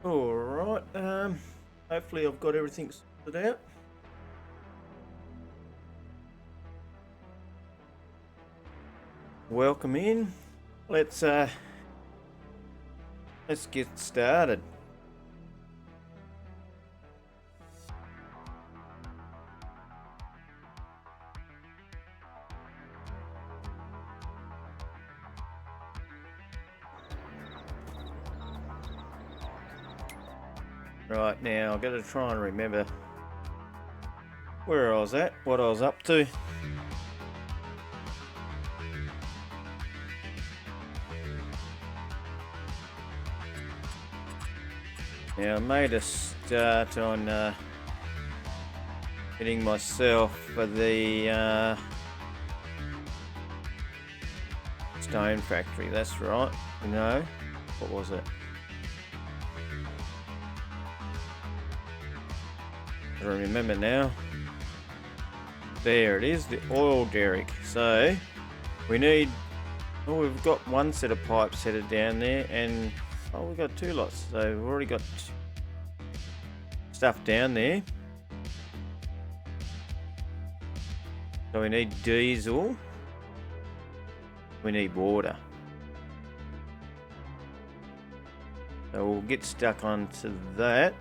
Alright, hopefully I've got everything sorted out. Welcome in. Let's get started. Right, now I've got to try and remember where I was at, what I was up to. Now I made a start on getting myself for the stone factory, that's right. No, what was it? I don't remember now. There it is, the oil derrick. So we need, well, we've got one set of pipes headed down there, and we've got two lots. So we've already got stuff down there. So we need diesel. We need water. So we'll get stuck onto that.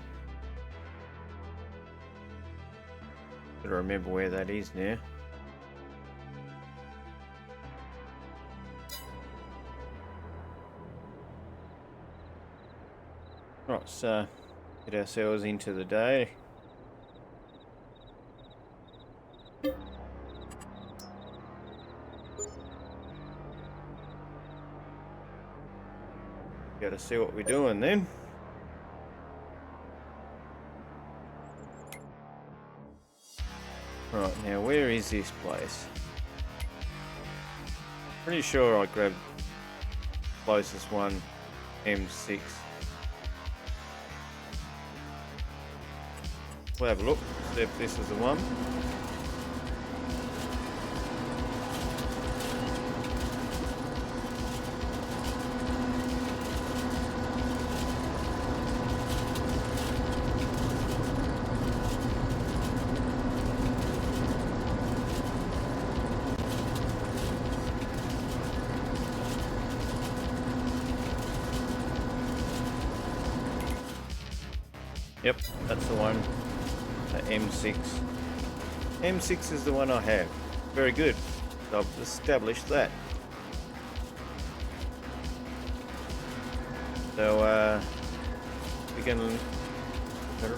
Gotta remember where that is now. Right, so get ourselves into the day. Gotta see what we're doing then. Right, now where is this place? Pretty sure I grabbed the closest one, M6. We'll have a look, see if this is the one. Yep, that's the one, the M6. M6 is the one I have. Very good. So I've established that. So we can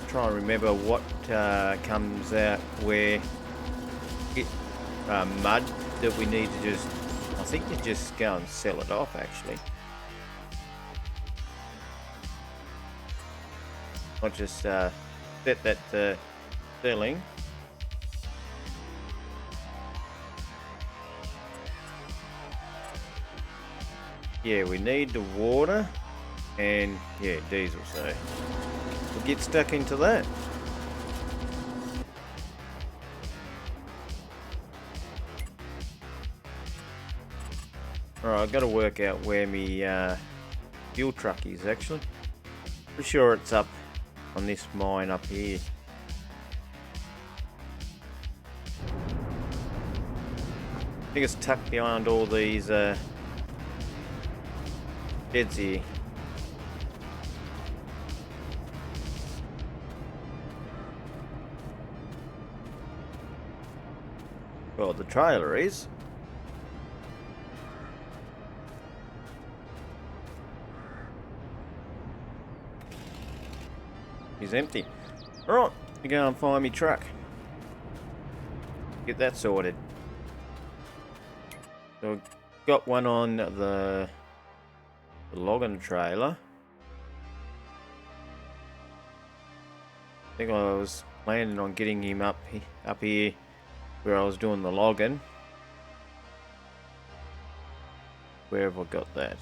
try and remember what comes out where it mud that we need to just, I think you just go and sell it off actually. Not just set that selling. Yeah, we need the water and yeah, diesel, so we'll get stuck into that. Alright, I've got to work out where my fuel truck is actually. Pretty sure it's up on this mine up here. I think it's tucked behind all these beds here. Well, the trailer is. He's empty. Alright, we go and find me truck. Get that sorted. So I've got one on the logging trailer. I think I was planning on getting him up here where I was doing the logging. Where have I got that?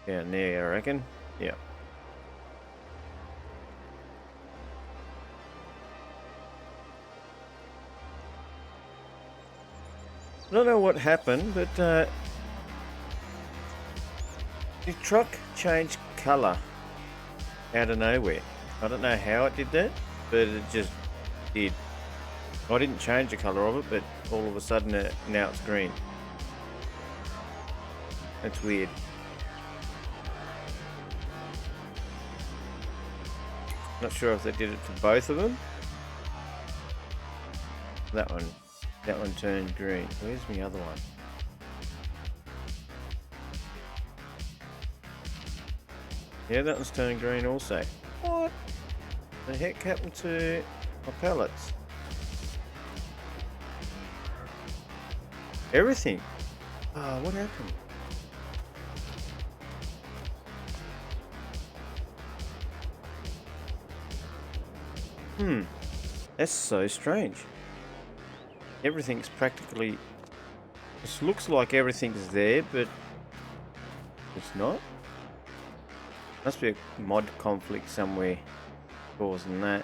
Down there, I reckon. Yeah. I don't know what happened, but The truck changed colour out of nowhere. I don't know how it did that, but it just did. I didn't change the colour of it, but all of a sudden now it's green. That's weird. Not sure if they did it to both of them. That one turned green. Where's my other one? Yeah, that one's turned green also. What the heck happened to my pallets? Everything. Oh, what happened? That's so strange. Everything's practically... It looks like everything's there, but it's not. Must be a mod conflict somewhere causing that.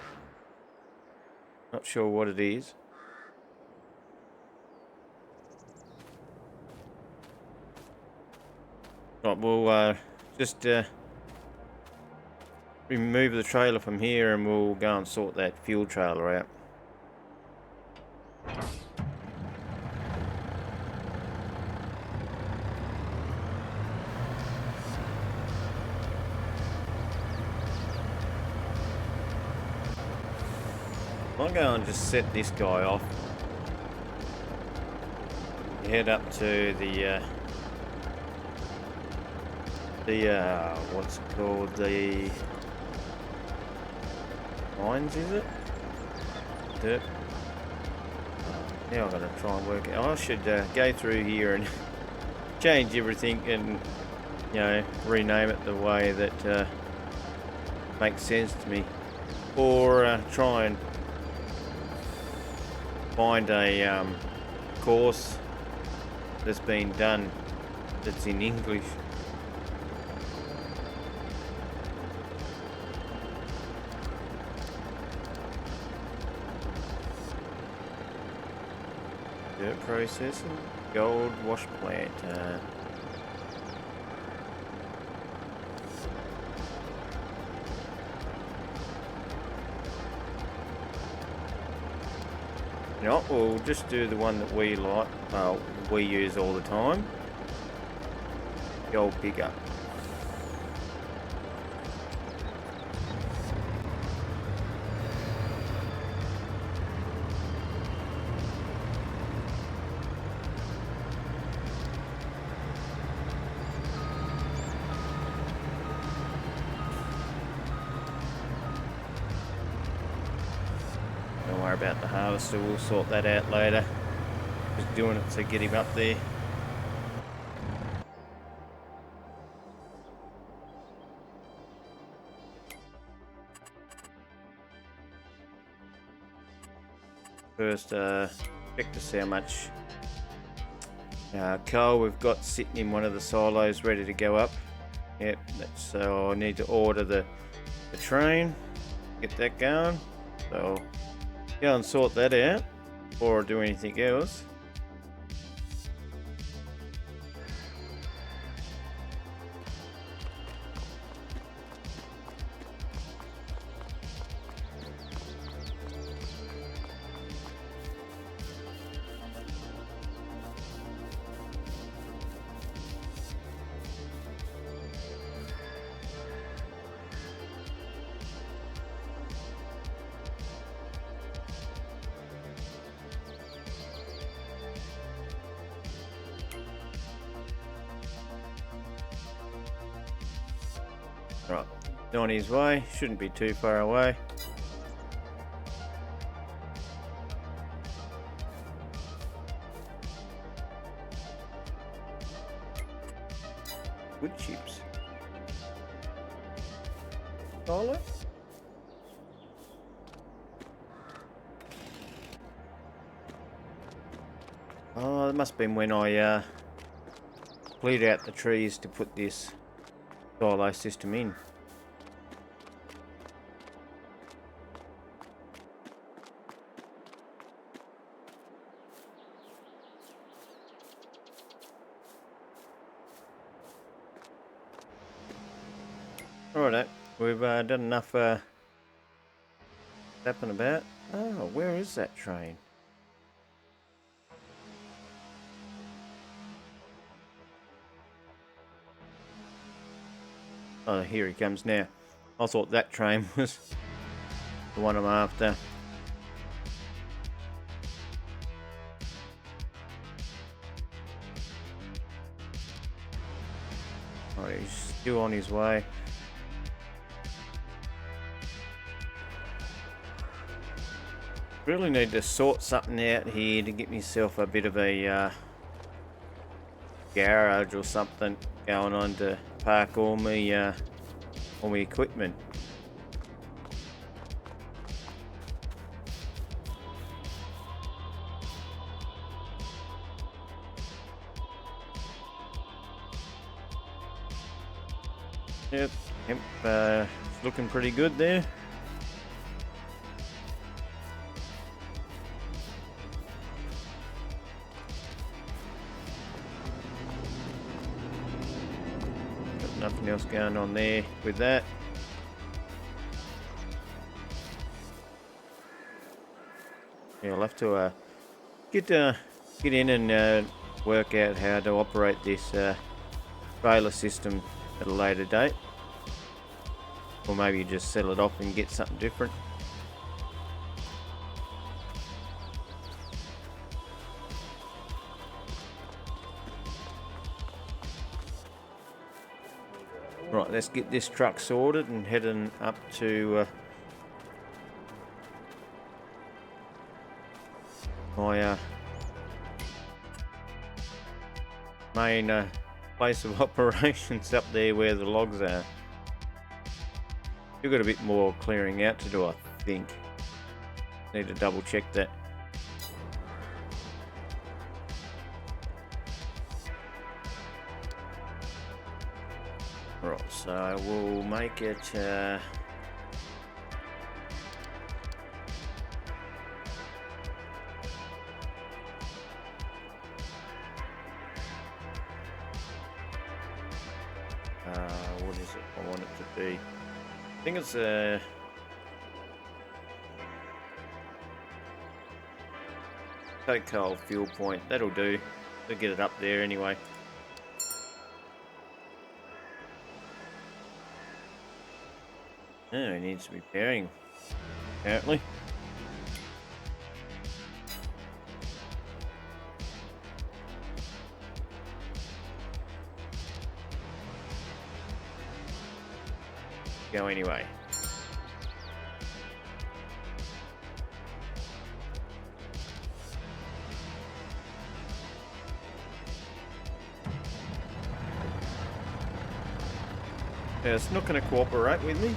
Not sure what it is. Right, we'll just remove the trailer from here and we'll go and sort that fuel trailer out. I'll go and just set this guy off. Head up to the what's it called, the mines, is it? Dirt. Now I'm gonna try and work it. I should go through here and change everything and, you know, rename it the way that makes sense to me, or try and find a course that's been done that's in English. Dirt processing, gold wash plant. You know, we'll just do the one that we like, we use all the time. The old pickup. Don't worry about the harvester, we'll sort that out later. Just doing it to get him up there. First, check to see how much coal we've got sitting in one of the silos ready to go up. Yep, so I need to order the train, get that going. So go and sort that out before I do anything else. Right, on his way, shouldn't be too far away. Wood chips. Silo? Oh, it must have been when I cleared out the trees to put this silo system in. Alright, we've done enough tapping about. Oh, where is that train? Oh, here he comes now. I thought that train was the one I'm after. Oh, he's still on his way. Really need to sort something out here to get myself a bit of a garage or something going on to park all my equipment. Yep, it's looking pretty good there. Got nothing else going on there with that. Yeah, I'll have to get in and work out how to operate this trailer system at a later date, or maybe just sell it off and get something different. Right, let's get this truck sorted and heading up to my main place of operations up there where the logs are. You've got a bit more clearing out to do, I think. Need to double check that. Right, so we'll make it what is it I want it to be? I think it's a coke coal fuel point. That'll do. We'll get it up there anyway. Oh, it needs repairing, apparently. Go anyway. Yeah, it's not going to cooperate with me.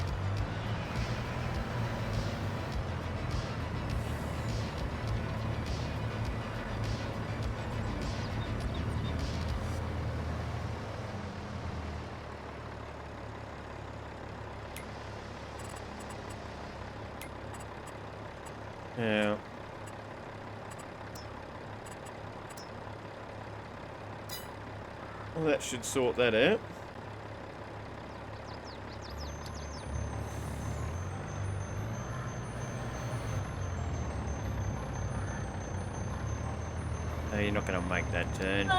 Yeah. Well, that should sort that out. No, you're not going to make that turn.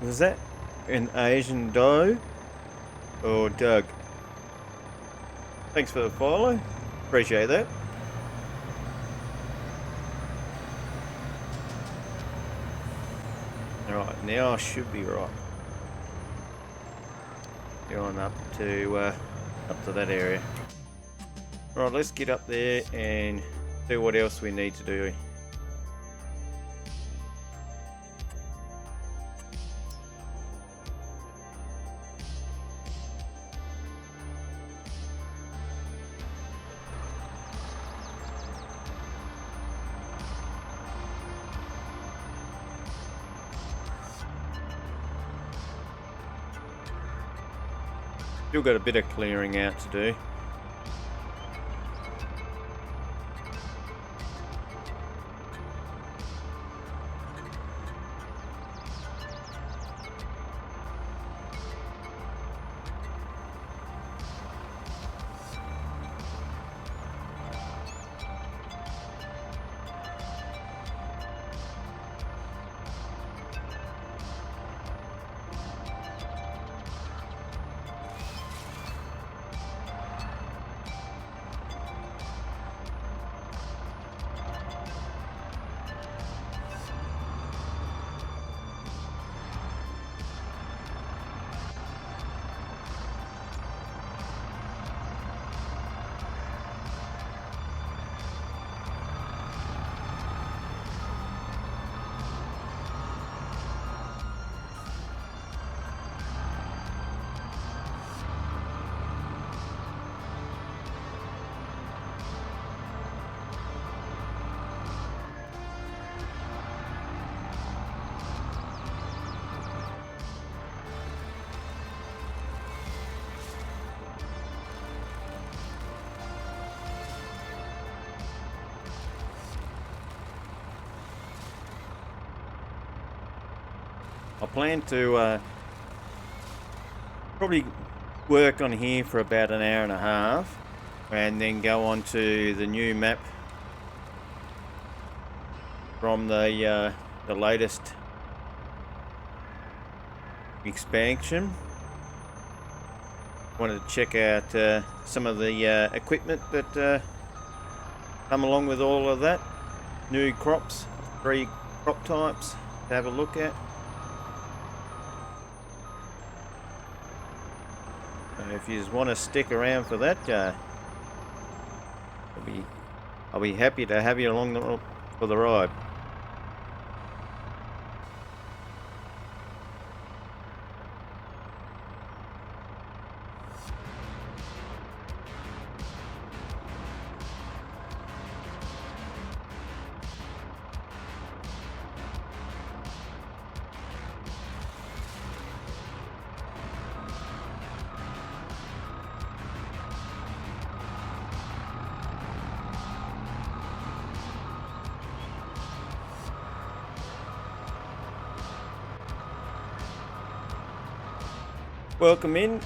Was that an Asian doe or Doug? Thanks for the follow. Appreciate that. Alright, now I should be right. Going up to that area. Right, let's get up there and see what else we need to do. Still got a bit of clearing out to do. I plan to probably work on here for about an hour and a half, and then go on to the new map from the latest expansion. Wanted to check out some of the equipment that come along with all of that. New crops, 3 crop types to have a look at. So if you just want to stick around for that, I'll be happy to have you along for the ride. Welcome in.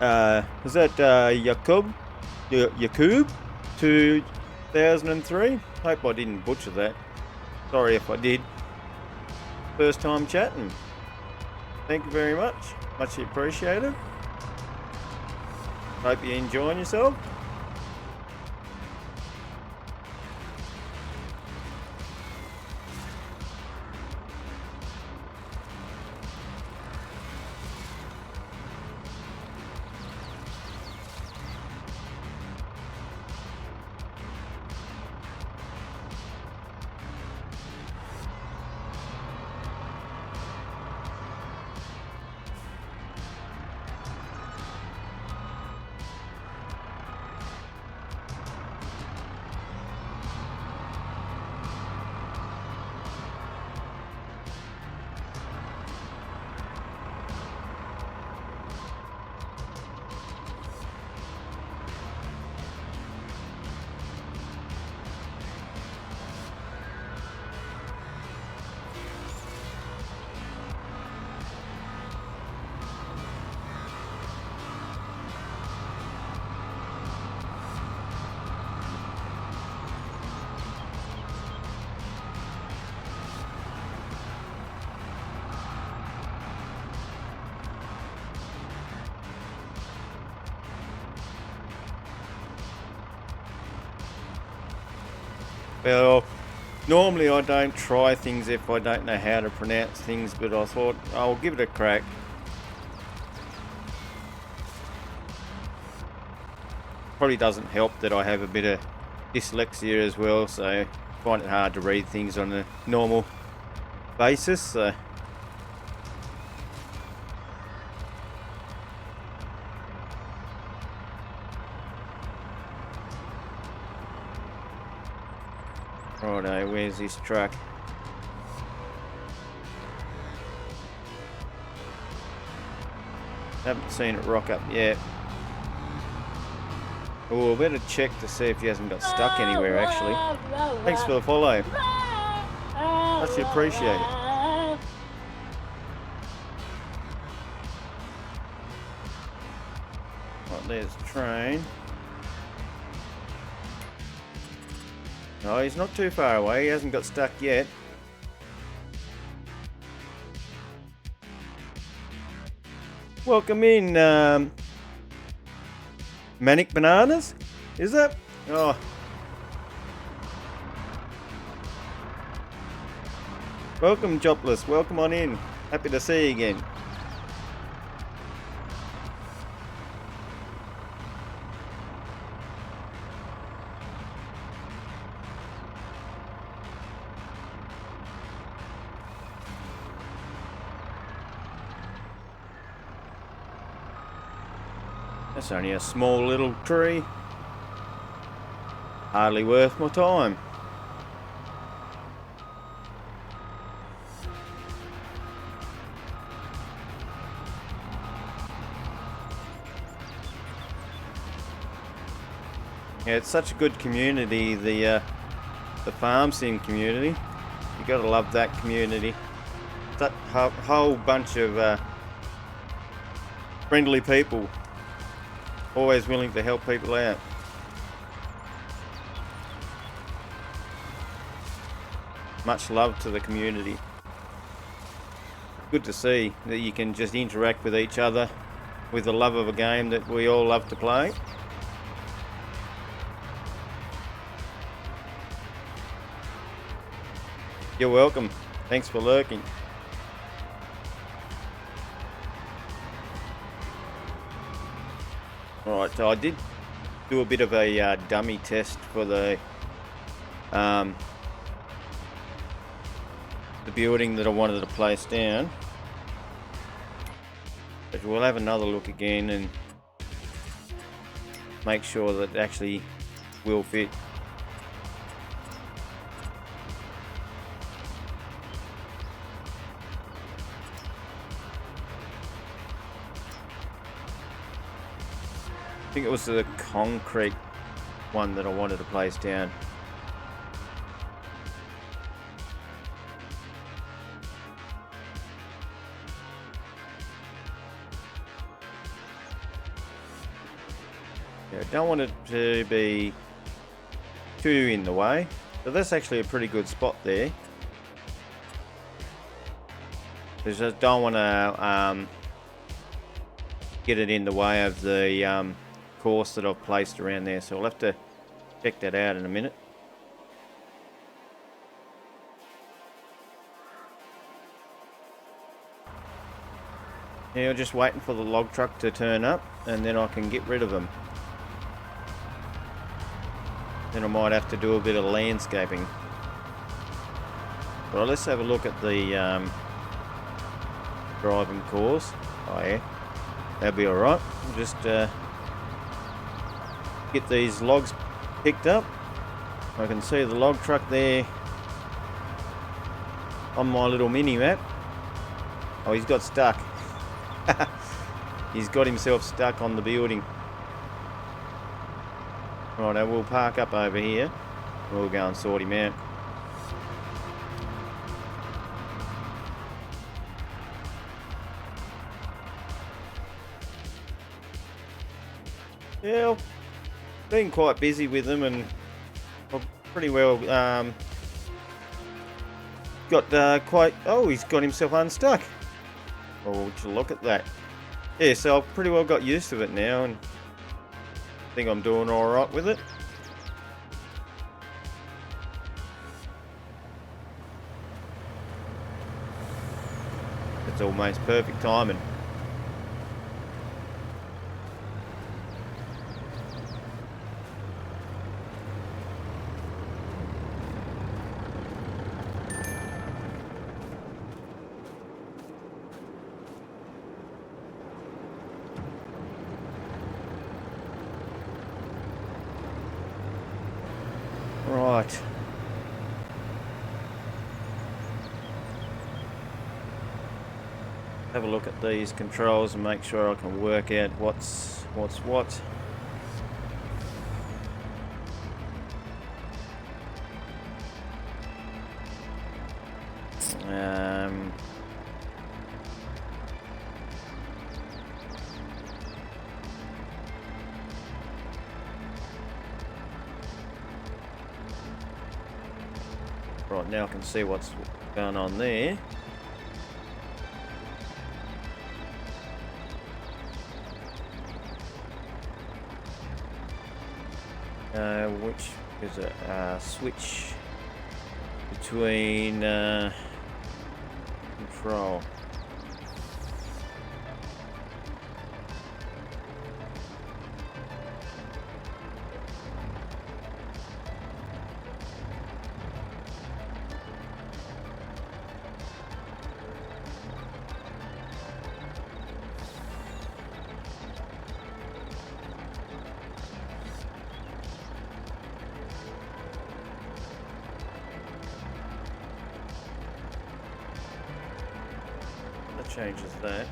Was that Yakub 2003? Hope I didn't butcher that. Sorry if I did. First time chatting. Thank you very much. Much appreciated. Hope you're enjoying yourself. Well, normally I don't try things if I don't know how to pronounce things, but I thought I'll give it a crack. Probably doesn't help that I have a bit of dyslexia as well, so I find it hard to read things on a normal basis. So. Righto, where's this truck? Haven't seen it rock up yet. Oh, I better check to see if he hasn't got stuck anywhere actually. Thanks for the follow. Much appreciate it. Right, there's the train. No, he's not too far away. He hasn't got stuck yet. Welcome in, Manic Bananas? Is that? Oh. Welcome, Jopless. Welcome on in. Happy to see you again. That's only a small little tree. Hardly worth my time. Yeah, it's such a good community, the farm sim community. You gotta love that community. that whole bunch of friendly people, always willing to help people out. Much love to the community. Good to see that you can just interact with each other with the love of a game that we all love to play. You're welcome. Thanks for lurking. Alright, so I did do a bit of a dummy test for the building that I wanted to place down. But we'll have another look again and make sure that it actually will fit. I think it was the concrete one that I wanted to place down. Yeah, I don't want it to be too in the way. So that's actually a pretty good spot there. Because I don't want to get it in the way of the course that I've placed around there, so I'll have to check that out in a minute. Now I'm just waiting for the log truck to turn up and then I can get rid of them. Then I might have to do a bit of landscaping. Right, let's have a look at the driving course. Oh yeah, that'll be alright. We'll just get these logs picked up. I can see the log truck there on my little mini map. Oh, he's got stuck. He's got himself stuck on the building. Right, we'll park up over here. We'll go and sort him out. Yeah, I've been quite busy with them, and I've pretty well got quite... Oh, he's got himself unstuck. Oh, would you look at that. Yeah, so I've pretty well got used to it now, and I think I'm doing alright with it. It's almost perfect timing. Right. Have a look at these controls and make sure I can work out what's what. Right, now I can see what's going on there. Which is a switch between control. That changes that.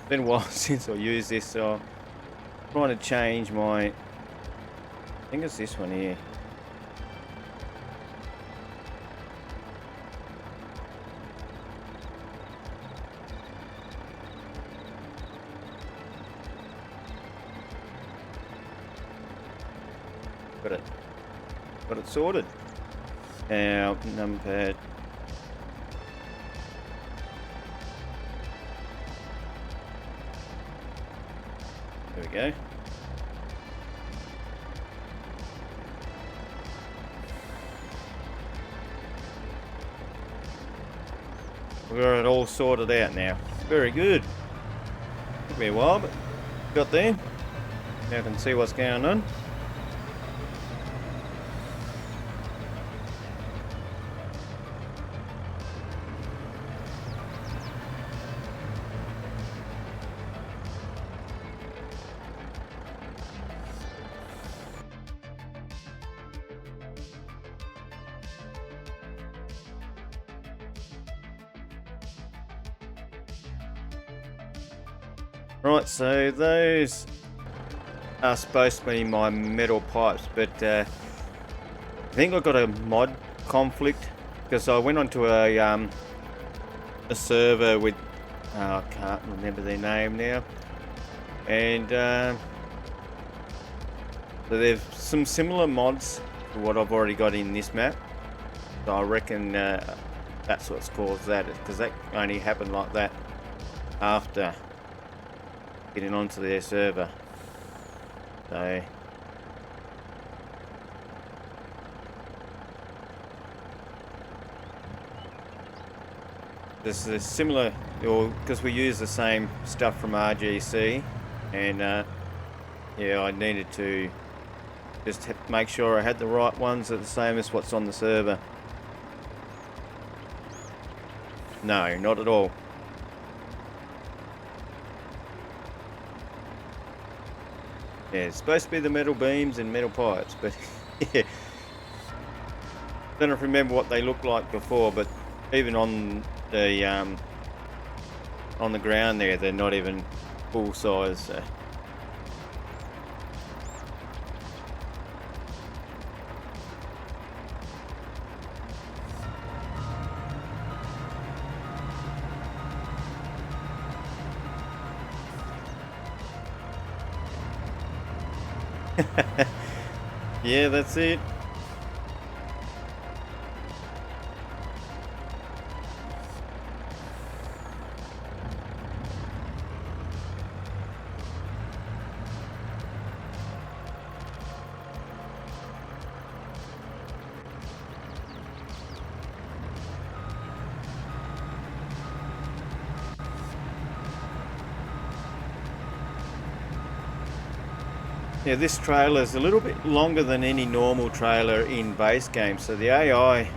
Been a while since I used this, so I'm trying to change my. I think it's this one here. Got it sorted. Now, number. There we go. We've got it all sorted out now. Very good. Took me a while, but got there. Now I can see what's going on. Right, so those are supposed to be my metal pipes, but I think I got a mod conflict because I went onto a server with I can't remember their name now, and so there's some similar mods to what I've already got in this map. So I reckon that's what's caused that, because that only happened like that after getting onto their server. So this is similar, or because we use the same stuff from RGC, and yeah, I needed to just make sure I had the right ones that are the same as what's on the server. No, not at all. Yeah, it's supposed to be the metal beams and metal pipes, but yeah. Don't remember what they looked like before, but even on the ground there, they're not even full size. So. Yeah, that's it. Yeah, this trailer is a little bit longer than any normal trailer in base game, so the AI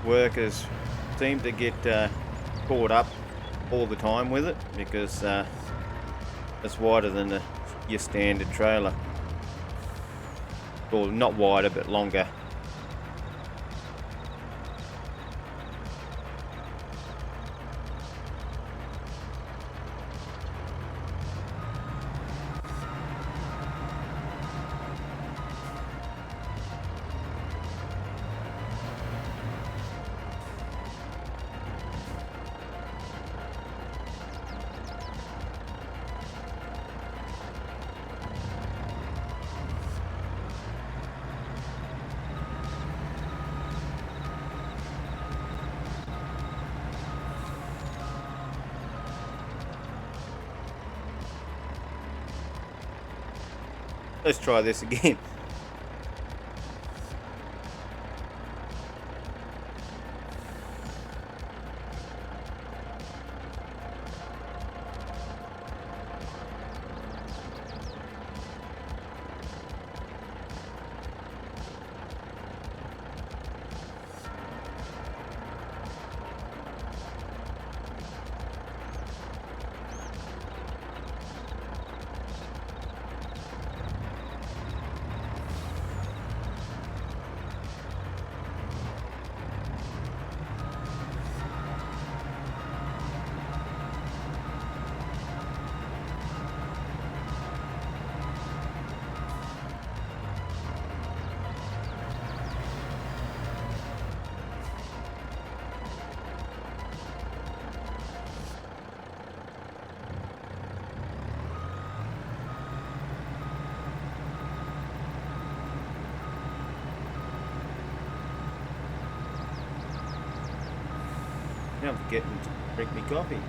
workers seem to get caught up all the time with it, because it's wider than your standard trailer. Well, not wider, but longer. Let's try this again. I'm forgetting to drink me coffee.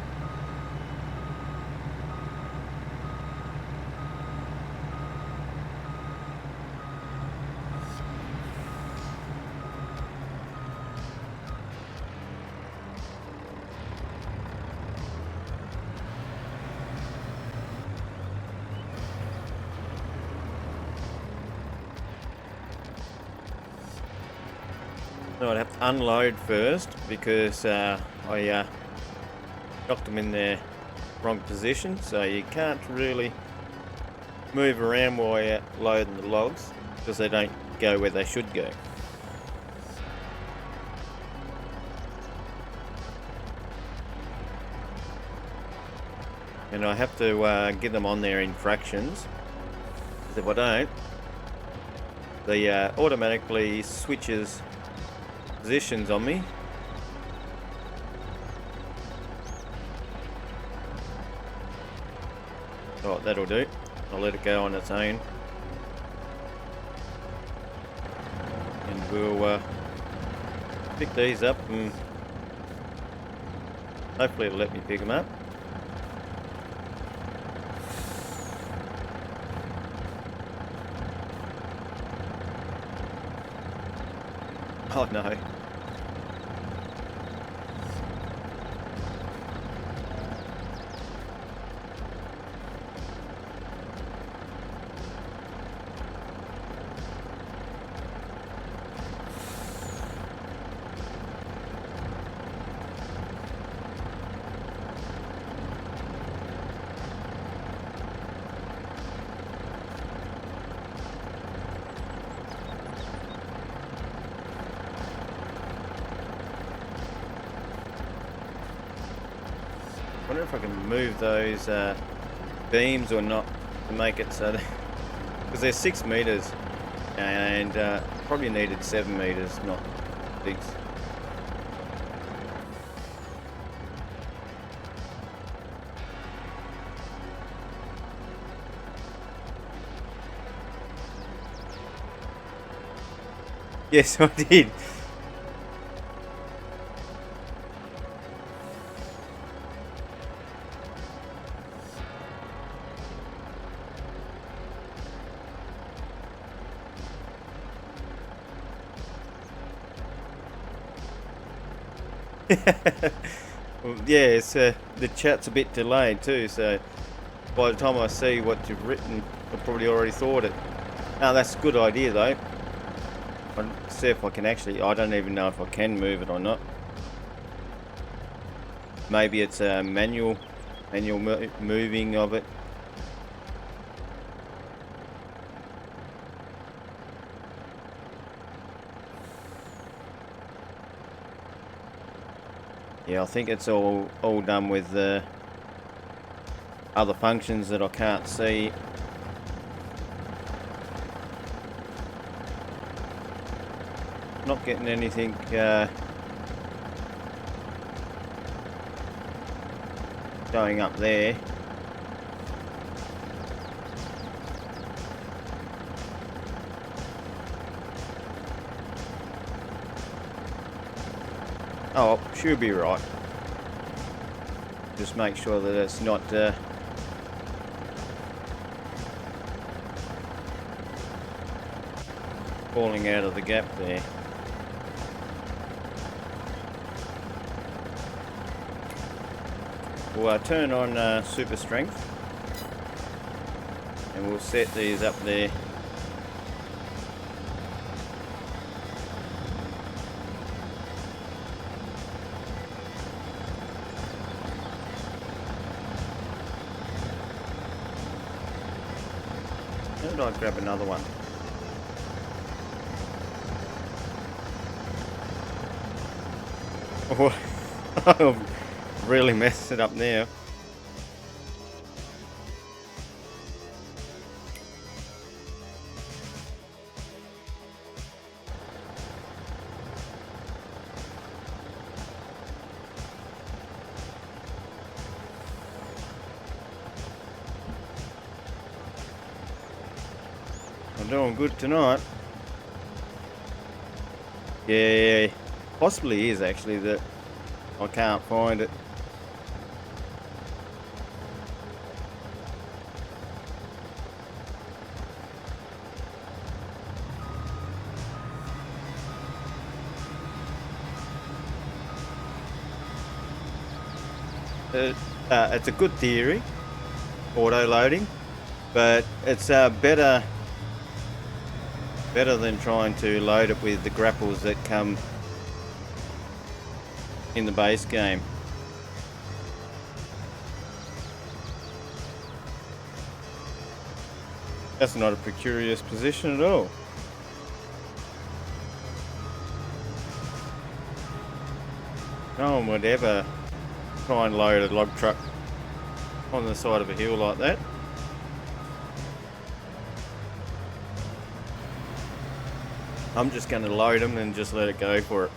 No, I'd have to unload first because I knocked them in their wrong position, so you can't really move around while you're loading the logs because they don't go where they should go. And I have to get them on there in fractions, because if I don't, the automatically switches positions on me. Oh, that'll do. I'll let it go on its own. And we'll pick these up and hopefully it'll let me pick them up. Oh no. I wonder if I can move those beams or not to make it so that, because they're 6 meters and probably needed 7 meters, not 6. Yes, I did. Well, yeah, it's, the chat's a bit delayed too, so by the time I see what you've written, I've probably already thought it. Oh, that's a good idea though. I'll see if I can actually, I don't even know if I can move it or not. Maybe it's a manual moving of it. Yeah, I think it's all done with the other functions that I can't see. Not getting anything going up there. Oh, should be right. Just make sure that it's not falling out of the gap there. We'll turn on super strength and we'll set these up there. How did I grab another one? Oh, I've really messed it up now. I'm doing good tonight. Yeah, possibly is actually that I can't find it. It's a good theory, auto loading, but it's better than trying to load it with the grapples that come in the base game. That's not a precarious position at all. No one would ever try and load a log truck on the side of a hill like that. I'm just going to load them and just let it go for it.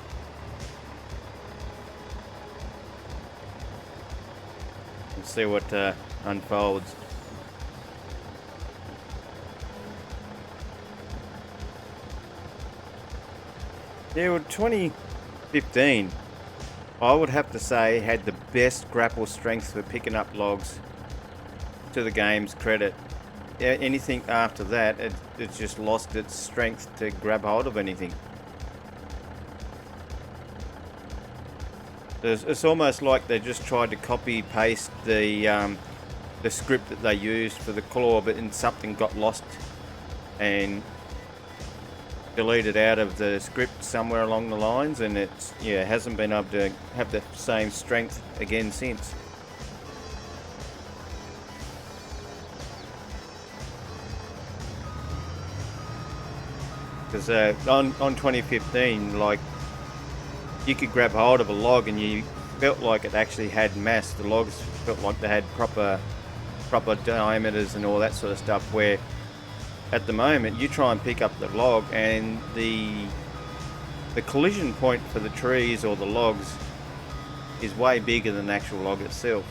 And see what unfolds. Yeah, well, 2015, I would have to say, had the best grapple strength for picking up logs, to the game's credit. Anything after that, it's just lost its strength to grab hold of anything. It's almost like they just tried to copy paste the script that they used for the claw, but then something got lost and deleted out of the script somewhere along the lines, and it's hasn't been able to have the same strength again since. Because on 2015, like, you could grab hold of a log and you felt like it actually had mass. The logs felt like they had proper diameters and all that sort of stuff, where at the moment you try and pick up the log and the collision point for the trees or the logs is way bigger than the actual log itself.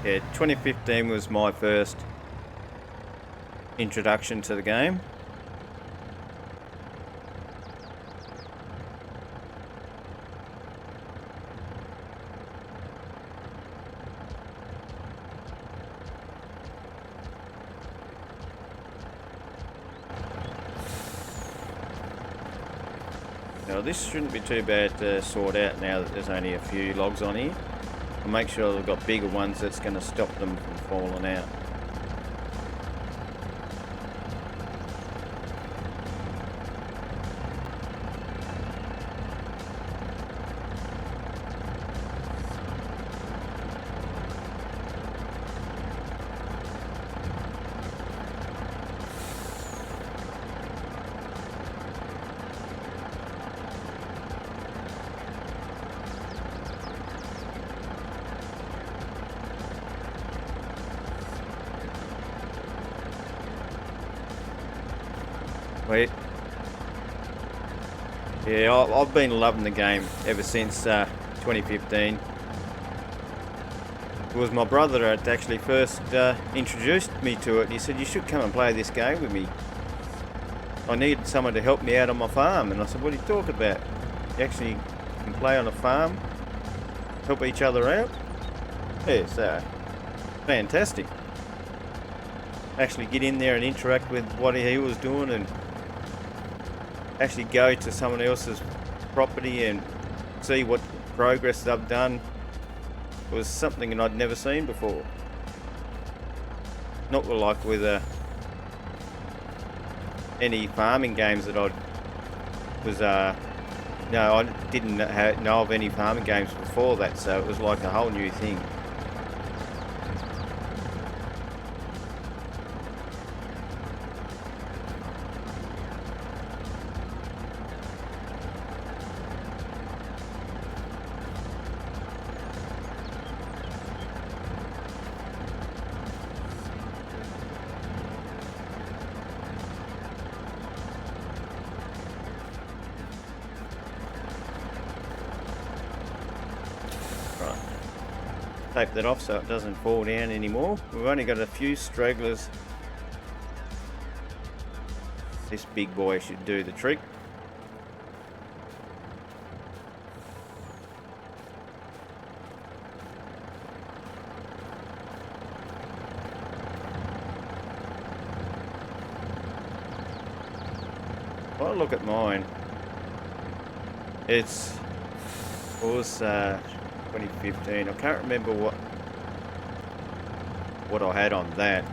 Yeah, 2015 was my first introduction to the game. Now this shouldn't be too bad to sort out now that there's only a few logs on here. I'll make sure they've got bigger ones that's going to stop them from falling out. Wait. Yeah, I've been loving the game ever since 2015. It was my brother that actually first introduced me to it, and he said, "You should come and play this game with me. I need someone to help me out on my farm." And I said, "What are you talking about? You actually can play on a farm, help each other out?" Yeah, so fantastic. Actually get in there and interact with what he was doing, and actually go to someone else's property and see what progress they've done. It was something that I'd never seen before. Not like with any farming games that I didn't know of any farming games before that, so it was like a whole new thing. tape that off so it doesn't fall down anymore. We've only got a few stragglers. This big boy should do the trick. If I look at mine, it was 2015. I can't remember what I had on that,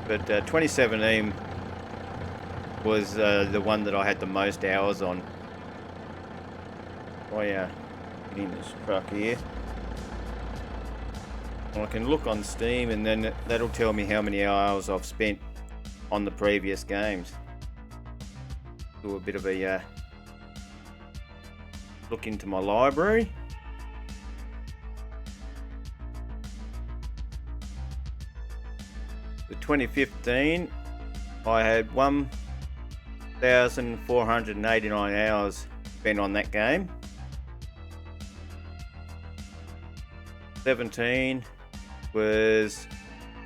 but 2017 was the one that I had the most hours on. I get in this truck here. Well, I can look on Steam, and then that'll tell me how many hours I've spent on the previous games. Do a bit of a look into my library. For 2015, I had 1,489 hours spent on that game. 17 was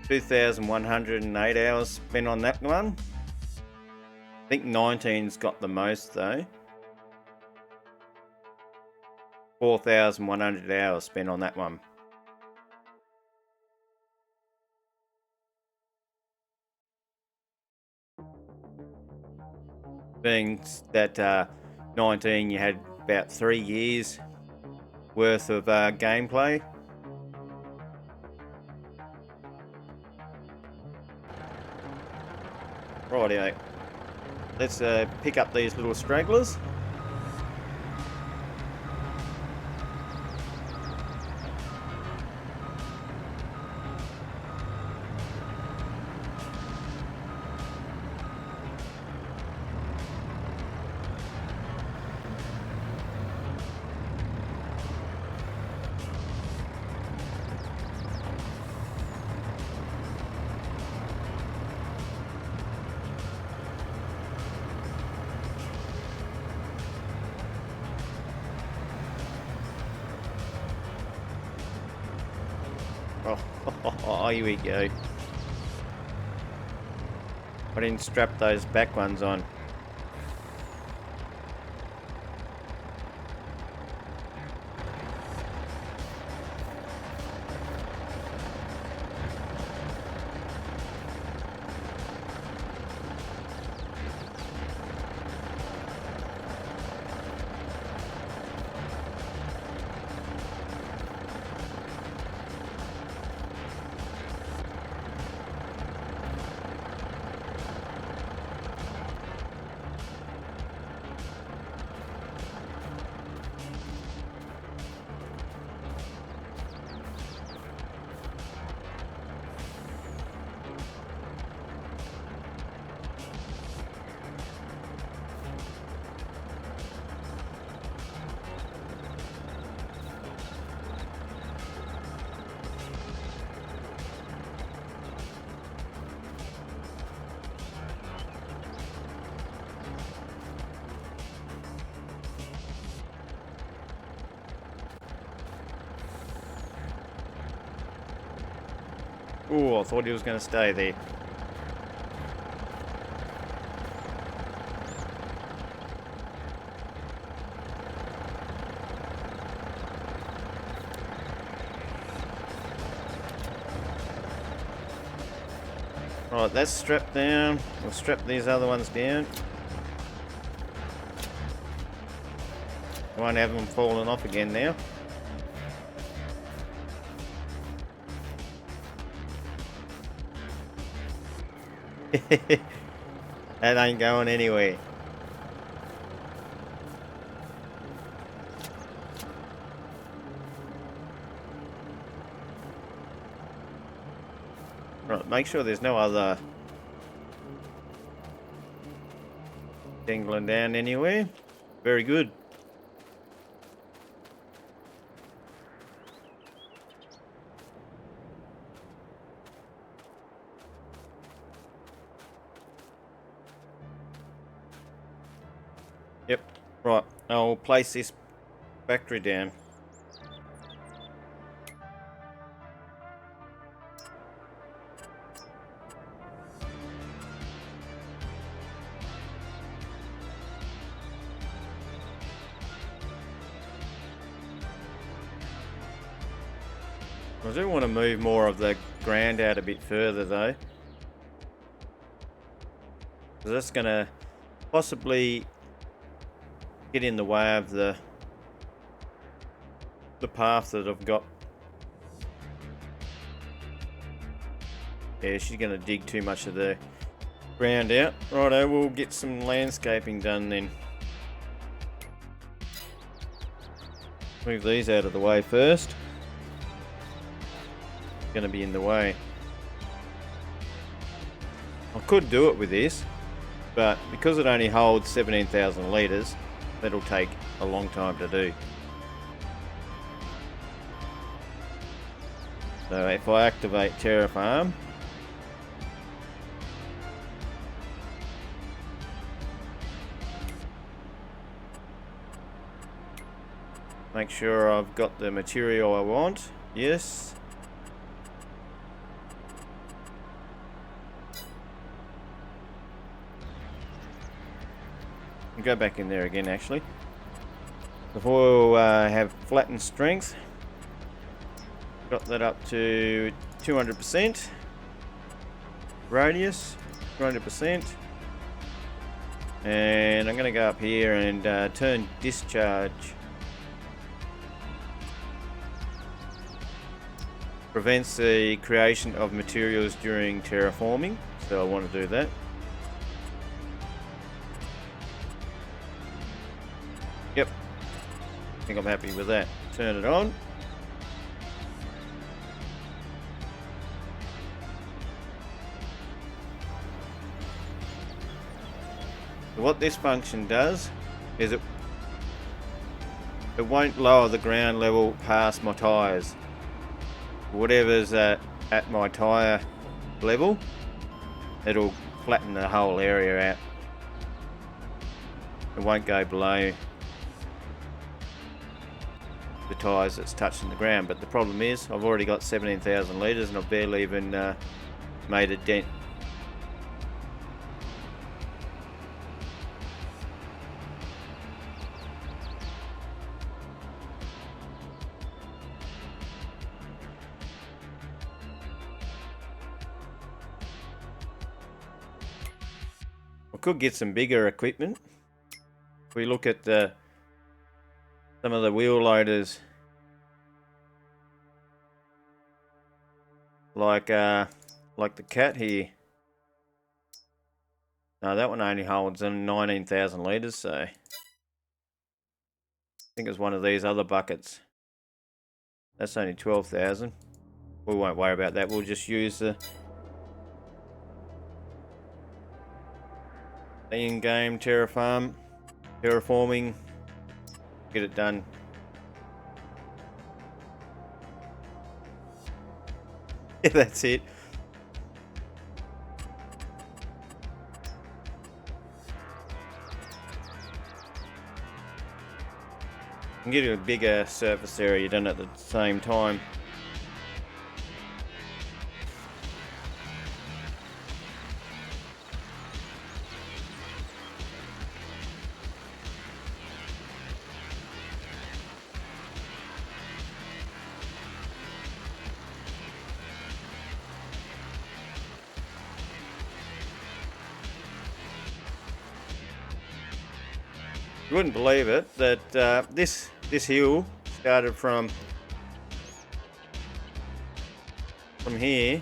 2,108 hours spent on that one. I think 19's got the most though. 4,100 hours spent on that one. Being that 19 you had about 3 years worth of gameplay. Rightio. Let's pick up these little stragglers. Oh, here we go. I didn't strap those back ones on. Oh, I thought he was going to stay there. Right, that's strapped down. We'll strap these other ones down. Won't have them falling off again now. That ain't going anywhere. Right, make sure there's no other dangling down anywhere. Very good. Yep, right, I'll place this battery down. I do want to move more of the ground out a bit further though. So that's going to possibly get in the way of the path that I've got. Yeah, she's going to dig too much of the ground out. Righto, we'll get some landscaping done then. Move these out of the way first. Going to be in the way. I could do it with this, but because it only holds 17,000 litres, that'll take a long time to do. So if I activate Terraform, make sure I've got the material I want. Yes. Go back in there again actually. Before we'll have flattened strength. Got that up to 200%. Radius, 200%. And I'm going to go up here and turn discharge. Prevents the creation of materials during terraforming. So I want to do that. Yep, I think I'm happy with that. Turn it on. So what this function does is it won't lower the ground level past my tyres. Whatever's at my tyre level, it'll flatten the whole area out. It won't go below the tyres that's touching the ground, but the problem is I've already got 17,000 litres and I've barely even made a dent. I could get some bigger equipment. If we look at some of the wheel loaders, like the Cat here. No, that one only holds 19,000 litres, so I think it's one of these other buckets. That's only 12,000. We won't worry about that. We'll just use the in-game terraforming, get it done. Yeah, that's it. And get a bigger surface area done at the same time. You wouldn't believe it that this hill started from here.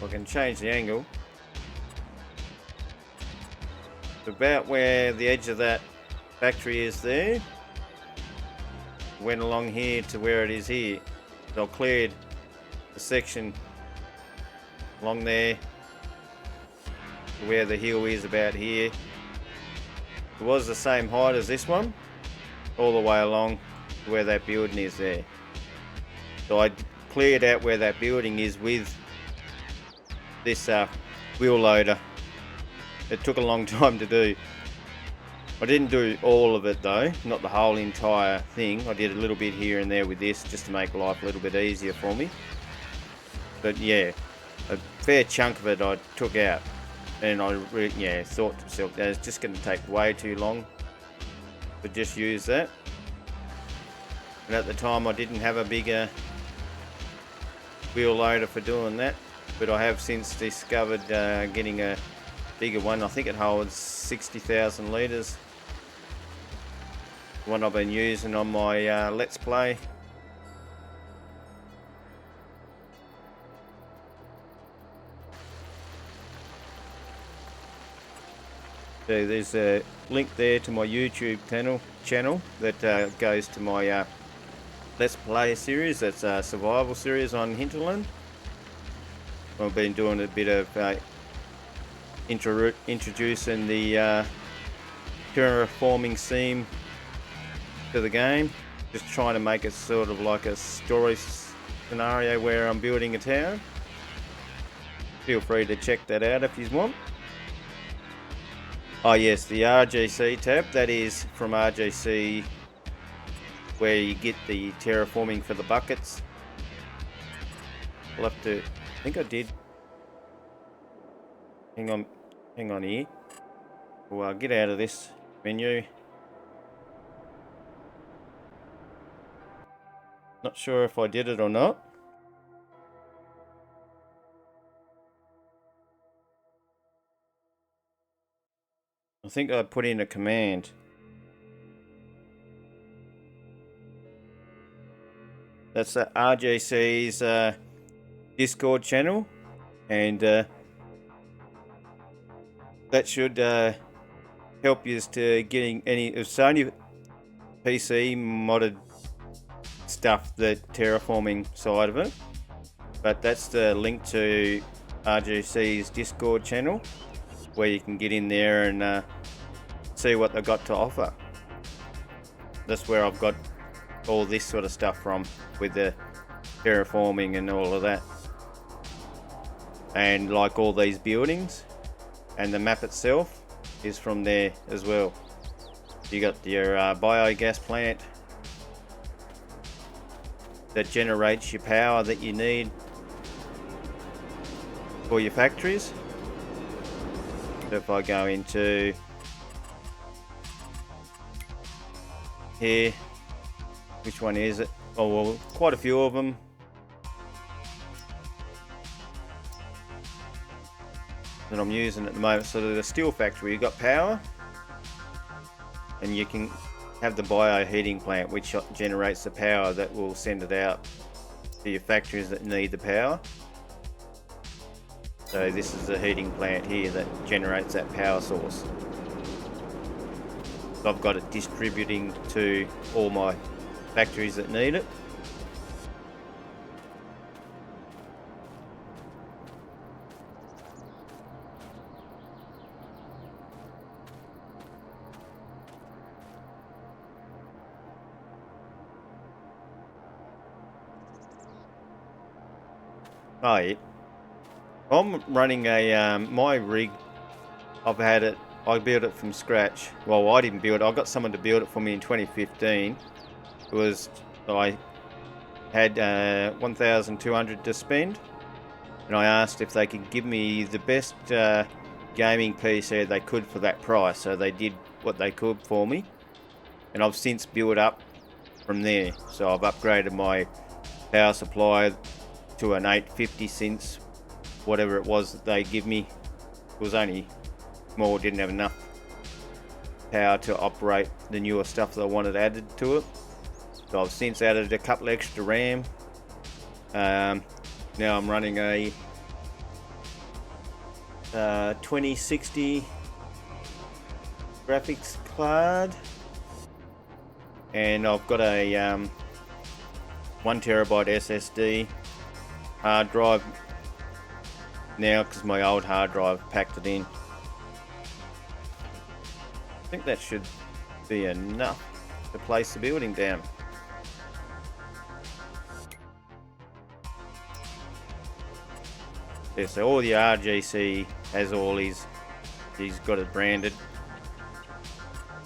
I can change the angle to about where the edge of that factory is there. Went along here to where it is here. So I cleared the section along there to where the hill is about here. It was the same height as this one, all the way along to where that building is there. So I cleared out where that building is with this wheel loader. It took a long time to do. I didn't do all of it though, not the whole entire thing. I did a little bit here and there with this just to make life a little bit easier for me. But yeah, a fair chunk of it I took out. And I thought to myself, that it's just going to take way too long to just use that. and at the time I didn't have a bigger wheel loader for doing that, but I have since discovered getting a bigger one. I think it holds 60,000 litres. The one I've been using on my Let's Play. So there's a link there to my YouTube channel that goes to my Let's Play series. That's a survival series on Hinterland. I've been doing a bit of introducing the terraforming theme to the game, just trying to make it sort of like a story scenario where I'm building a town. Feel free to check that out if you want. Oh yes, the RGC tab, that is from RGC, where you get the terraforming for the buckets. I'll have to, I think I did. Hang on here. Well, I'll get out of this menu. Not sure if I did it or not. I think I put in a command. That's the RGC's Discord channel, and that should help you to getting any. It's only PC modded stuff, the terraforming side of it, but that's the link to RGC's Discord channel, where you can get in there and see what they've got to offer. That's where I've got all this sort of stuff from, with the terraforming and all of that, and like all these buildings, and the map itself is from there as well. You got your biogas plant that generates your power that you need for your factories. So if I go into here, which one is it? Oh well, quite a few of them. That I'm using at the moment. So the steel factory, you've got power, and you can have the bio heating plant, which generates the power that will send it out to your factories that need the power. So this is the heating plant here that generates that power source. So I've got it distributing to all my factories that need it. Oh yeah. I'm running a my rig. I built it from scratch. Well, I didn't build it. I got someone to build it for me in 2015. It was, I had 1,200 to spend, and I asked if they could give me the best gaming PC they could for that price. So they did what they could for me, and I've since built up from there. So I've upgraded my power supply to an 850 since whatever it was that they give me. It was only small, didn't have enough power to operate the newer stuff that I wanted added to it. So I've since added a couple extra RAM. Now I'm running a 2060 graphics card, and I've got a 1TB SSD hard drive now, because my old hard drive packed it in. I think that should be enough to place the building down. Yeah, so all the RGC has all he's got it branded.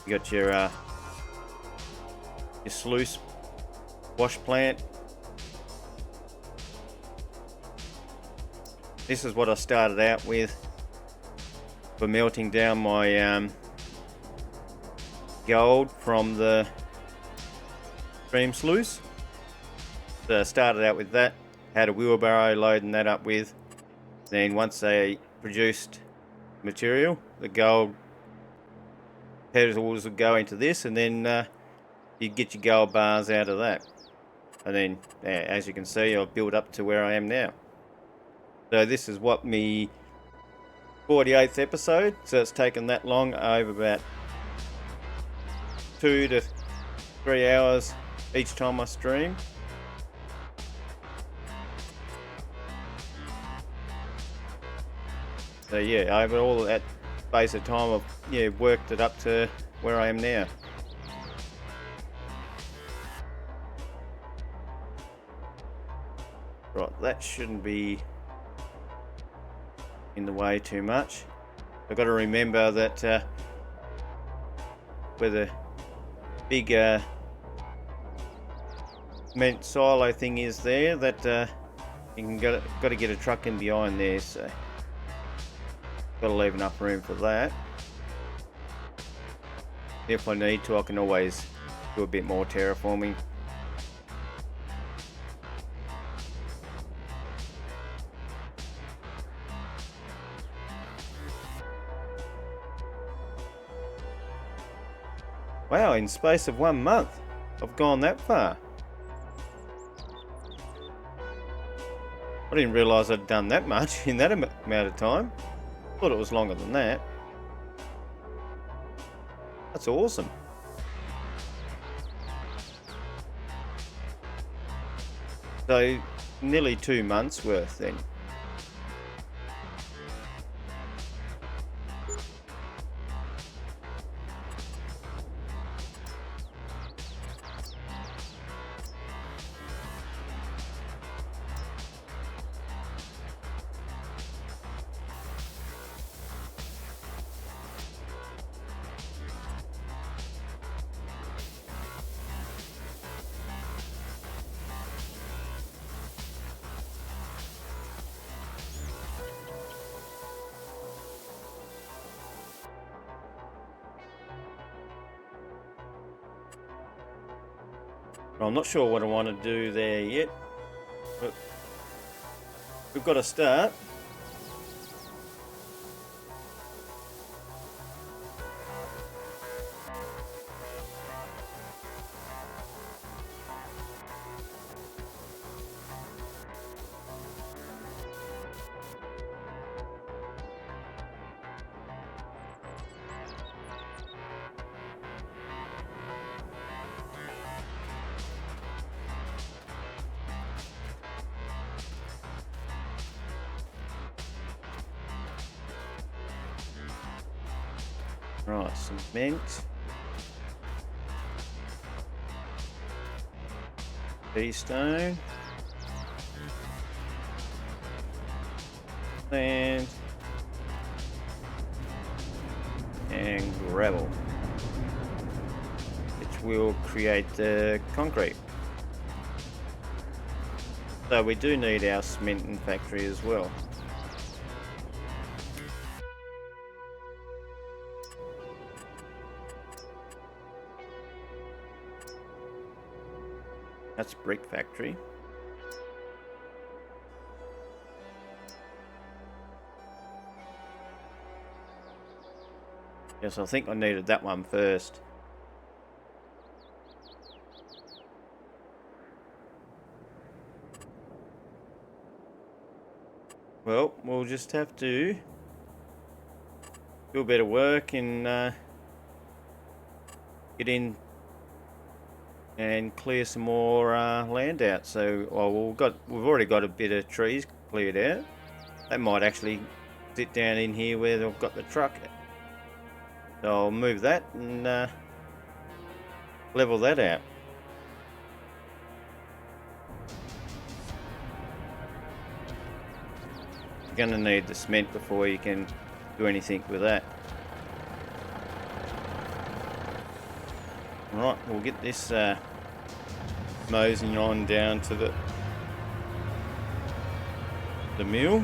You got your sluice wash plant. This is what I started out with for melting down my gold from the stream sluice. So started out with that, had a wheelbarrow loading that up with. Then once they produced material, the gold pedals would go into this, and then you get your gold bars out of that. And then, as you can see, I've built up to where I am now. So this is what me 48th episode, so it's taken that long, over about 2 to 3 hours each time I stream. So yeah, over all of that space of time, I've worked it up to where I am now. Right, that shouldn't be in the way too much. I've got to remember that where the big cement silo thing is there, that you can got to get a truck in behind there, so got to leave enough room for that. If I need to, I can always do a bit more terraforming. Wow, in space of 1 month, I've gone that far. I didn't realise I'd done that much in that amount of time. Thought it was longer than that. That's awesome. So, nearly 2 months worth then. I'm not sure what I want to do there yet, but we've got to start. Right, cement. Stone. Sand. And gravel. Which will create the concrete. So we do need our cementing factory as well. That's brick factory. Yes, I think I needed that one first. Well, we'll just have to do a bit of work and get in and clear some more land out. So, we've already got a bit of trees cleared out. That might actually sit down in here where I've got the truck. So I'll move that and level that out. You're going to need the cement before you can do anything with that. Right, we'll get this moseying on down to the mill.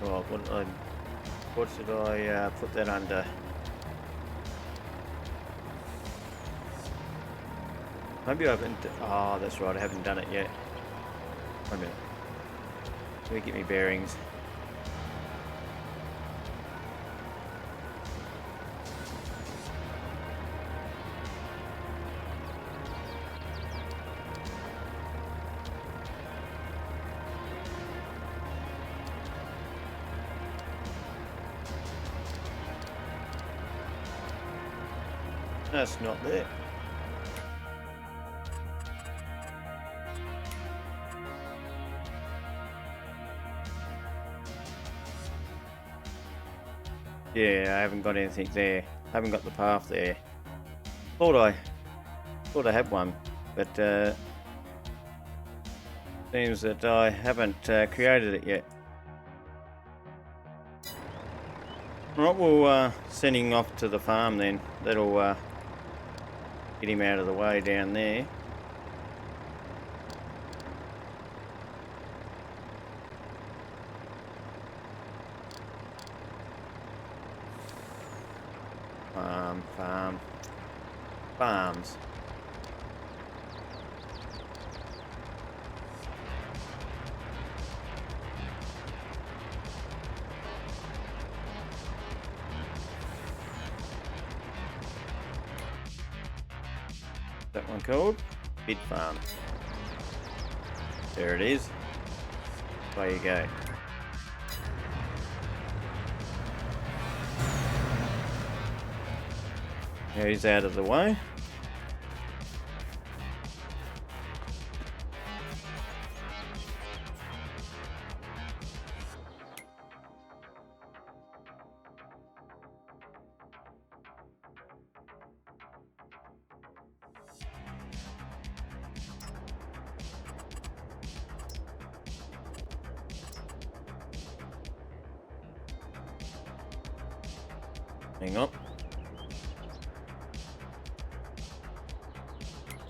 Well, what should I put that under? Maybe I haven't. Oh, that's right. I haven't done it yet. Wait a minute. Let me get me bearings. That's not there. Yeah, I haven't got anything there. I haven't got the path there. Thought I had one, but seems that I haven't created it yet. Right, well, sending off to the farm then. That'll get him out of the way down there. Farms. That one called Bid Farm. There it is. There you go. Now he's out of the way. Hang on.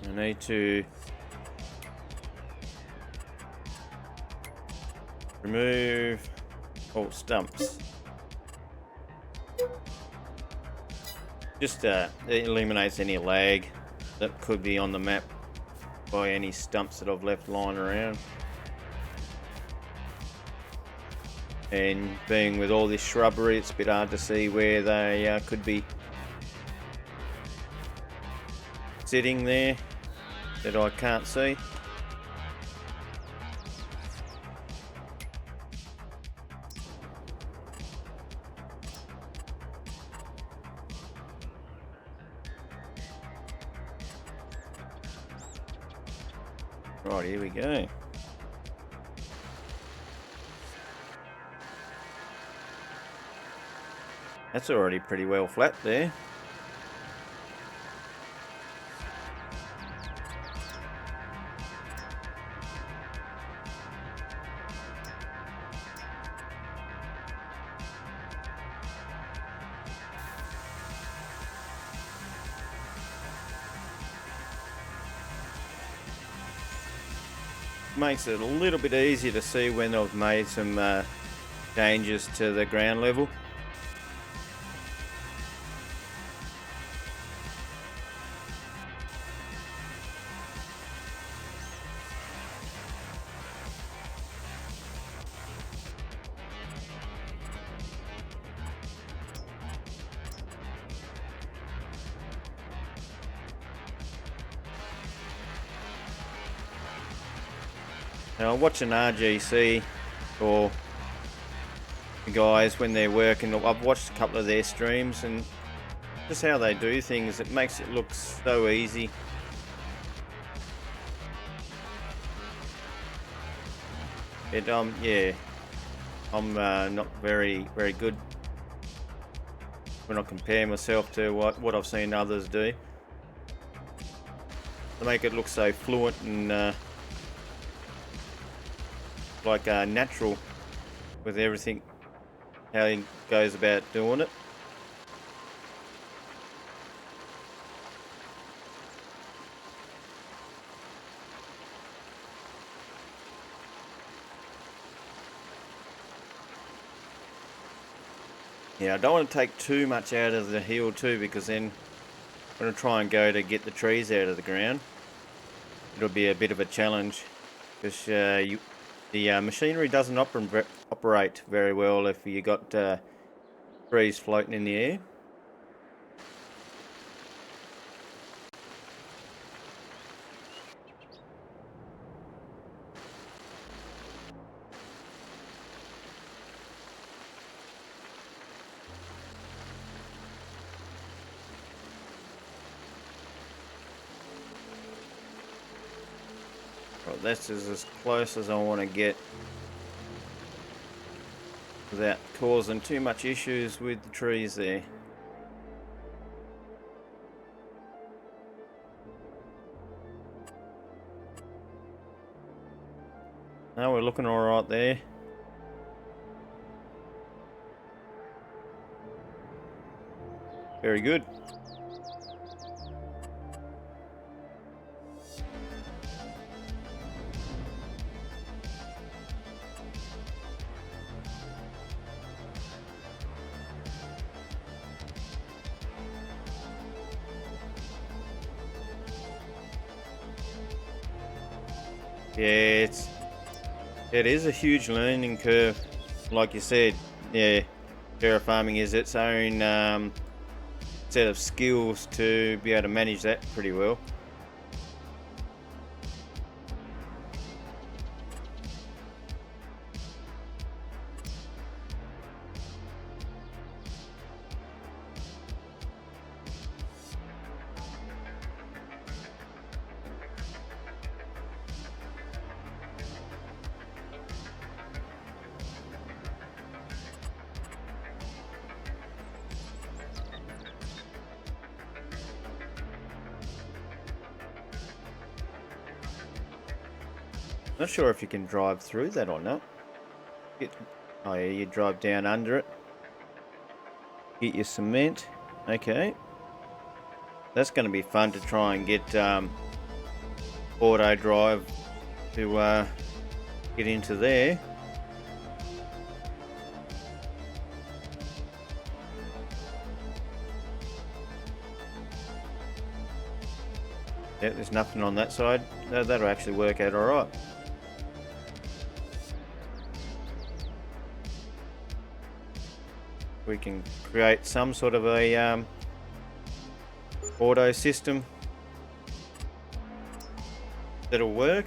I need to remove all stumps. Just it eliminates any lag that could be on the map by any stumps that I've left lying around. And being with all this shrubbery, it's a bit hard to see where they could be sitting there that I can't see. Right, here we go. That's already pretty well flat there. Makes it a little bit easier to see when I've made some changes to the ground level. Now, I watch an RGC or the guys when they're working. I've watched a couple of their streams and just how they do things. It makes it look so easy. Yeah, I'm not very good when I compare myself to what I've seen others do. They make it look so fluent and like natural with everything, how he goes about doing it. Yeah, I don't want to take too much out of the hill too, because then I'm going to try and go to get the trees out of the ground. It'll be a bit of a challenge, because the machinery doesn't operate very well if you got trees floating in the air. Right, this is as close as I want to get without causing too much issues with the trees there. Now we're looking alright there. Very good. Yeah, it is a huge learning curve, like you said. Yeah, terraforming is its own set of skills to be able to manage that pretty well. Not sure if you can drive through that or not. Oh yeah, you drive down under it. Get your cement. Okay. That's going to be fun to try and get auto drive to get into there. Yeah, there's nothing on that side. That'll actually work out alright. We can create some sort of a auto system that'll work.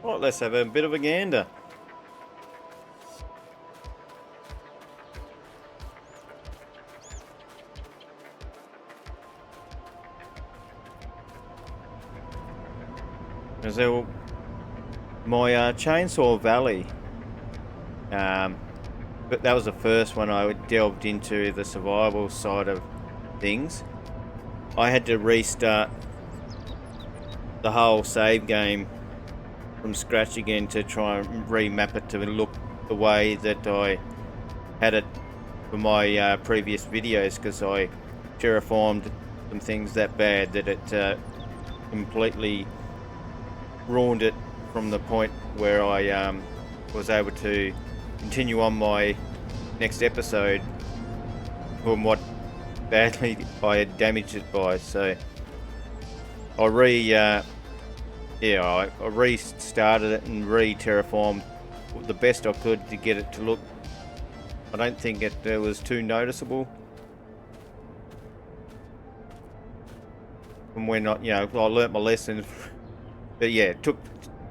Well, let's have a bit of a gander. So, my Chainsaw Valley, but that was the first one I delved into the survival side of things. I had to restart the whole save game from scratch again to try and remap it to look the way that I had it for my previous videos, because I terraformed some things that bad that it completely ruined it from the point where I was able to continue on my next episode from what badly I had damaged it by. So I restarted it and re-terraformed the best I could to get it to look. I don't think it was too noticeable from when I learnt my lesson. But yeah, it took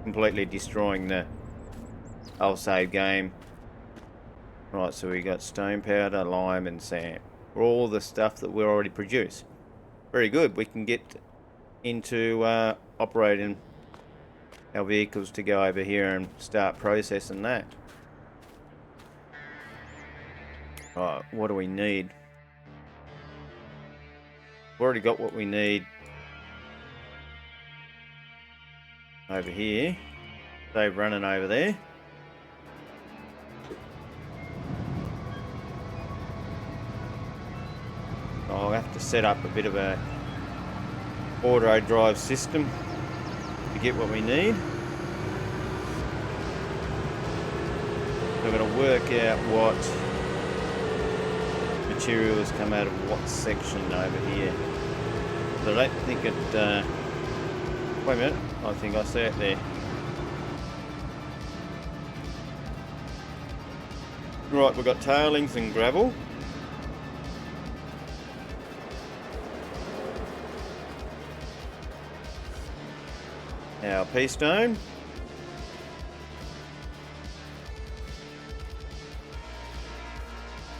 completely destroying the whole save game. Right, so we got stone powder, lime and sand. All the stuff that we already produce. Very good. We can get into operating our vehicles to go over here and start processing that. Right, what do we need? We've already got what we need. over here. They're running over there. I'll have to set up a bit of a auto drive system to get what we need. We're going to work out what materials come out of what section over here. But I don't think it... wait a minute, I think I see it there. Right, we've got tailings and gravel. Our pea stone.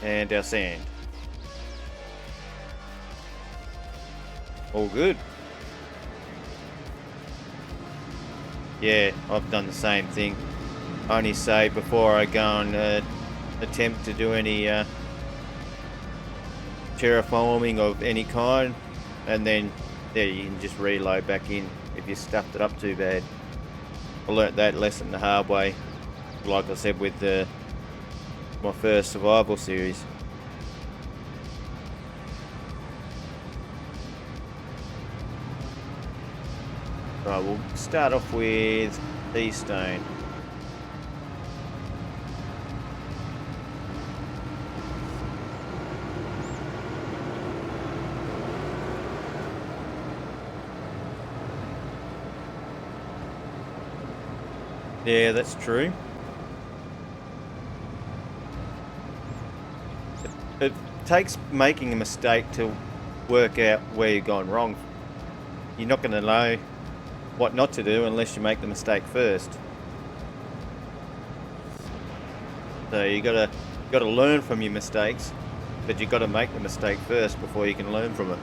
And our sand. All good. Yeah, I've done the same thing. I only say before I go and attempt to do any terraforming of any kind, and then there you can just reload back in if you stuffed it up too bad. I learnt that lesson the hard way, like I said with my first survival series. Right, we'll start off with pea stone. Yeah, that's true. It takes making a mistake to work out where you've gone wrong. You're not going to know what not to do unless you make the mistake first. So you got to learn from your mistakes, but you got to make the mistake first before you can learn from it.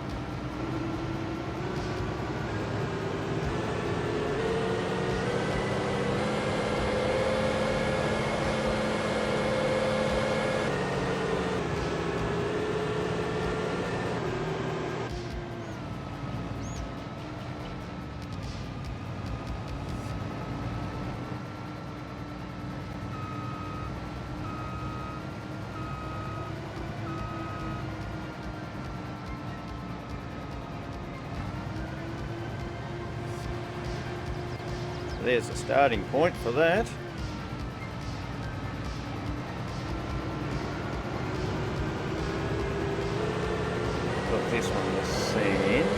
There's a starting point for that. Got this one, the sand.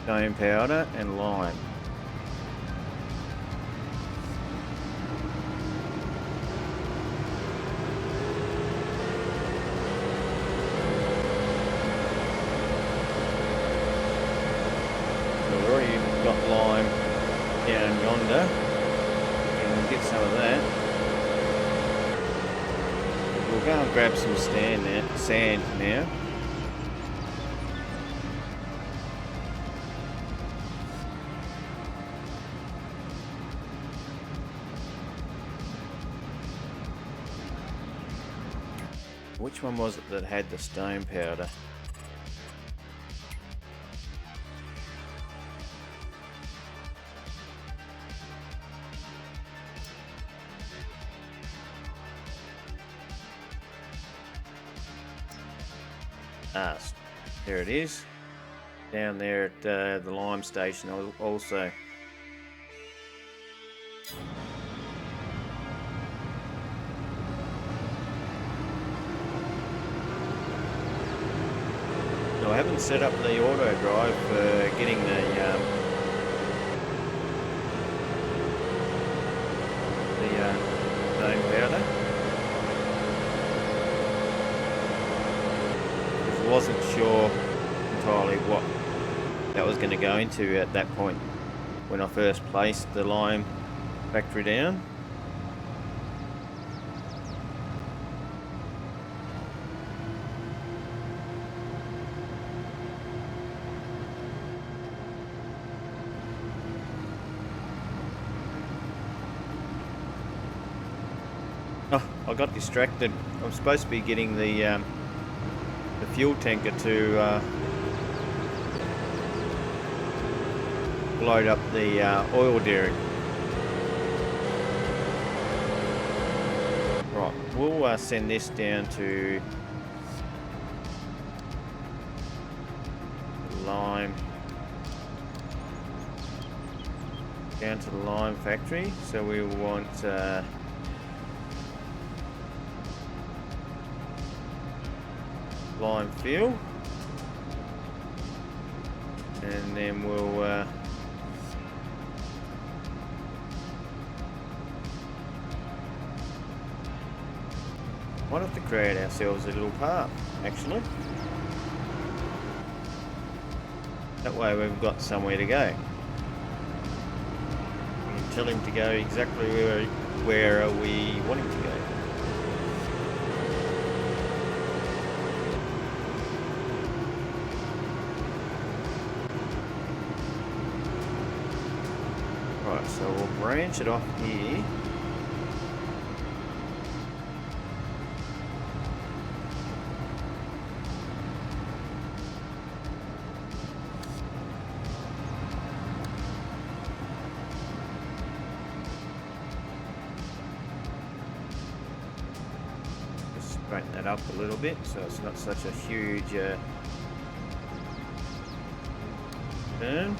Stone powder and lime. Got lime down yonder, and we'll get some of that. We'll go and grab some sand now. Which one was it that had the stone powder? Ah, there it is. Down there at the lime station also. No, I haven't set up the auto drive for getting the stone powder. Wasn't sure entirely what that was going to go into at that point when I first placed the lime factory down. Oh, I got distracted. I'm supposed to be getting the fuel tanker to load up the oil derrick. Right, we'll send this down to lime. Down to the lime factory. So we want lime fuel. And then we'll might have to create ourselves a little path, actually. That way we've got somewhere to go. We can tell him to go exactly where we want him to go. Right, so we'll branch it off here. Straighten that up a little bit so it's not such a huge turn.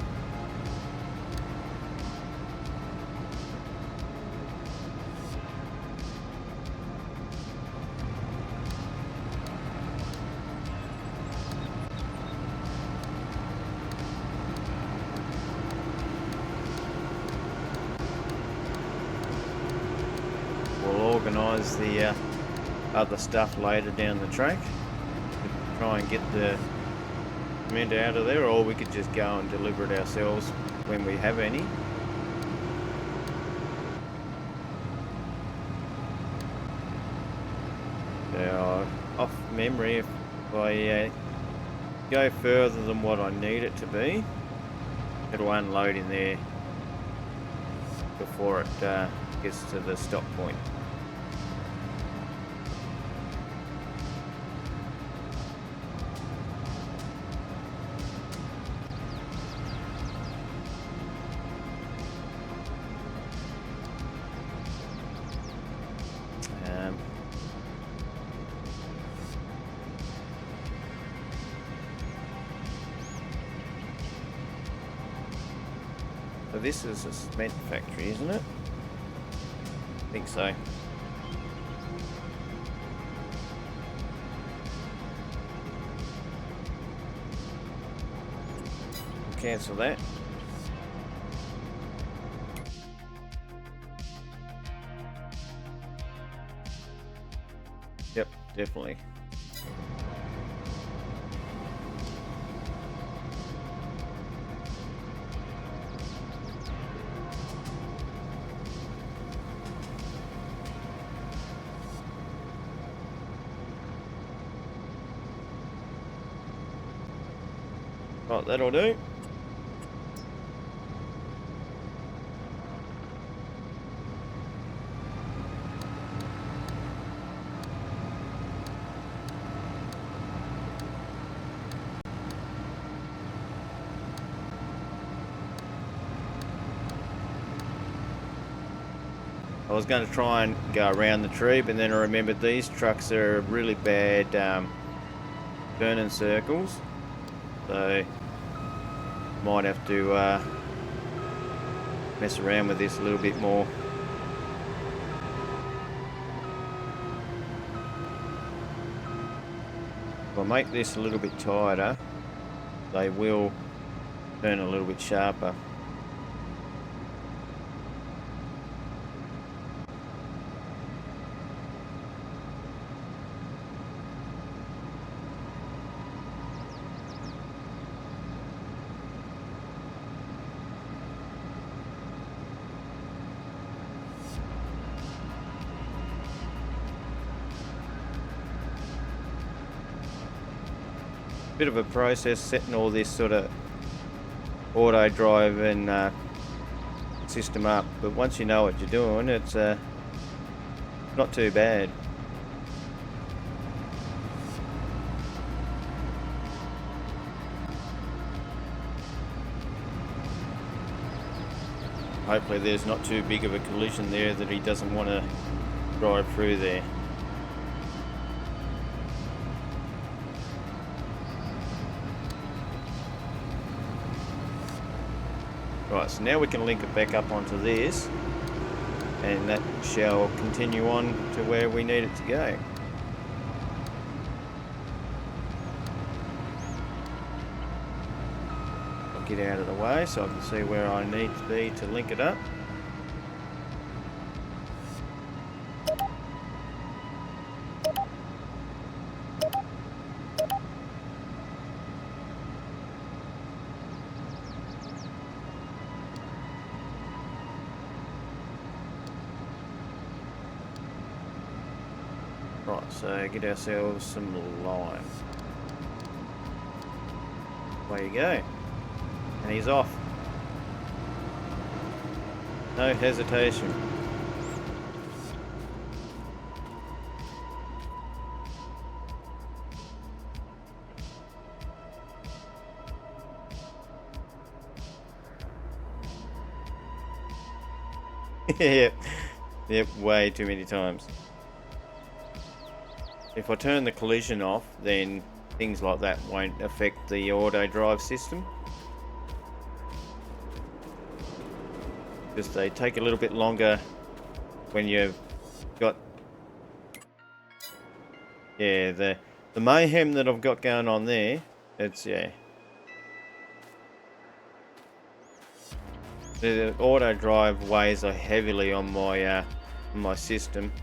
We'll organise the other stuff later down the track. Try and get the cement out of there, or we could just go and deliver it ourselves when we have any. Now, off memory, if I go further than what I need it to be, it'll unload in there before it gets to the stop point. So this is a cement factory, isn't it? I think so. Cancel that. Yep, definitely. Right, that'll do. I was going to try and go around the tree, but then I remembered these trucks are really bad turning circles, so might have to mess around with this a little bit more. If I make this a little bit tighter, they will turn a little bit sharper. Bit of a process setting all this sort of auto drive and system up, but once you know what you're doing, it's not too bad. hopefully there's not too big of a collision there that he doesn't want to drive through there. Right, so now we can link it back up onto this, and that shall continue on to where we need it to go. I'll get out of the way so I can see where I need to be to link it up. Right, so get ourselves some lime. There you go. And he's off. No hesitation. Yep, way too many times. If I turn the collision off, then things like that won't affect the auto drive system. Because they take a little bit longer when you've got, yeah, the mayhem that I've got going on there. It's, yeah, the auto drive weighs heavily on my system.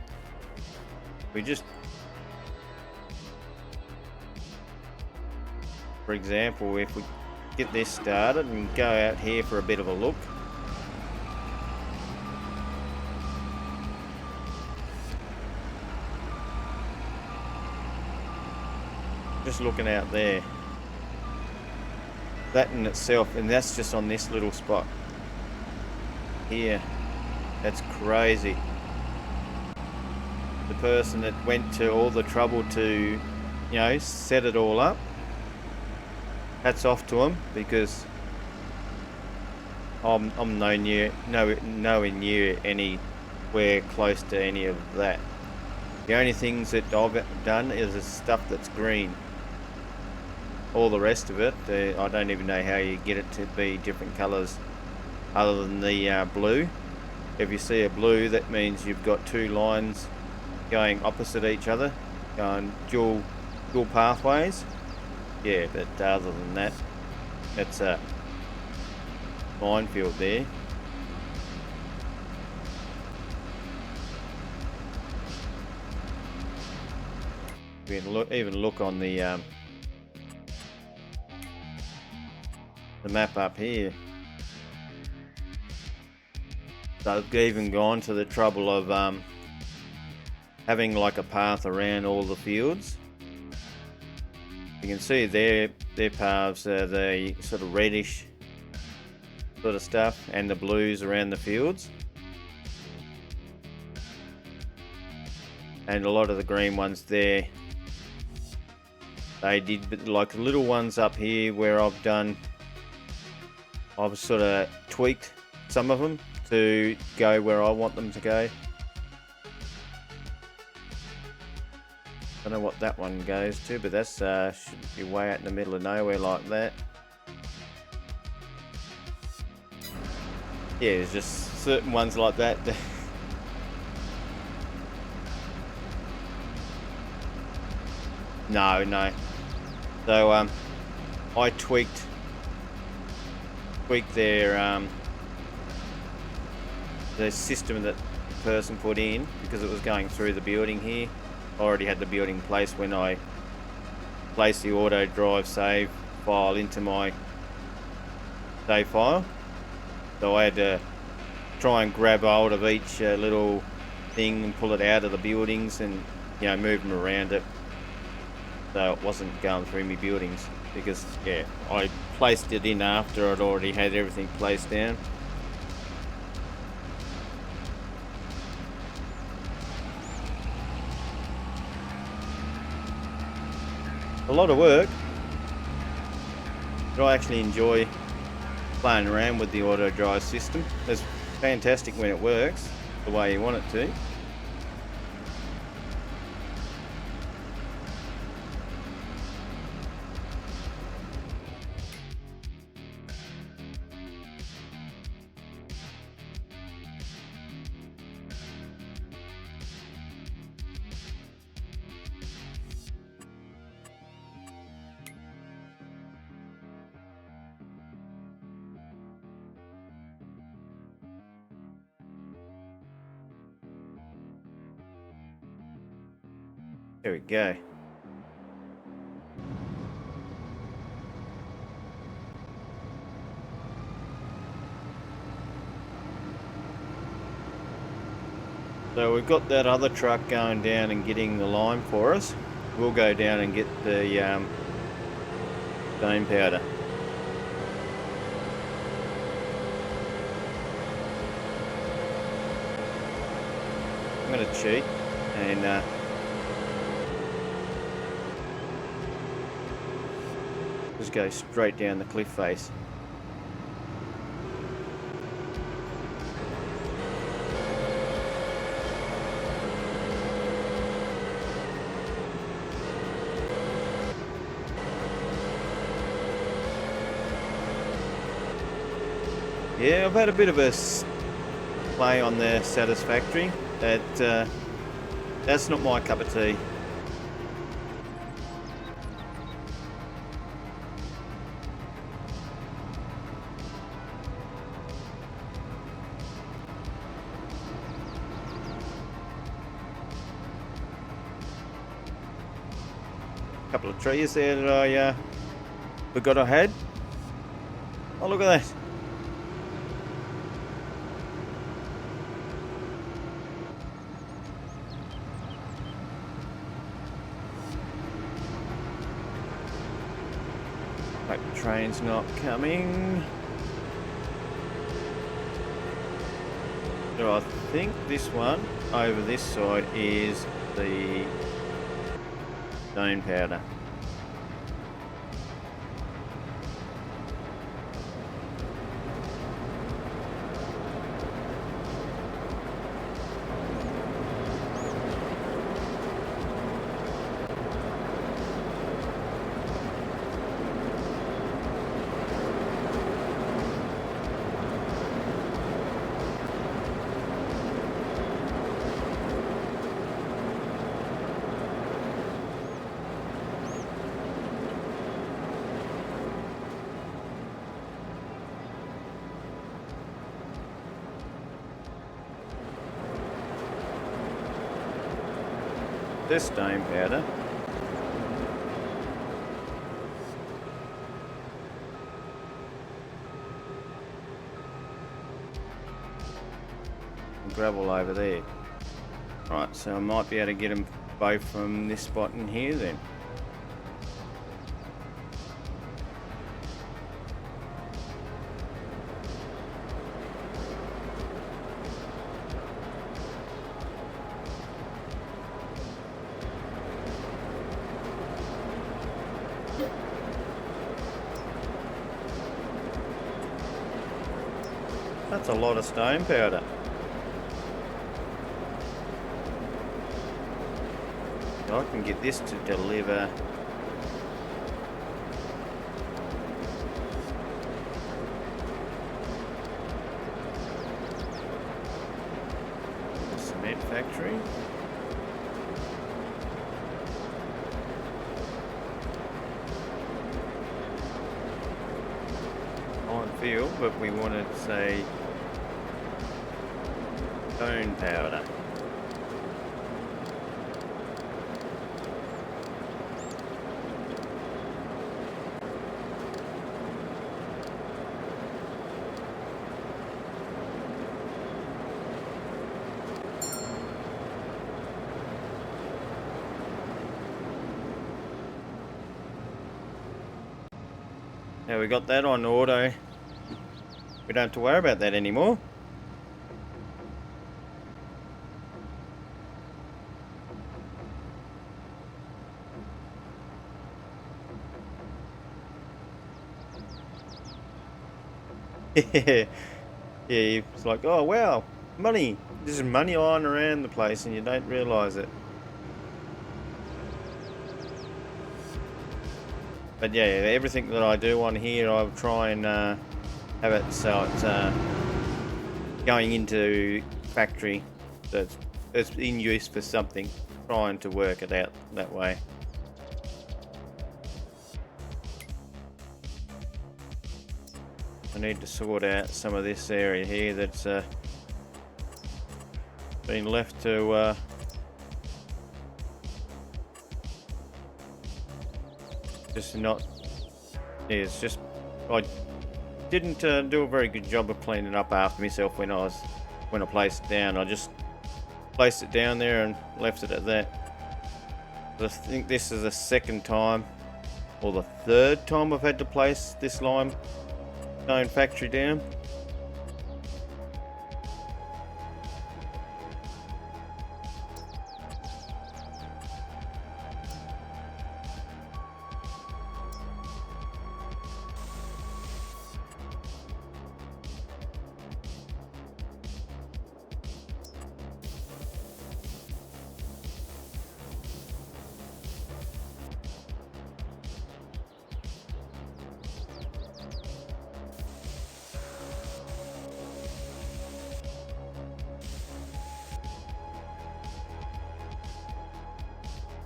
We just, for example, if we get this started and go out here for a bit of a look. Just looking out there. That in itself, and that's just on this little spot here. That's crazy. The person that went to all the trouble to, you know, set it all up. Hats off to him, because I'm nowhere near anywhere close to any of that. The only things that I've done is the stuff that's green. All the rest of it, I don't even know how you get it to be different colours other than the blue. If you see a blue, that means you've got two lines going opposite each other, going dual pathways. Yeah, but other than that, it's a minefield there. We can even look on the map up here. So I've even gone to the trouble of having like a path around all the fields. You can see their paths are the sort of reddish sort of stuff, and the blues around the fields, and a lot of the green ones there. They did, but like the little ones up here where I've sort of tweaked some of them to go where I want them to go. I don't know what that one goes to, but that's should be way out in the middle of nowhere like that. Yeah, there's just certain ones like that. No. So I tweaked their the system that the person put in, because it was going through the building here. I already had the building placed when I placed the auto drive save file into my save file. So I had to try and grab hold of each little thing and pull it out of the buildings and, you know, move them around it, so it wasn't going through my buildings, because yeah, I placed it in after I'd already had everything placed down. A lot of work, but I actually enjoy playing around with the auto drive system. There's fantastic when it works the way you want it to. There we go. So we've got that other truck going down and getting the lime for us. We'll go down and get the stone powder. I'm going to cheat and just go straight down the cliff face. Yeah, I've had a bit of a play on the satisfactory. That's not my cup of tea. Couple of trees there that I forgot I had. Oh, look at that. Hope the train's not coming. So I think this one over this side is the stone powder. This stone powder. And gravel over there. Right, so I might be able to get them both from this spot in here then. That's a lot of stone powder. I can get this to deliver the cement factory. On field, but we wanted, say, stone powder. Now we got that on auto. We don't have to worry about that anymore. Yeah, it's like, oh wow, money. There's money lying around the place and you don't realise it. But yeah, everything that I do on here, I'll try and have it so it's going into factory that's it's in use for something. Trying to work it out that way. I need to sort out some of this area here that's been left to just not. Yeah, it's just I didn't do a very good job of cleaning up after myself when I placed it down. I just placed it down there and left it at that. I think this is the second time or the third time I've had to place this limestone factory down.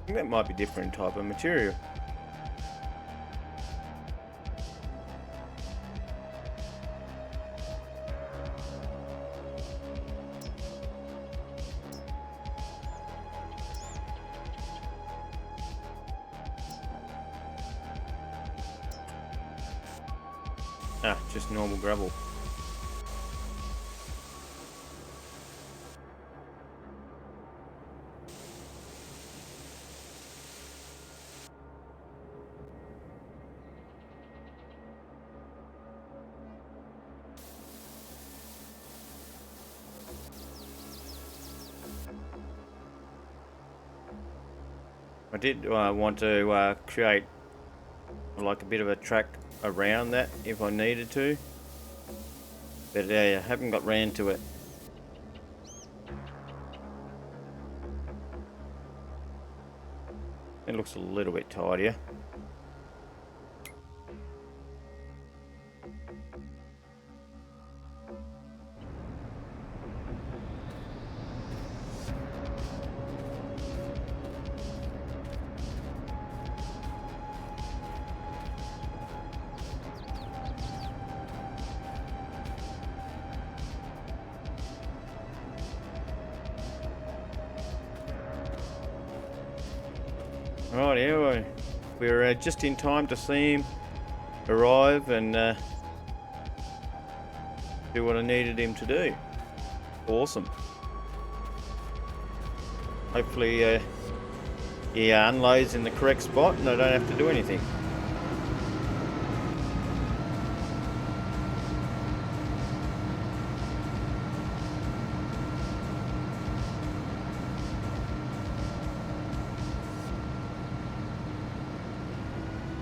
I think that might be different type of material. Ah, just normal gravel. I did want to create like a bit of a track around that if I needed to, but I haven't got round to it. It looks a little bit tidier. Right, yeah, we're just in time to see him arrive and do what I needed him to do. Awesome. Hopefully he unloads in the correct spot and I don't have to do anything.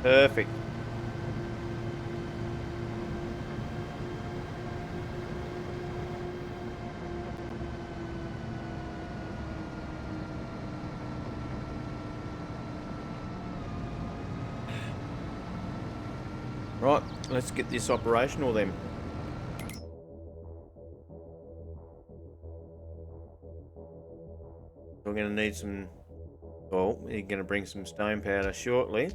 Perfect. Right, let's get this operational then. We're going to need some, well, you're going to bring some stone powder shortly.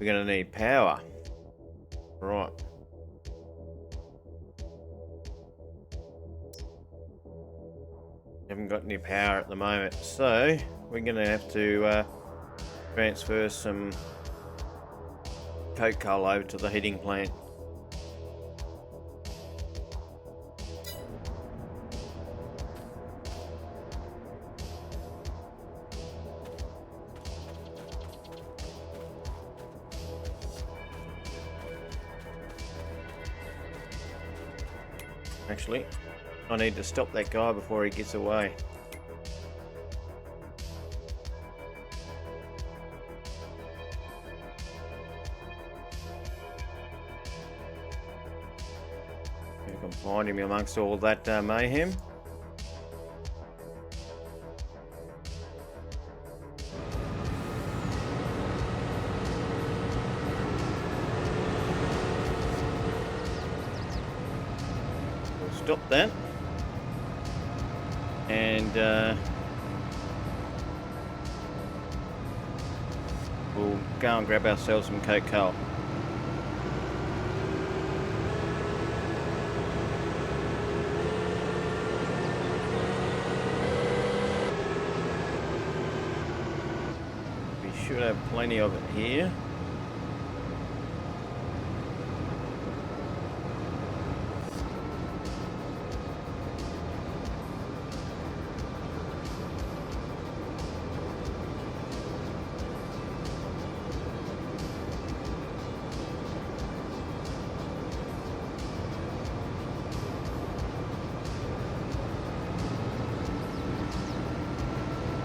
We're going to need power. Right. Haven't got any power at the moment, so we're going to have to transfer some coke coal over to the heating plant. Actually, I need to stop that guy before he gets away. can find him amongst all that mayhem. We'll stop that. And we'll go and grab ourselves some Coca-Cola. We should have plenty of it here.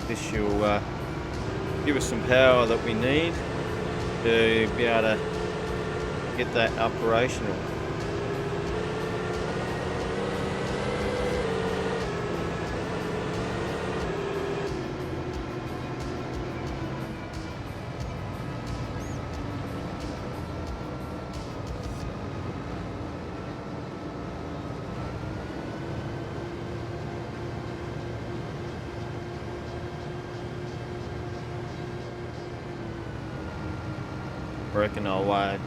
This will give us some power that we need to be able to get that operational. I reckon I'll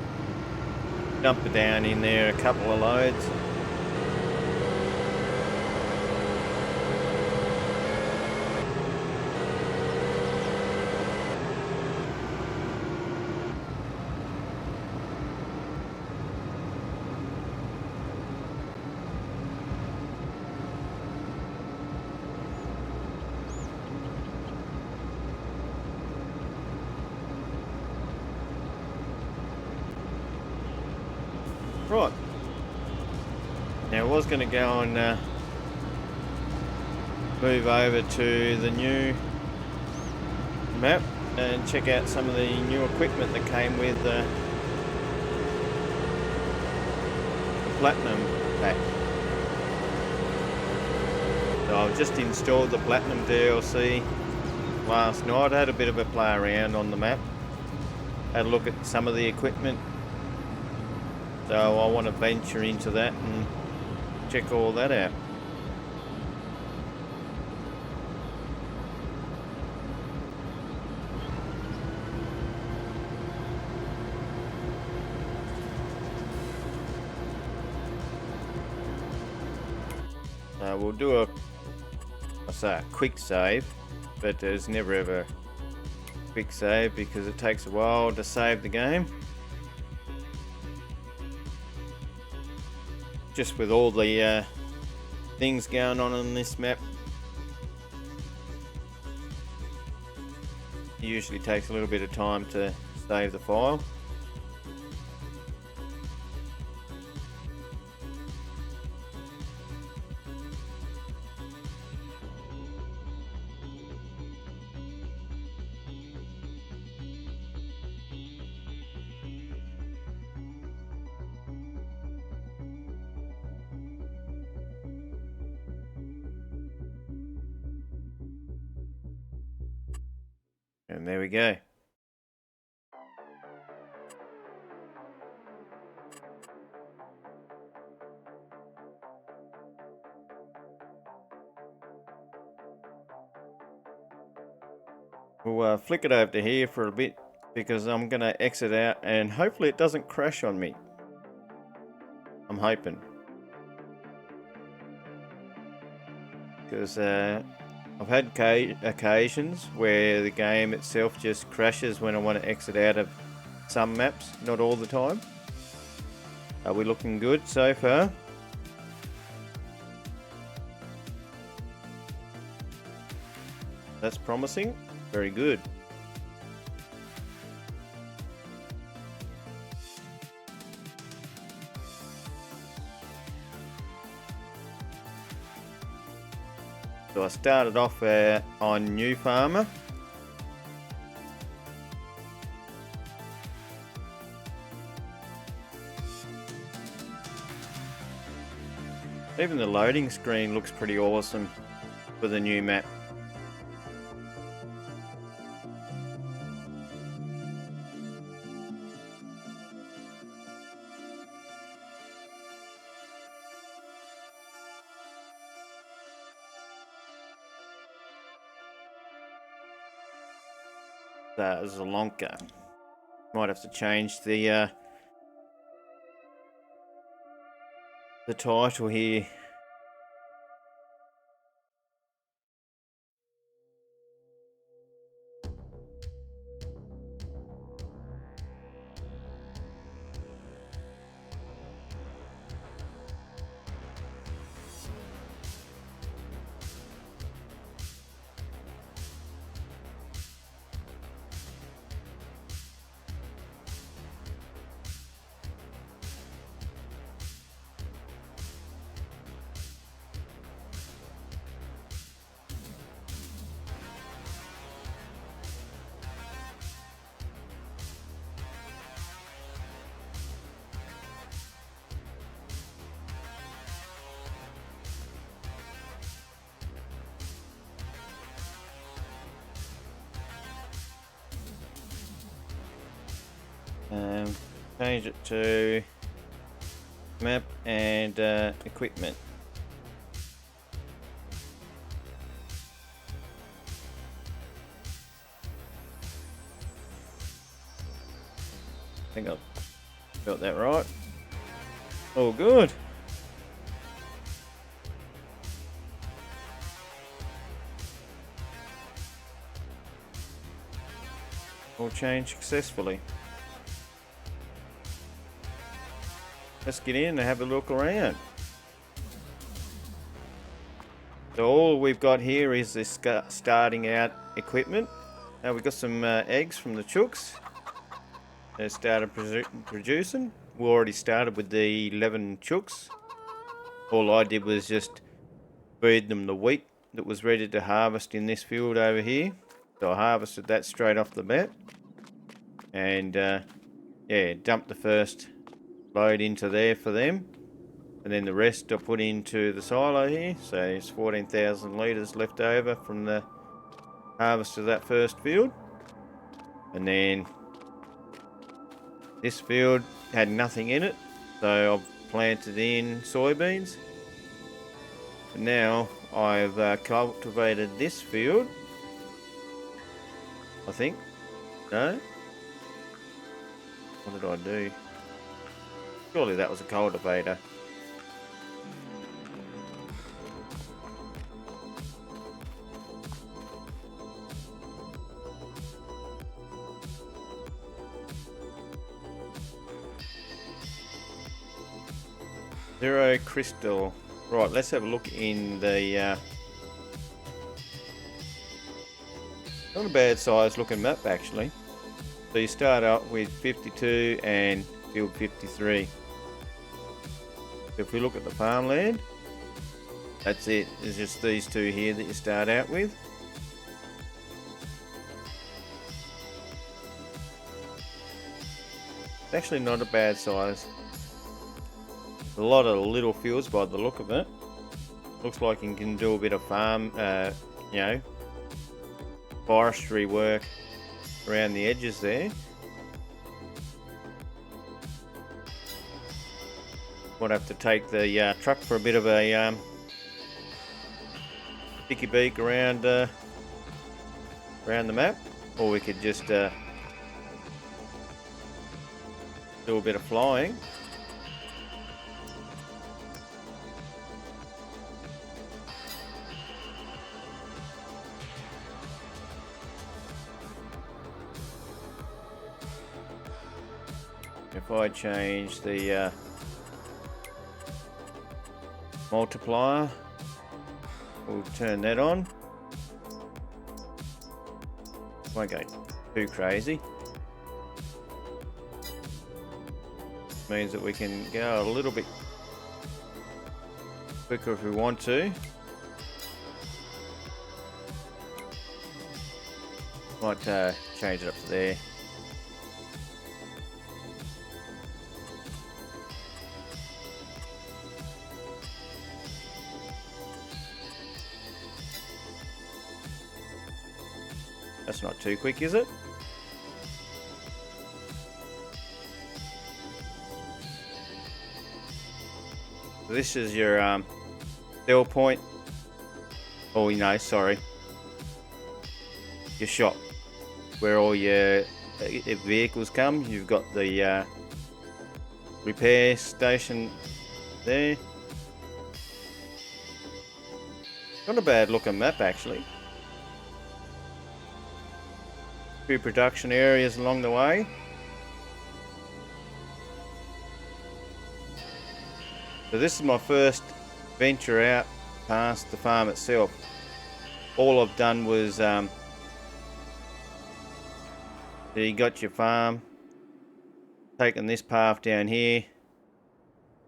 dump it down in there a couple of loads. Right, now I was going to go and move over to the new map and check out some of the new equipment that came with the Platinum pack. So I've just installed the Platinum DLC last night. I had a bit of a play around on the map, had a look at some of the equipment. So I want to venture into that and check all that out. We'll do a quick save, but there's never ever a quick save because it takes a while to save the game. Just with all the things going on this map, it usually takes a little bit of time to save the file. And there we go. We'll flick it over to here for a bit because I'm going to exit out and hopefully it doesn't crash on me. I'm hoping. Because I've had occasions where the game itself just crashes when I want to exit out of some maps, not all the time. Are we looking good so far? That's promising. Very good. So I started off on New Farmer. Even the loading screen looks pretty awesome for the new map. Zielonka. Might have to change the title here. Change it to map and equipment. I think I've got that right. All good. All changed successfully. Let's get in and have a look around. So all we've got here is this starting out equipment. Now we've got some eggs from the chooks. They started producing. We already started with the 11 chooks. All I did was just feed them the wheat that was ready to harvest in this field over here. So I harvested that straight off the bat. And yeah, dumped the first load into there for them, and then the rest I put into the silo here. So there's 14,000 litres left over from the harvest of that first field. And then this field had nothing in it, so I've planted in soybeans. And now I've cultivated this field, I think. No? What did I do? Surely that was a cultivator. Zero crystal. Right, let's have a look in the not a bad size looking map actually. So you start out with 52 and field 53. If we look at the farmland, that's it. There's just these two here that you start out with. It's actually not a bad size. A lot of little fields by the look of it. Looks like you can do a bit of farm, you know, forestry work around the edges there. Might have to take the truck for a bit of a sticky beak around around the map, or we could just do a bit of flying. If I change the multiplier, we'll turn that on. Won't go too crazy. Means that we can go a little bit quicker if we want to. Might change it up to there. That's not too quick, is it? So this is your sell point. Oh, no, sorry. Your shop, where all your vehicles come. You've got the repair station there. Not a bad looking map, actually. Few production areas along the way. So this is my first venture out past the farm itself. All I've done was so you got your farm, taken this path down here,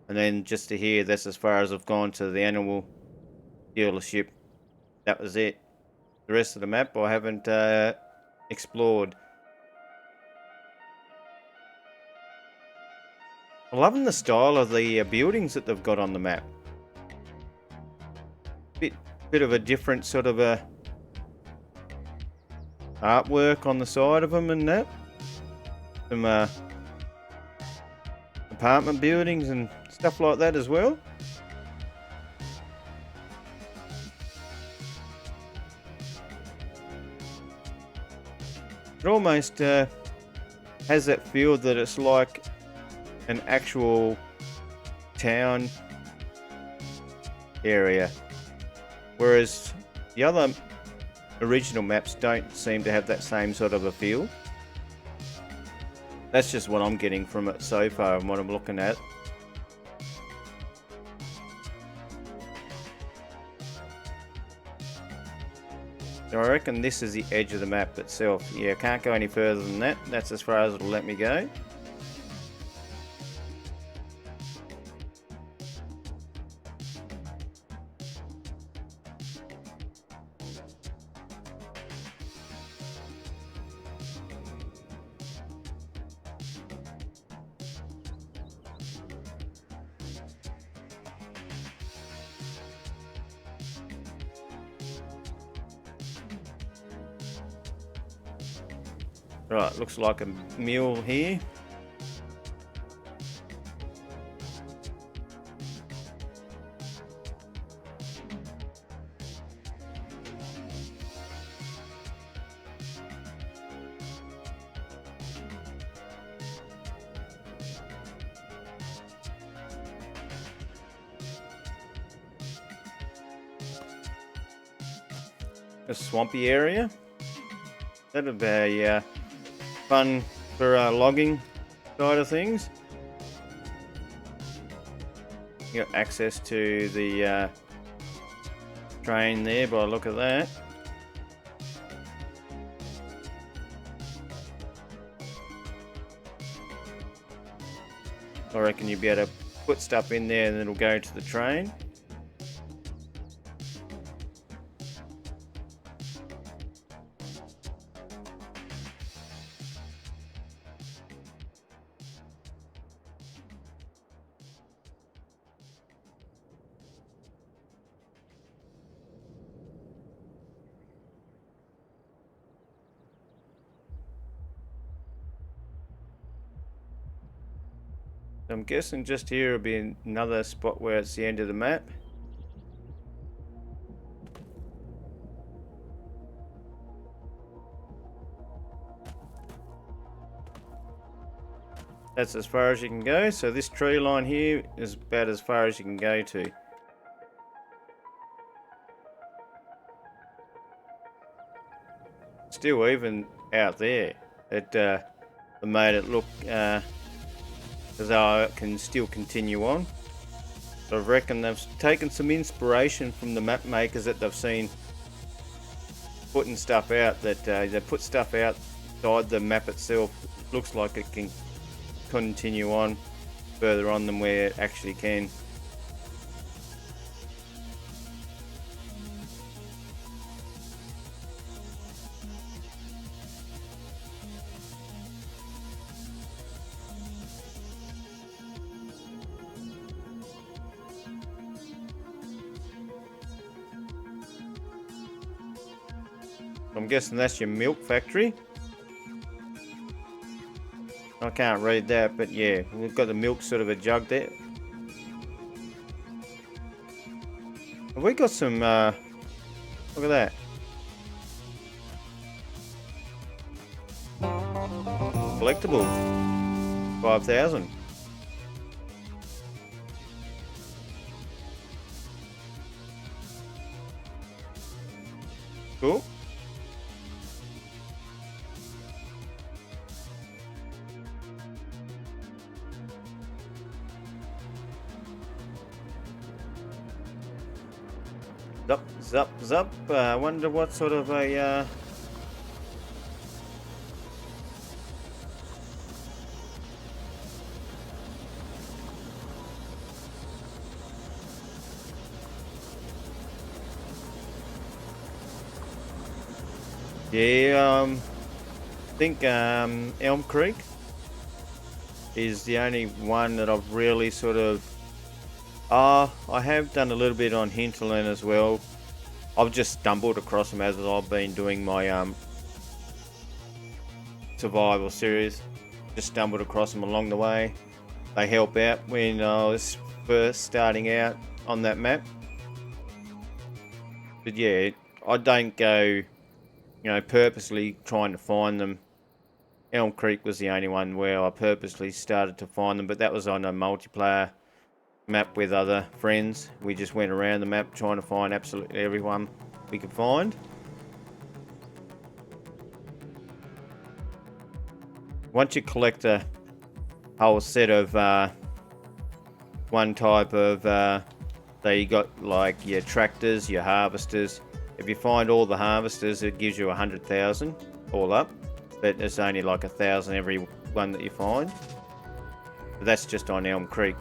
and then just to here, that's as far as I've gone to the animal dealership. That was it. The rest of the map I haven't explored. I'm loving the style of the buildings that they've got on the map. Bit of a different sort of a artwork on the side of them and that. Some apartment buildings and stuff like that as well. It almost has that feel that it's like an actual town area, whereas the other original maps don't seem to have that same sort of a feel. That's just what I'm getting from it so far and what I'm looking at. So I reckon this is the edge of the map itself. Yeah, I can't go any further than that. That's as far as it'll let me go. Right, looks like a mill here. A swampy area. That'd be fun for logging side of things. You got access to the train there by the look of that. I reckon you'll be able to put stuff in there and it'll go to the train. I'm guessing just here will be another spot where it's the end of the map. That's as far as you can go, so this tree line here is about as far as you can go to. Still even out there, it made it look as though it can still continue on. So I reckon they've taken some inspiration from the map makers that they've seen putting stuff out, that they put stuff outside the map itself. It looks like it can continue on further on than where it actually can. I'm guessing that's your milk factory. I can't read that, but yeah, we've got the milk sort of a jug there. Have we got some, look at that. Collectible. 5,000. Cool. Zup, zup, zup. I wonder what sort of a, yeah, I think Elm Creek is the only one that I've really sort of... I have done a little bit on Hinterland as well. I've just stumbled across them as I've been doing my survival series. Just stumbled across them along the way. They help out when I was first starting out on that map. But yeah, I don't go, you know, purposely trying to find them. Elm Creek was the only one where I purposely started to find them, but that was on a multiplayer map with other friends. We just went around the map trying to find absolutely everyone we could find. Once you collect a whole set of one type of you got like your tractors, your harvesters. If you find all the harvesters, it gives you 100,000 all up, but it's only like 1,000 every one that you find. But that's just on Elm Creek.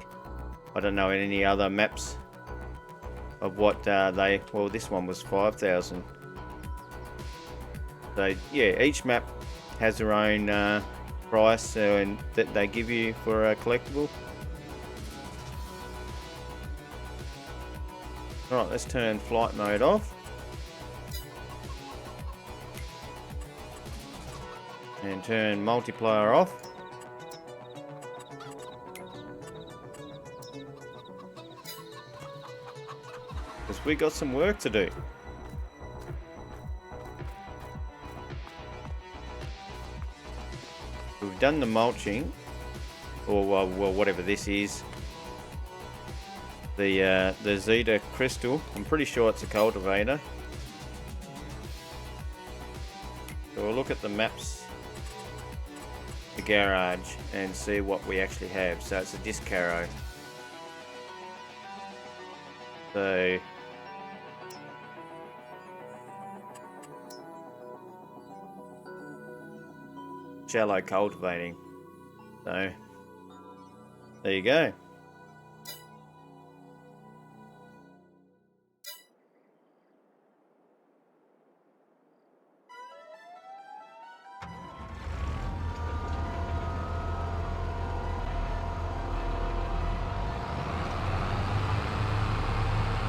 I don't know any other maps of what well, this one was 5,000. So yeah, each map has their own price and that they give you for a collectible. Alright, let's turn flight mode off. And turn multiplayer off. Because we got some work to do. We've done the mulching, or well, whatever this is. The Zeta crystal. I'm pretty sure it's a cultivator. So we'll look at the maps, the garage, and see what we actually have. So it's a disc harrow. So shallow cultivating. So there you go.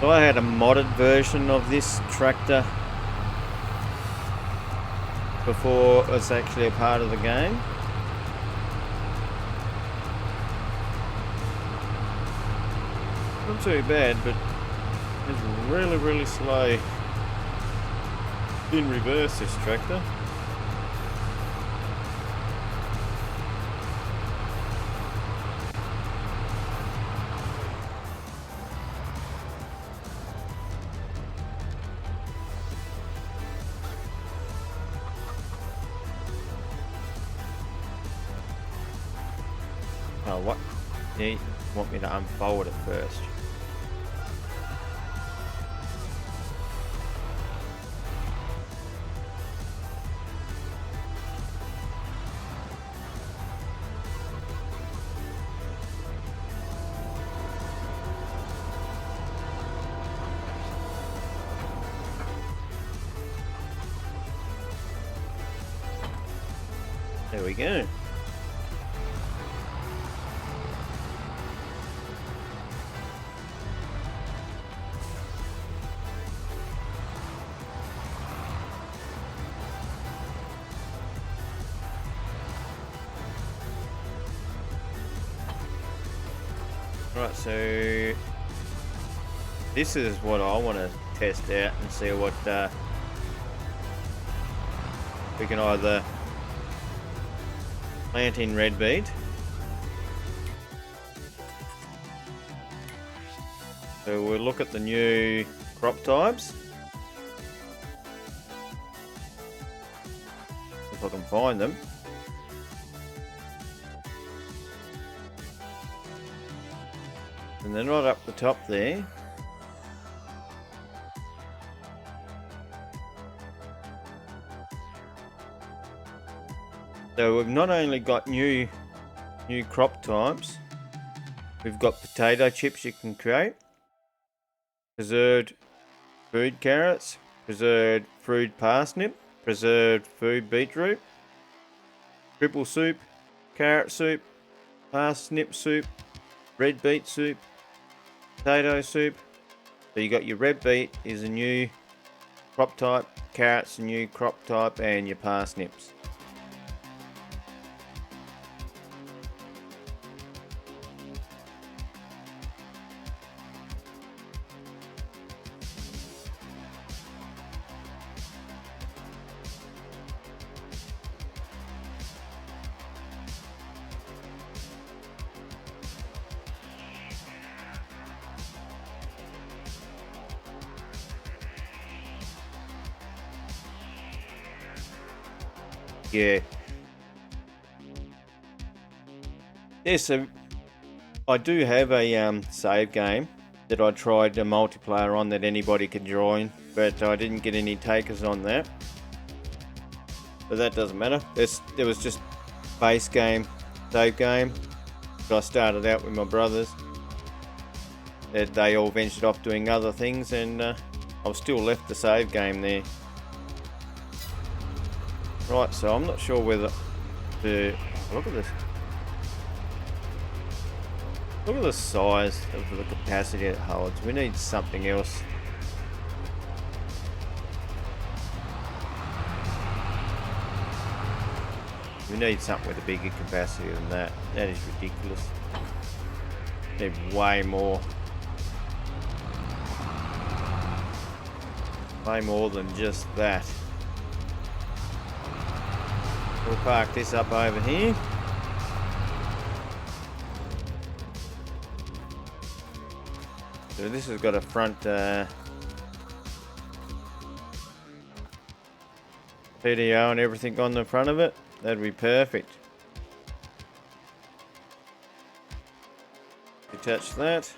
So I had a modded version of this tractor before it was actually a part of the game. Not too bad, but it's really, really slow in reverse, this tractor. Oh, what? You want me to unfold it first? There we go. Right, so this is what I want to test out and see what we can either plant in red beet. So we'll look at the new crop types. If I can find them. And they're not up the top there. So we've not only got new crop types, we've got potato chips you can create, preserved food carrots, preserved food parsnip, preserved food beetroot, triple soup, carrot soup, parsnip soup, red beet soup, potato soup. So you got your red beet is a new crop type, carrots a new crop type, and your parsnips. Yeah. Yes, so I do have a save game that I tried a multiplayer on that anybody could join, but I didn't get any takers on that. But that doesn't matter. There was just base game, save game. So I started out with my brothers. They all ventured off doing other things, and I've still left the save game there. Right, so I'm not sure whether to look at this. Look at the size of the capacity it holds. We need something else. We need something with a bigger capacity than that. That is ridiculous. We need way more. Way more than just that. We'll park this up over here. So this has got a front PDO and everything on the front of it. That'd be perfect. Attach that.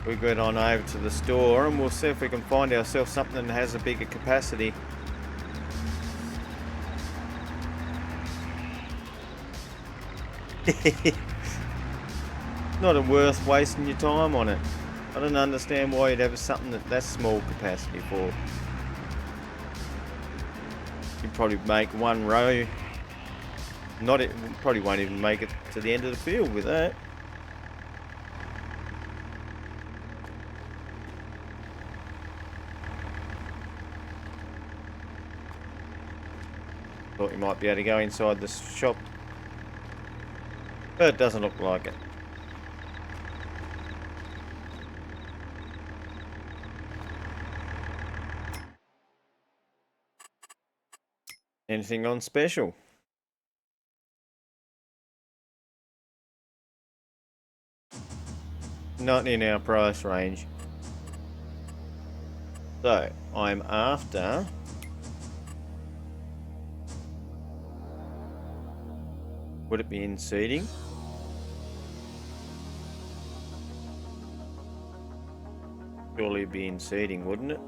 We get on over to the store and we'll see if we can find ourselves something that has a bigger capacity. Not worth wasting your time on it. I don't understand why you'd have something that's small capacity for. You'd probably make one row. Probably won't even make it to the end of the field with that. Thought you might be able to go inside the shop, but it doesn't look like it. Anything on special? Not in our price range. So, I'm after... Would it be in seeding? Surely it'd be in seeding, wouldn't it?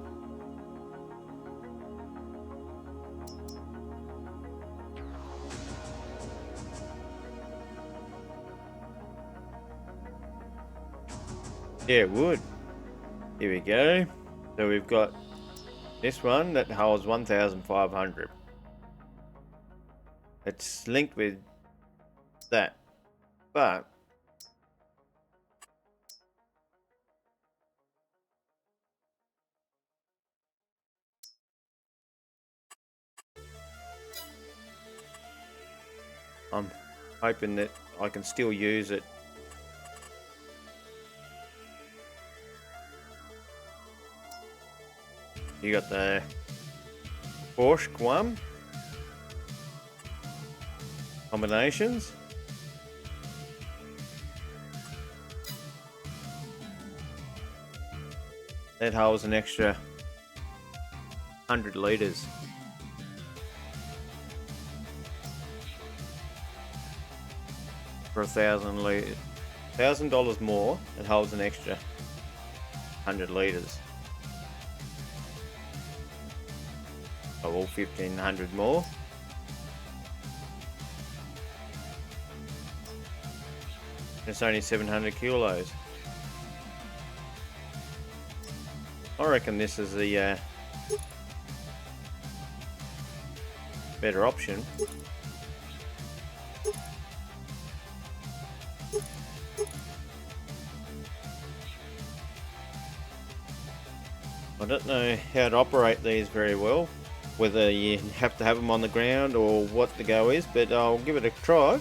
Yeah, it would. Here we go. So we've got this one that holds 1,500. It's linked with that, but hoping that I can still use it. You got the Borscht one combinations. That holds an extra 100 litres. For $1,000 more, it holds an extra 100 litres. So all 1,500 more. It's only 700 kilos. I reckon this is the better option. I don't know how to operate these very well, whether you have to have them on the ground or what the go is, but I'll give it a try.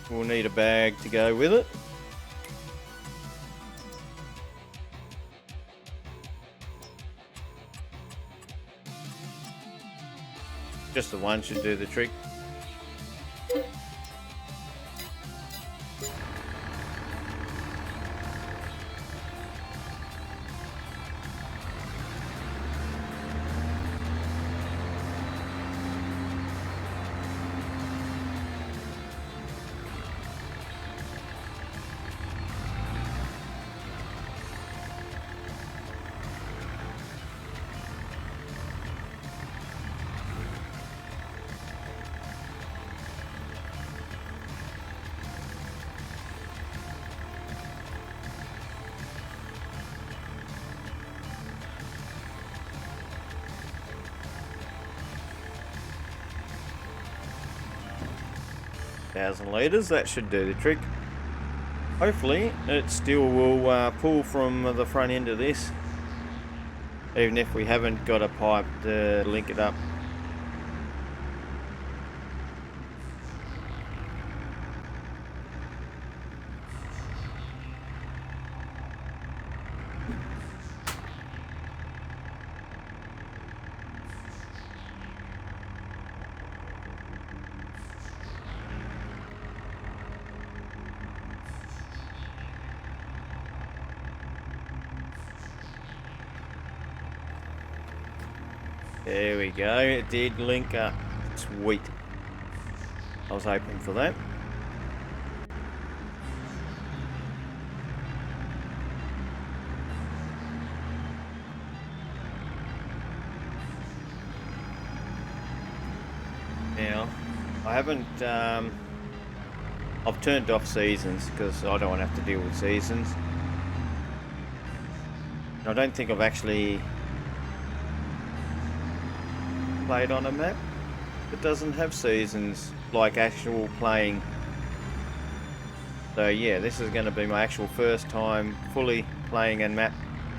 We'll need a bag to go with it. Just the one should do the trick. Thousand litres, that should do the trick. Hopefully it still will pull from the front end of this, even if we haven't got a pipe to link it up. There we go, it did link up. Sweet. I was hoping for that. Now, I haven't, I've turned off seasons because I don't want to have to deal with seasons. And I don't think I've actually played on a map that doesn't have seasons like actual playing. So yeah, this is going to be my actual first time fully playing a map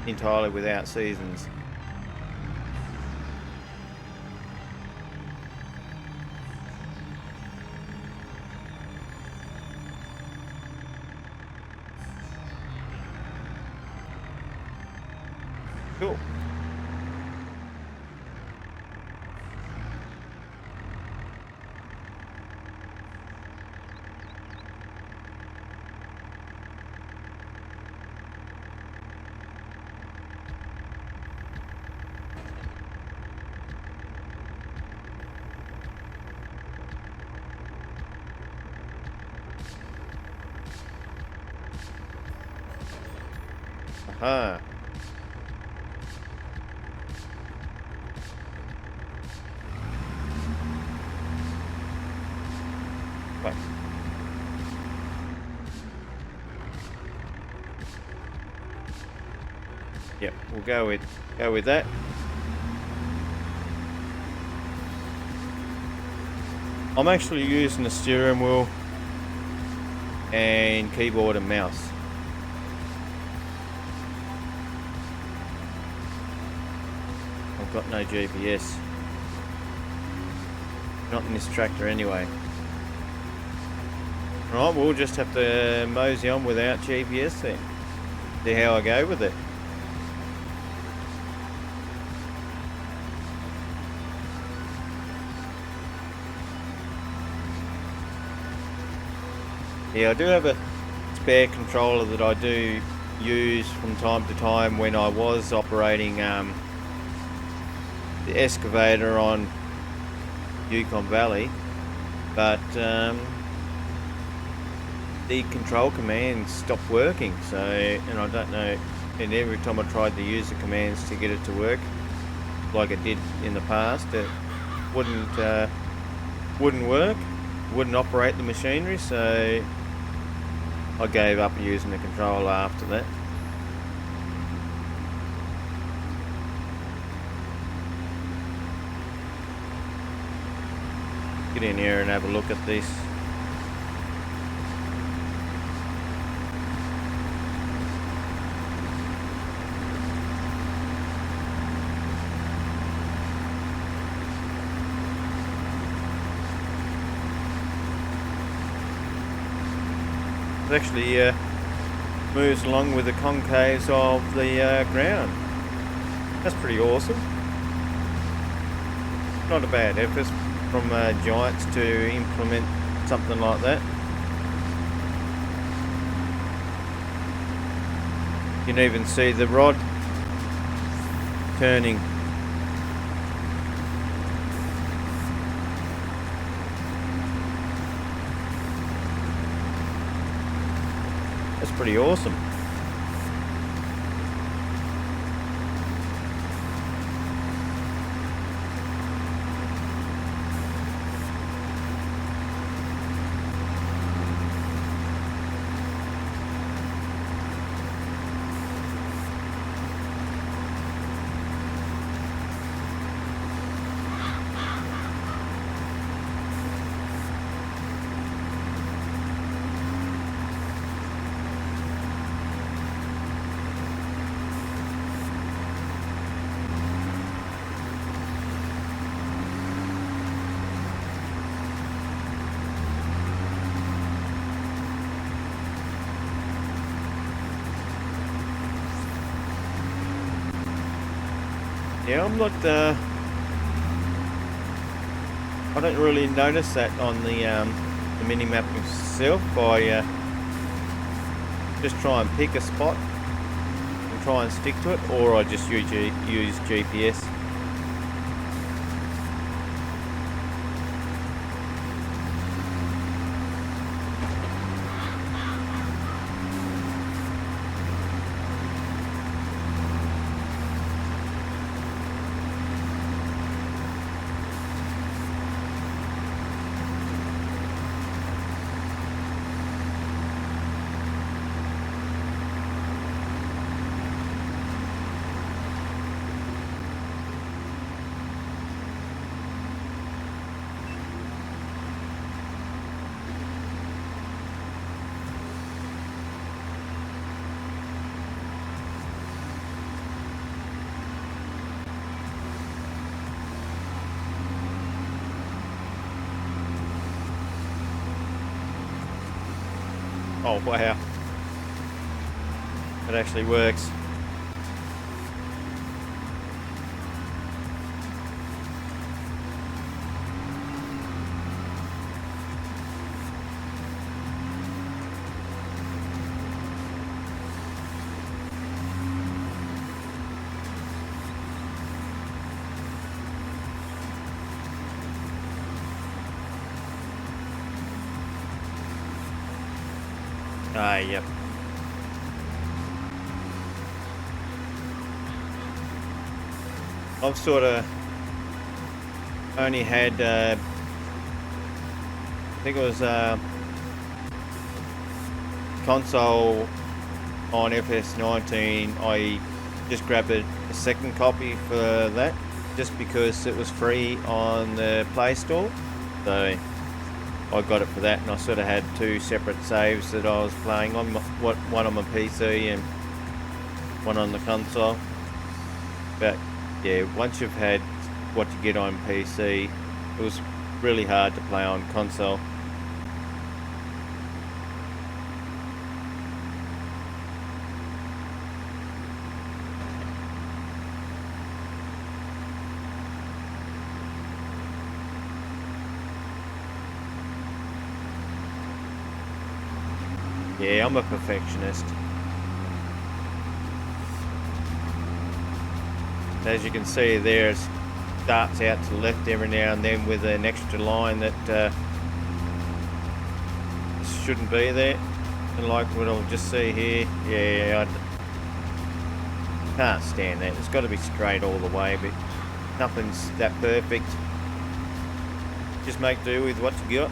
entirely without seasons. Cool. Aha. Wait. Yep, we'll go with that. I'm actually using the steering wheel and keyboard and mouse. I've got no GPS. Not in this tractor anyway. Right, we'll just have to mosey on without GPS then. See how I go with it. Yeah, I do have a spare controller that I do use from time to time when I was operating the excavator on Yukon Valley, but the control commands stopped working, so, and I don't know, and every time I tried to use the commands to get it to work like it did in the past, it wouldn't work, wouldn't operate the machinery, so I gave up using the controller after that. Get in here and have a look at this. It actually moves along with the concaves of the ground. That's pretty awesome. Not a bad effort from Giants to implement something like that. You can even see the rod turning. That's pretty awesome. Yeah, I'm not, I don't really notice that on the mini-map itself. I just try and pick a spot and try and stick to it, or I just use GPS. Oh wow, it actually works. Yep. I've sort of only had, I think it was console on FS19. I just grabbed a second copy for that, just because it was free on the Play Store. So I got it for that, and I sort of had two separate saves that I was playing on, one on my PC and one on the console. But yeah, once you've had what you get on PC, it was really hard to play on console. Yeah, I'm a perfectionist. As you can see there, it starts out to the left every now and then with an extra line that shouldn't be there. And like what I'll just see here, yeah, I can't stand that. It's got to be straight all the way, but nothing's that perfect. Just make do with what you got.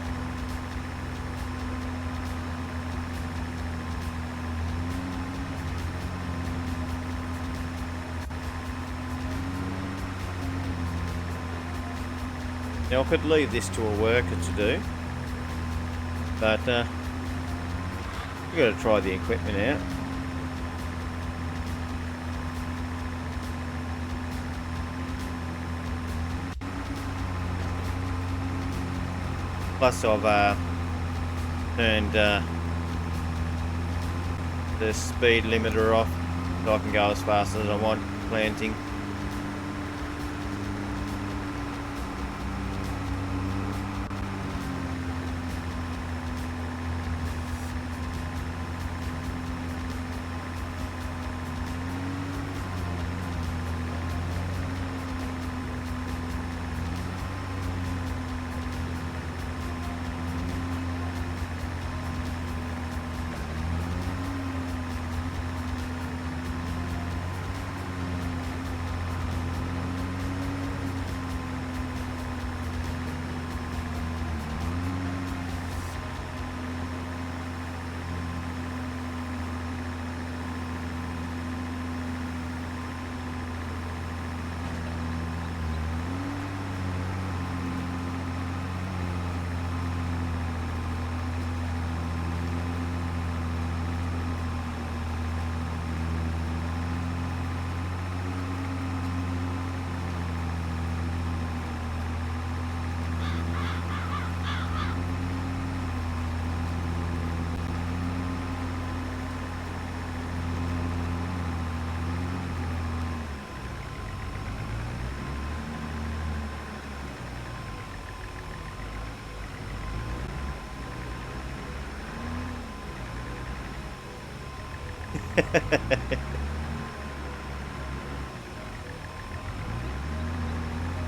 Now I could leave this to a worker to do, but we've got to try the equipment out. Plus I've turned the speed limiter off so I can go as fast as I want planting.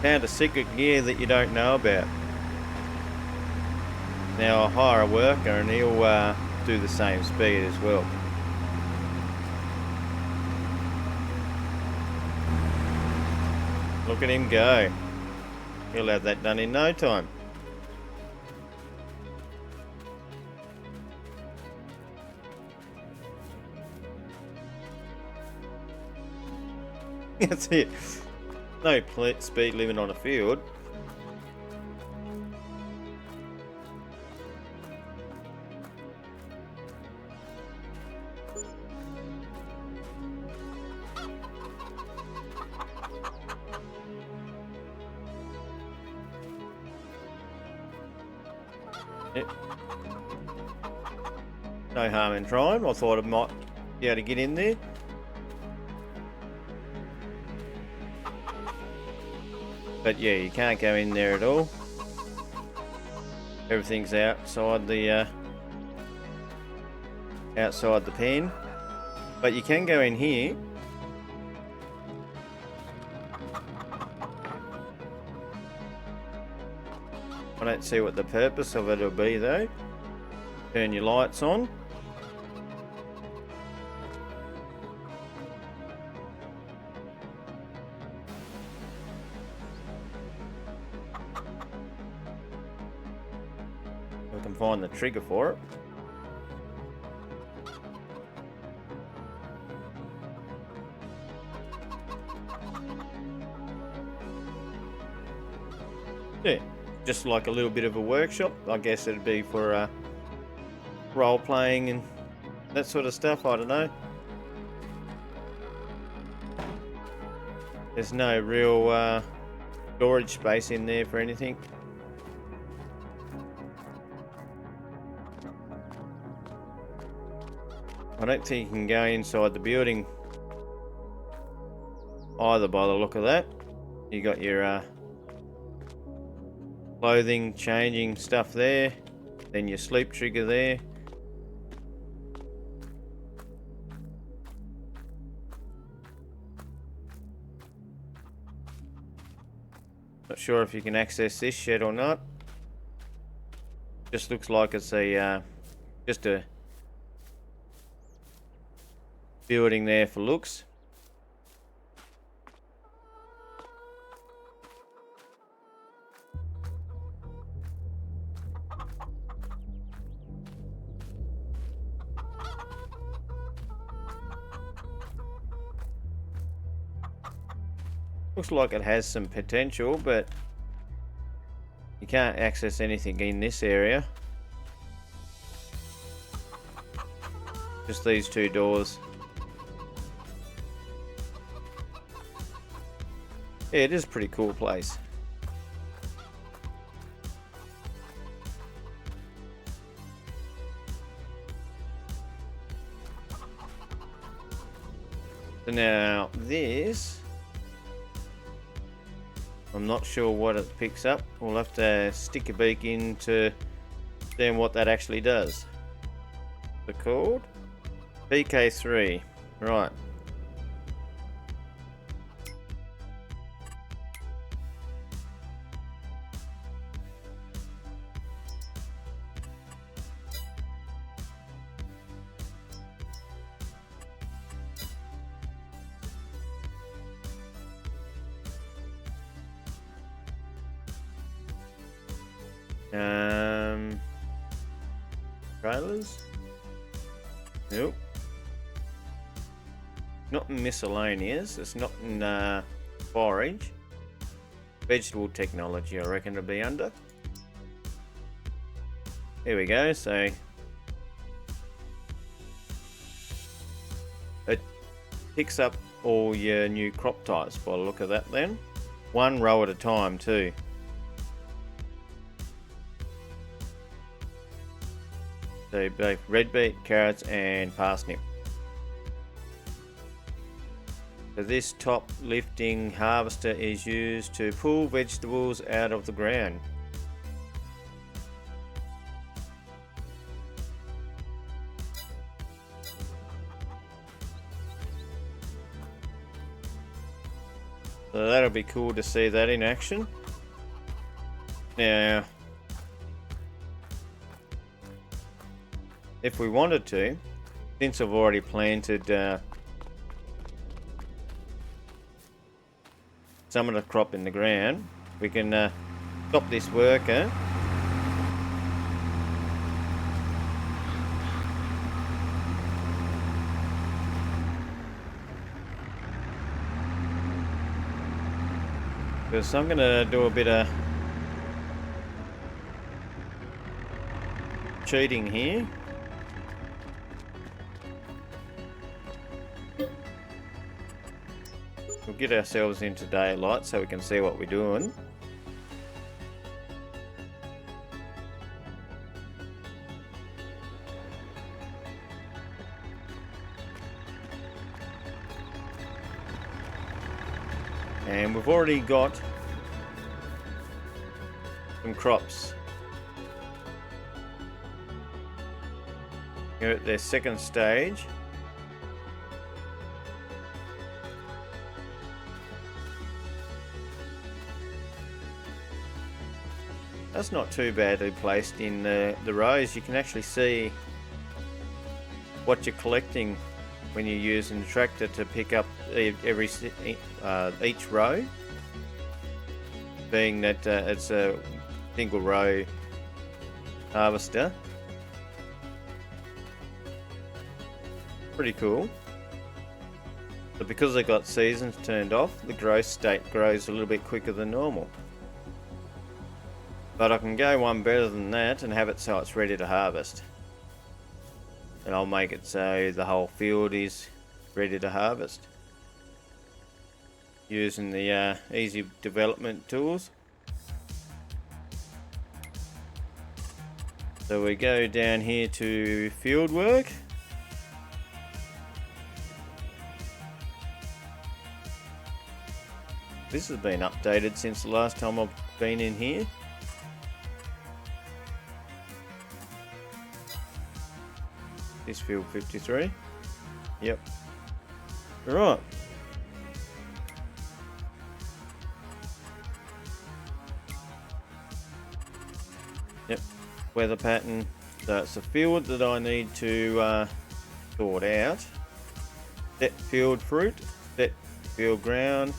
Found a secret gear that you don't know about. Now I'll hire a worker and he'll do the same speed as well. Look at him go. He'll have that done in no time. That's it. No speed limit on a field. Yep. No harm in trying. I thought I might be able to get in there. But yeah, you can't go in there at all. Everything's outside the pen. But you can go in here. I don't see what the purpose of it will be though. Turn your lights on. We can find the trigger for it. Yeah. just like a little bit of a workshop. I guess it'd be for role playing and that sort of stuff. I don't know. There's no real storage space in there for anything. I don't think you can go inside the building either by the look of that. You got your clothing changing stuff there, then your sleep trigger there. Not sure if you can access this shed or not. Just looks like it's a just a building there for looks. Looks like it has some potential, but you can't access anything in this area. Just these two doors. Yeah, it is a pretty cool place. So now this, I'm not sure what it picks up. We'll have to stick a beak in to see what that actually does. They're called PK3. Right. Trailers? Nope. Not in miscellaneous. It's not in forage. Vegetable technology, I reckon, to be under. There we go. So it picks up all your new crop types by the look of that. Then one row at a time too. So both red beet, carrots and parsnip. So this top lifting harvester is used to pull vegetables out of the ground. So that'll be cool to see that in action. Now, if we wanted to, since I've already planted some of the crop in the ground, we can stop this worker because I'm going to do a bit of cheating here. We'll get ourselves into daylight so we can see what we're doing. And we've already got some crops. They're at their second stage. That's not too badly placed in the rows. You can actually see what you're collecting when you're using the tractor to pick up each row, being that it's a single row harvester. Pretty cool. But because they got seasons turned off, the growth state grows a little bit quicker than normal. But I can go one better than that and have it so it's ready to harvest. And I'll make it so the whole field is ready to harvest. Using the easy development tools. So we go down here to field work. This has been updated since the last time I've been in here. This field 53. Yep. Right. Yep. Weather pattern. So it's a field that I need to sort out. Set field fruit. Set field ground.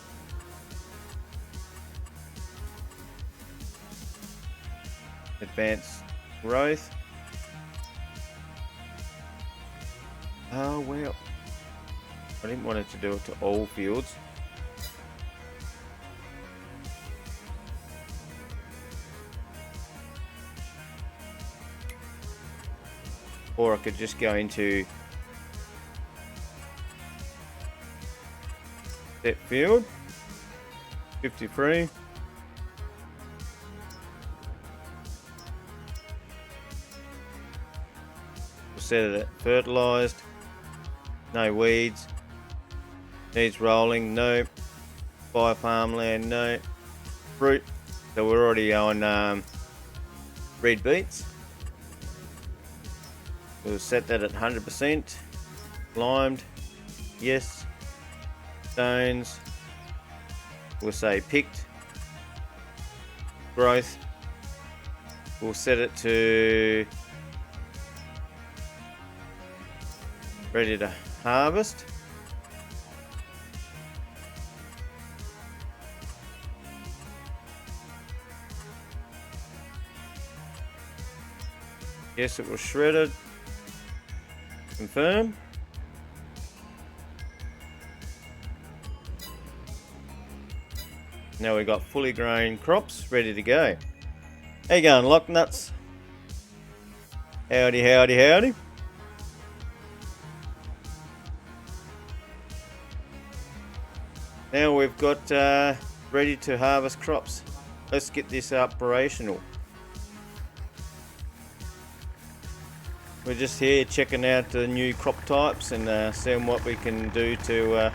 Advanced growth. Oh well, I didn't want it to do it to all fields. Or I could just go into set field 53. Set it at fertilized. No weeds. Needs rolling. No. Buy farmland. No. Fruit. So we're already on red beets. We'll set that at 100%. Limed. Yes. Stones. We'll say picked. Growth. We'll set it to ready to harvest. Yes, it was shredded. Confirm. Now we've got fully grown crops ready to go. How you going, lock nuts? Howdy, howdy, howdy. Now we've got ready to harvest crops. Let's get this operational. We're just here checking out the new crop types and seeing what we can do to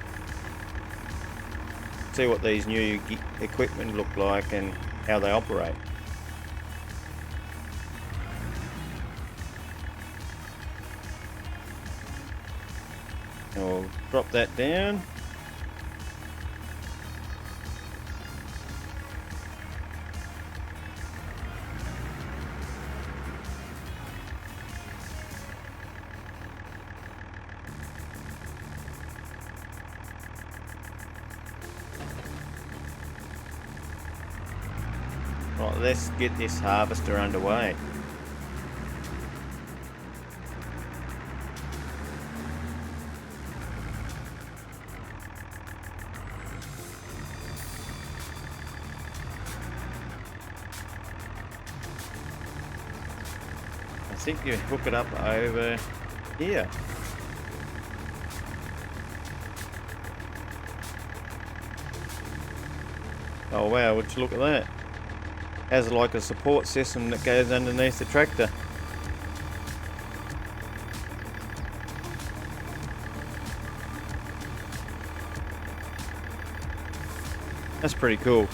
see what these new equipment look like and how they operate. I'll drop that down. Right, let's get this harvester underway. I think you hook it up over here. Oh wow, would you look at that? Has like a support system that goes underneath the tractor. That's pretty cool.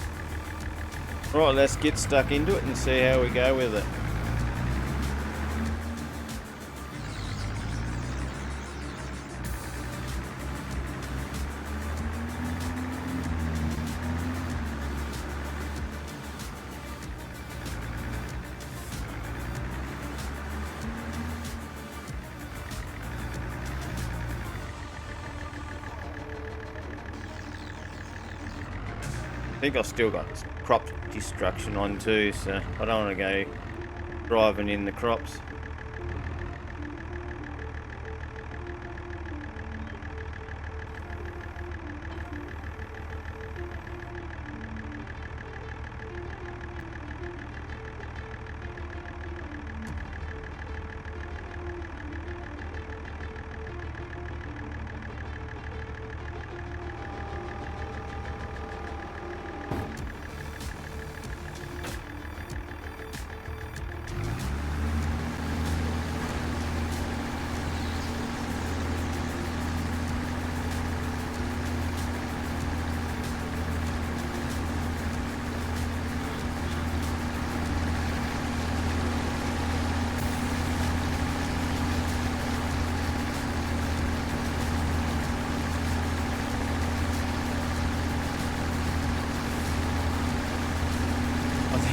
Right, let's get stuck into it and see how we go with it. I think I've still got crop destruction on too, so I don't want to go driving in the crops.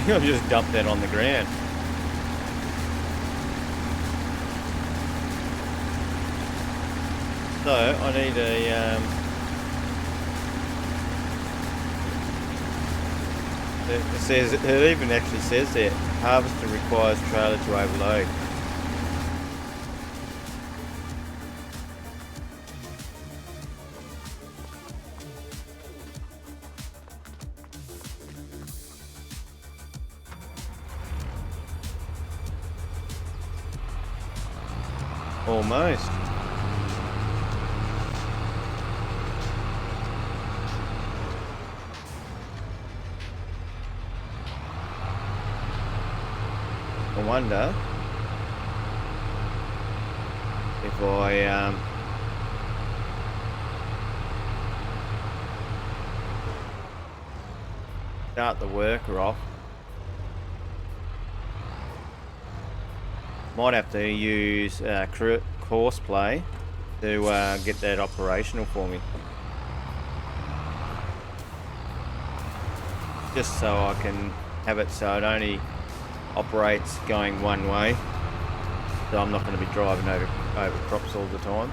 I'll just dump that on the ground. So I need a it says, it even actually says there, harvester requires trailer to overload. Almost. I wonder if I start the worker off. Might have to use courseplay to get that operational for me. Just so I can have it so it only operates going one way. So I'm not going to be driving over crops all the time.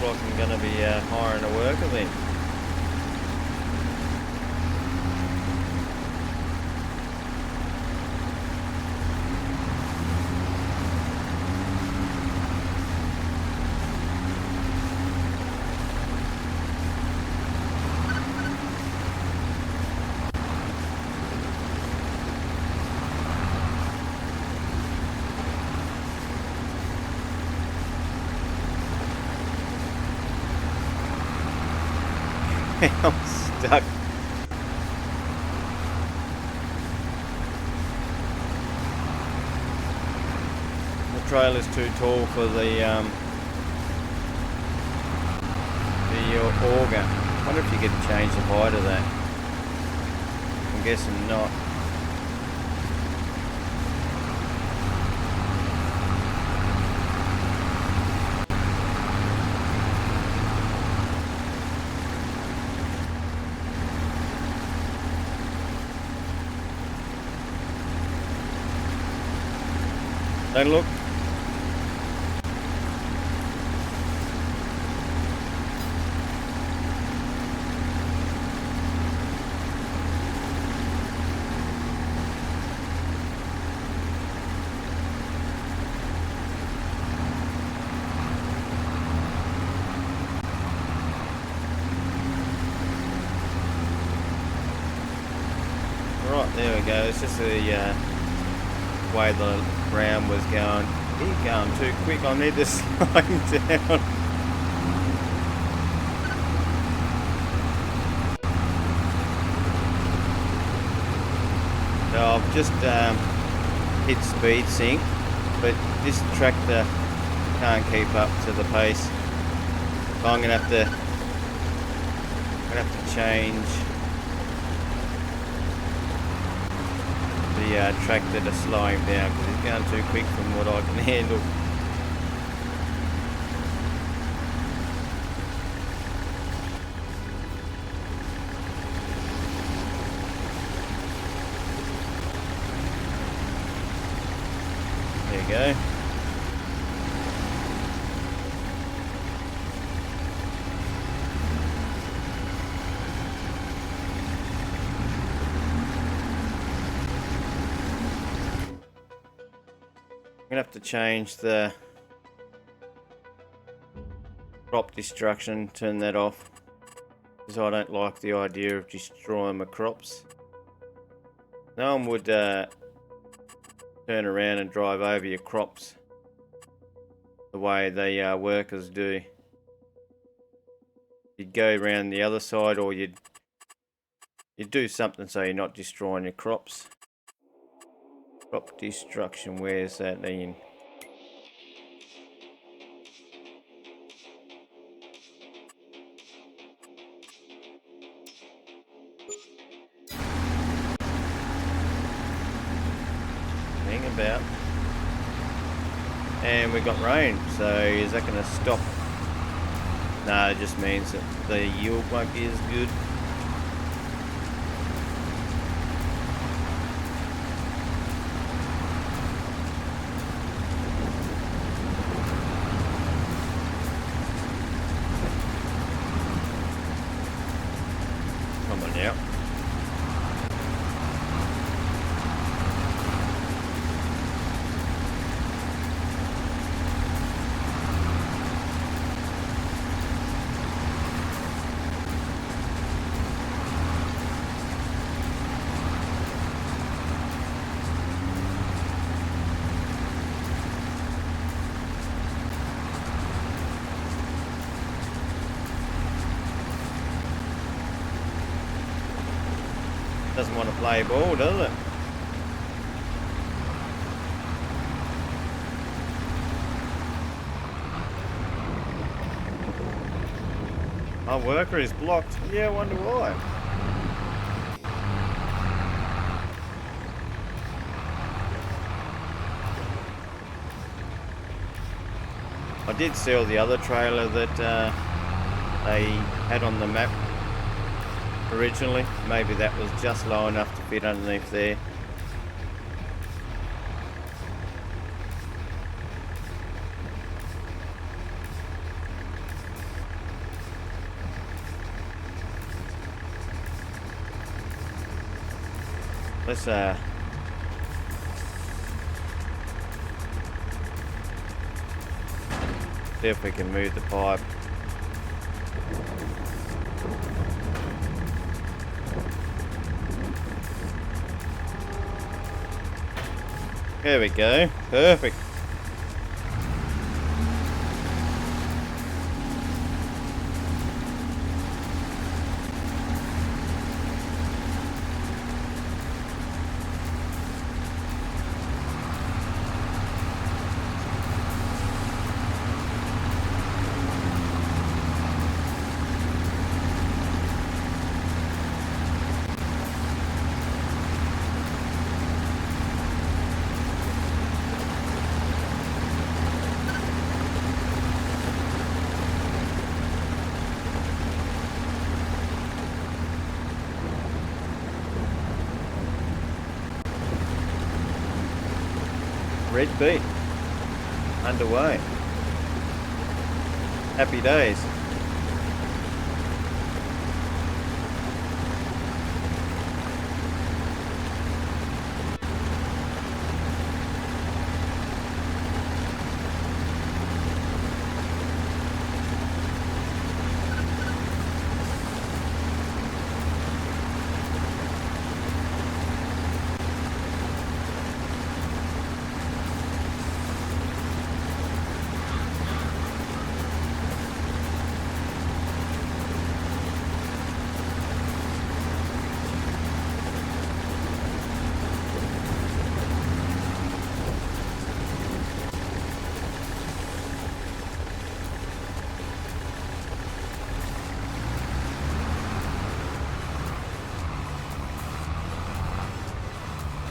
Like I'm going to be hiring a worker then. I'm stuck. The trailer's too tall for the auger. I wonder if you could change the height of that. I'm guessing not. Don't look. Right, there we go. It's just the way the ground was going. You're going too quick. I need to slow him down. So I've just hit speed sync, but this tractor can't keep up to the pace. So I'm gonna have to change the tractor to slow him down because he's going too quick from what I can handle. There you go. I'm gonna have to change the crop destruction, turn that off, because I don't like the idea of destroying my crops. No one would turn around and drive over your crops the way the workers do. You'd go around the other side, or you'd do something so you're not destroying your crops. Drop destruction, where's that in? Hang about. And we got rain, so is that going to stop? No, it just means that the yield won't be as good. Come on now. Doesn't want to play ball, does it? Our worker is blocked. Yeah, I wonder why. I did sell the other trailer that they had on the map originally. Maybe that was just low enough to fit underneath there. Let's see if we can move the pipe. There we go. Perfect. Red beat underway. Happy days.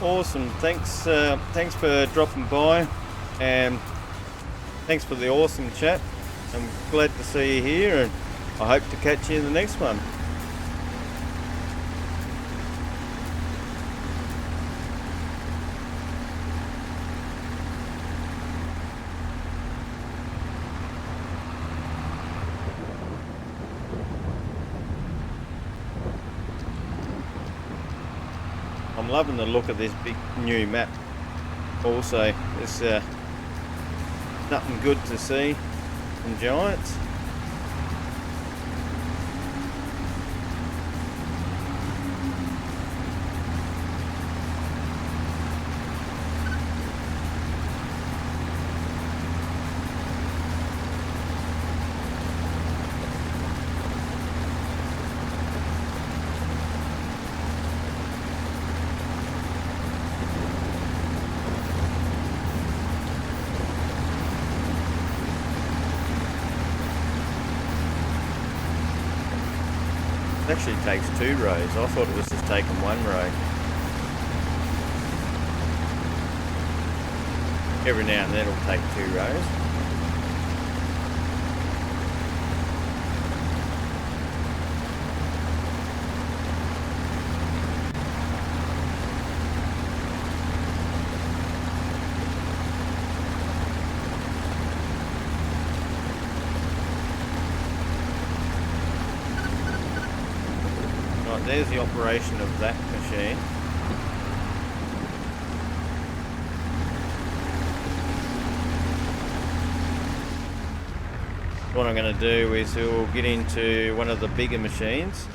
Awesome. Thanks for dropping by, and thanks for the awesome chat. I'm glad to see you here, and I hope to catch you in the next one. I'm loving the look of this big new map. Also, it's nothing good to see from giants. actually takes 2 rows. I thought it was just taking 1 row. Every now and then it'll take 2 rows. Right, there's the operation of that machine. What I'm going to do is we'll get into one of the bigger machines.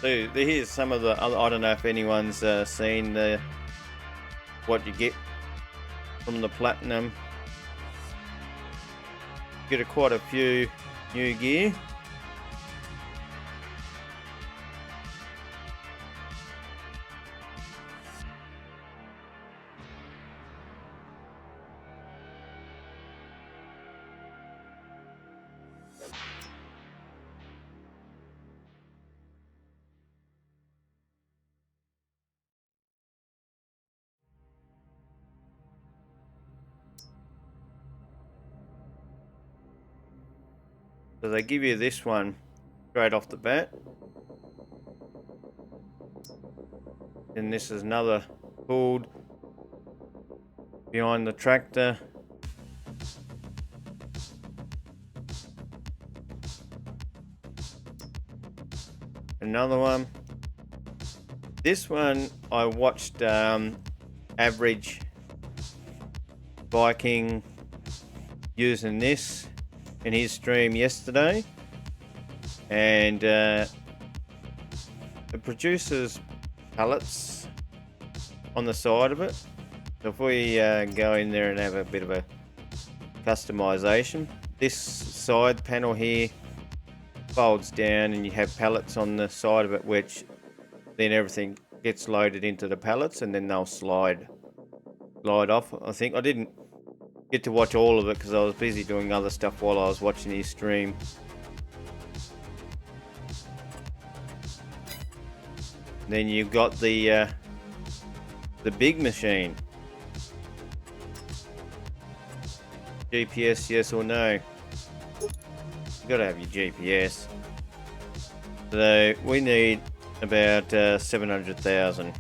So here's some of the other, I don't know if anyone's seen what you get from the Platinum. Get quite a few new gear. So they give you this one straight off the bat. And this is another pulled behind the tractor. Another one. This one I watched Average Viking using this in his stream yesterday, and it produces pallets on the side of it. So if we go in there and have a bit of a customization, this side panel here folds down and you have pallets on the side of it, which then everything gets loaded into the pallets and then they'll slide off. I think I didn't get to watch all of it because I was busy doing other stuff while I was watching his stream. Then you've got the big machine. GPS, yes or no? You've got to have your GPS. So we need about 700,000.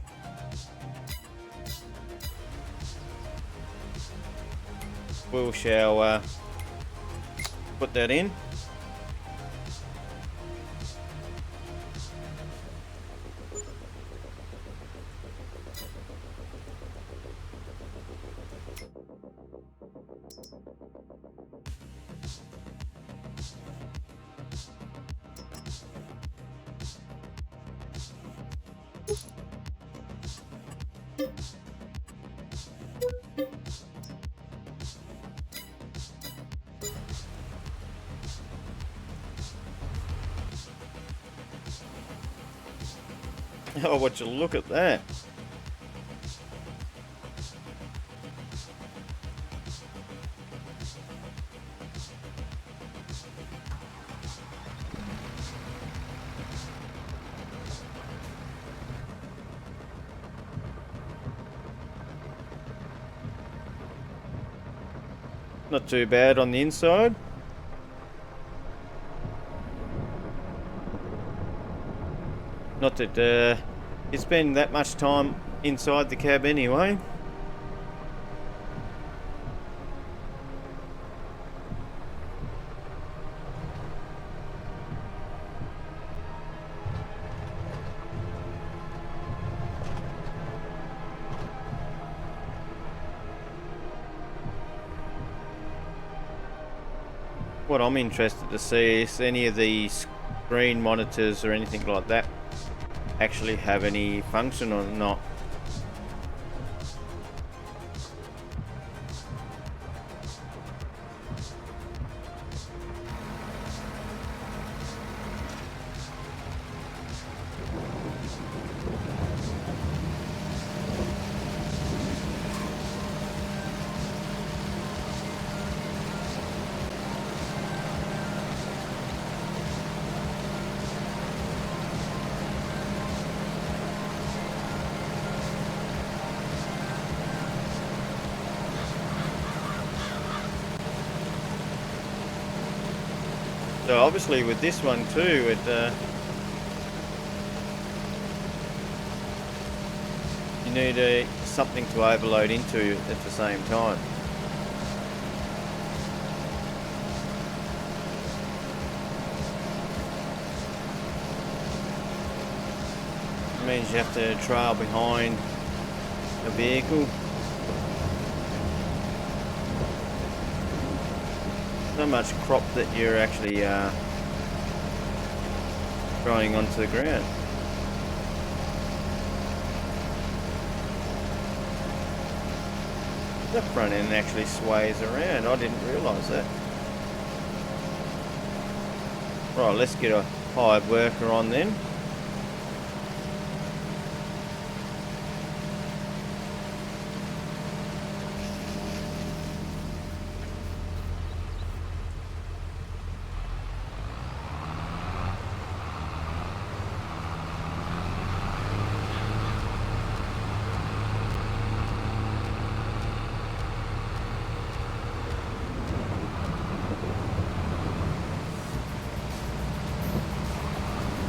We shall put that in. Oh, would you look at that? Not too bad on the inside. Not that you spend that much time inside the cab anyway. What I'm interested to see is any of the screen monitors or anything like that actually have any function or not. obviously with this one too, you need something to overload into at the same time. It means you have to trail behind a vehicle. So much crop that you're actually throwing onto the ground. The front end actually sways around. I didn't realise that. Right, let's get a hired worker on then.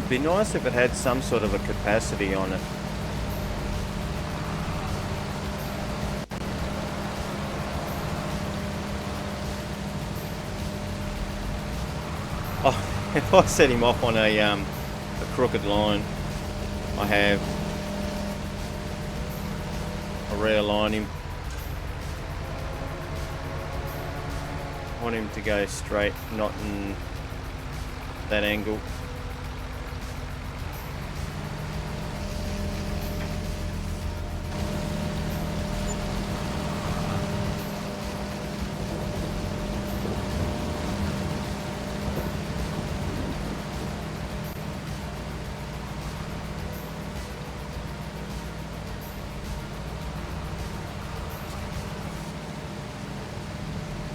Be nice if it had some sort of a capacity on it. Oh, if I set him off on a crooked line, I realign him. I want him to go straight, not in that angle.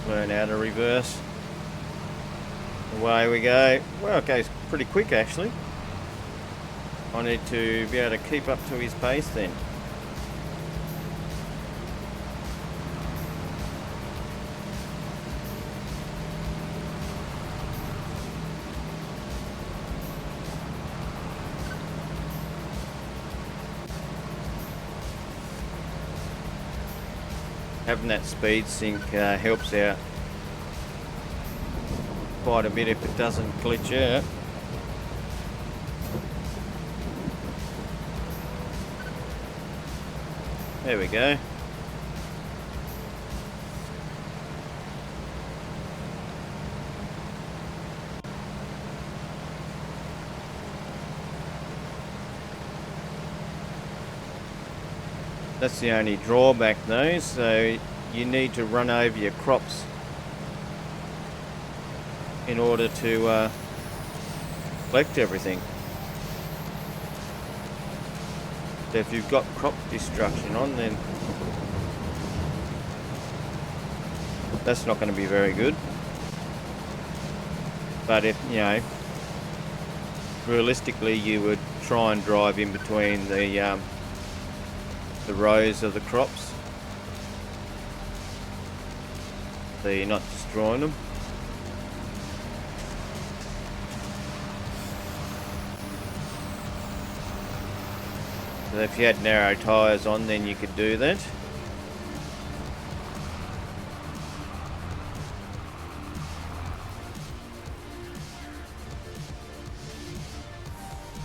Learn how to reverse. Away we go. Well, it goes pretty quick actually. I need to be able to keep up to his pace then. Having that speed sync helps out quite a bit if it doesn't glitch out. There we go. That's the only drawback though, so you need to run over your crops in order to collect everything. So if you've got crop destruction on, then that's not going to be very good. But if, you know, realistically you would try and drive in between the rows of the crops, so you're not destroying them. So if you had narrow tyres on, then you could do that.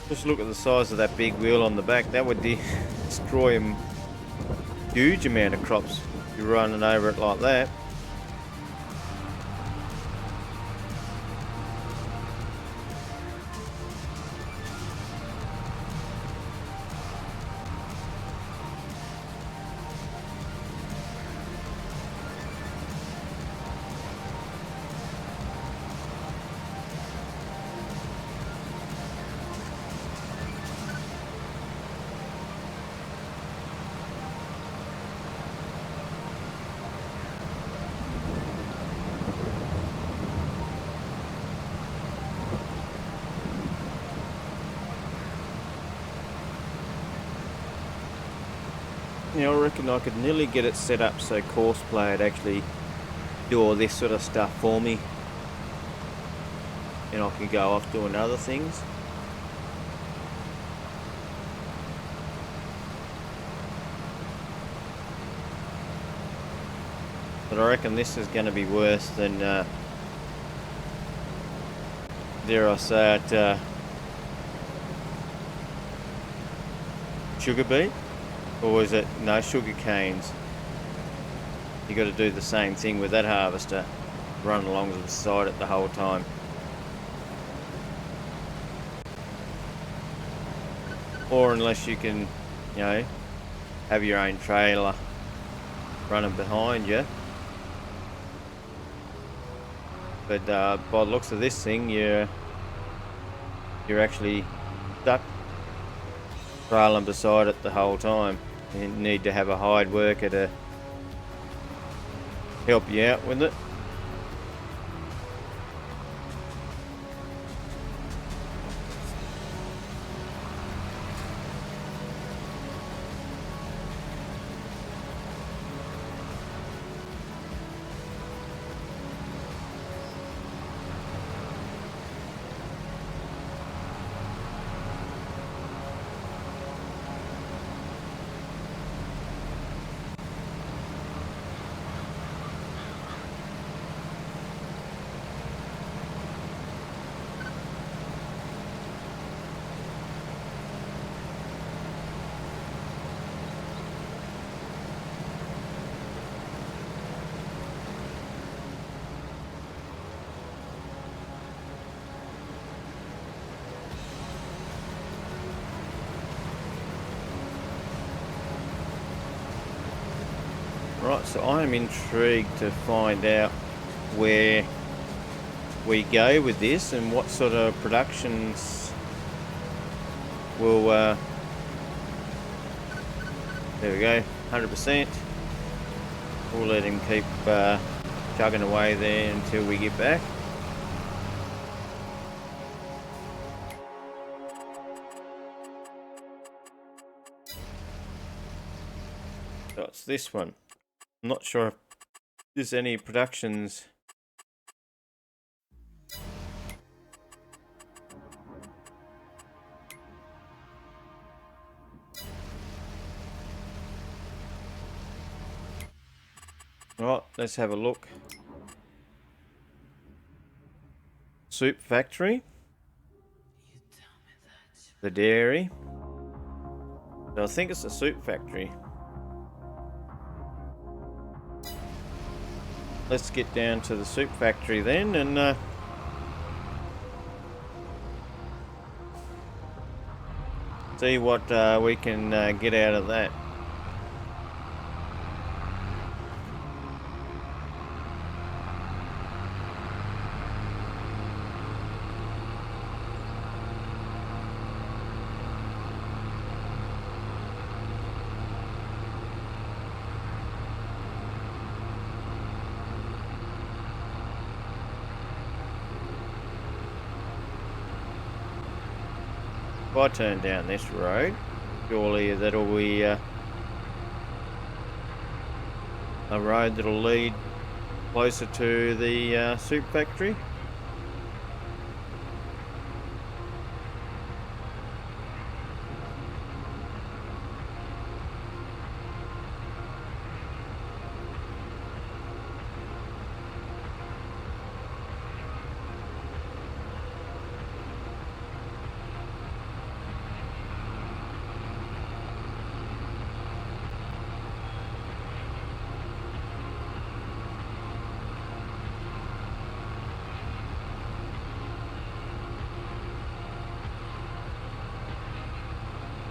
Just look at the size of that big wheel on the back. That would destroy a huge amount of crops if you're running over it like that. You know, I reckon I could nearly get it set up so Courseplay would actually do all this sort of stuff for me. and I can go off doing other things. But I reckon this is going to be worse than, dare I say it, sugar beet, or is it, no, sugar canes. You got to do the same thing with that harvester, run along the side it the whole time. Or unless you can, you know, have your own trailer running behind you. But by the looks of this thing, you're actually stuck trailing beside it the whole time. You need to have a hired worker to help you out with it. Right, so I am intrigued to find out where we go with this and what sort of productions will, there we go, 100%. We'll let him keep chugging away there until we get back. So it's this one. I'm not sure if there's any productions. Right, let's have a look. Soup factory. The dairy. So I think it's a soup factory. Let's get down to the soup factory then and see what we can get out of that. If I turn down this road, surely that'll be a road that'll lead closer to the soup factory.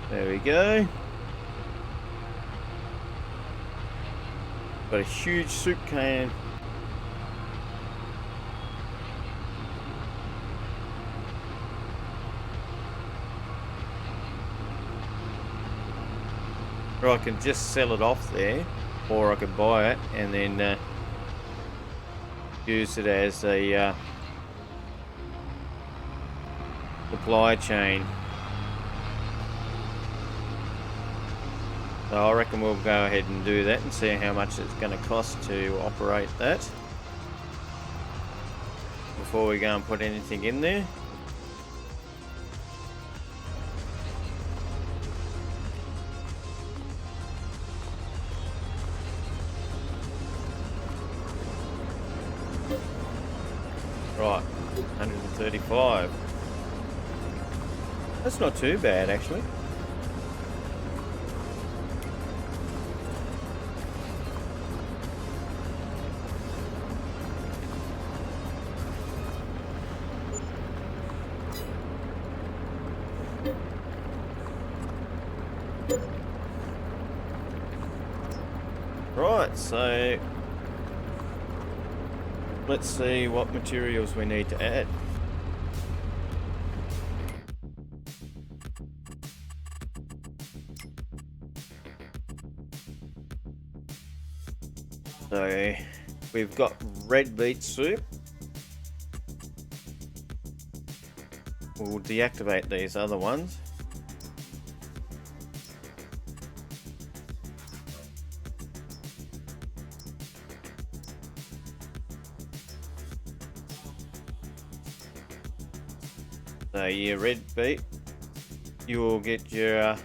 There we go. Got a huge soup can. Or I can just sell it off there, or I can buy it and then use it as a supply chain. So I reckon we'll go ahead and do that and see how much it's going to cost to operate that. We'll before we go and put anything in there. Right, 135. That's not too bad, actually. Right, so let's see what materials we need to add. So we've got red beet soup. We'll deactivate these other ones. So your red beet, you will get your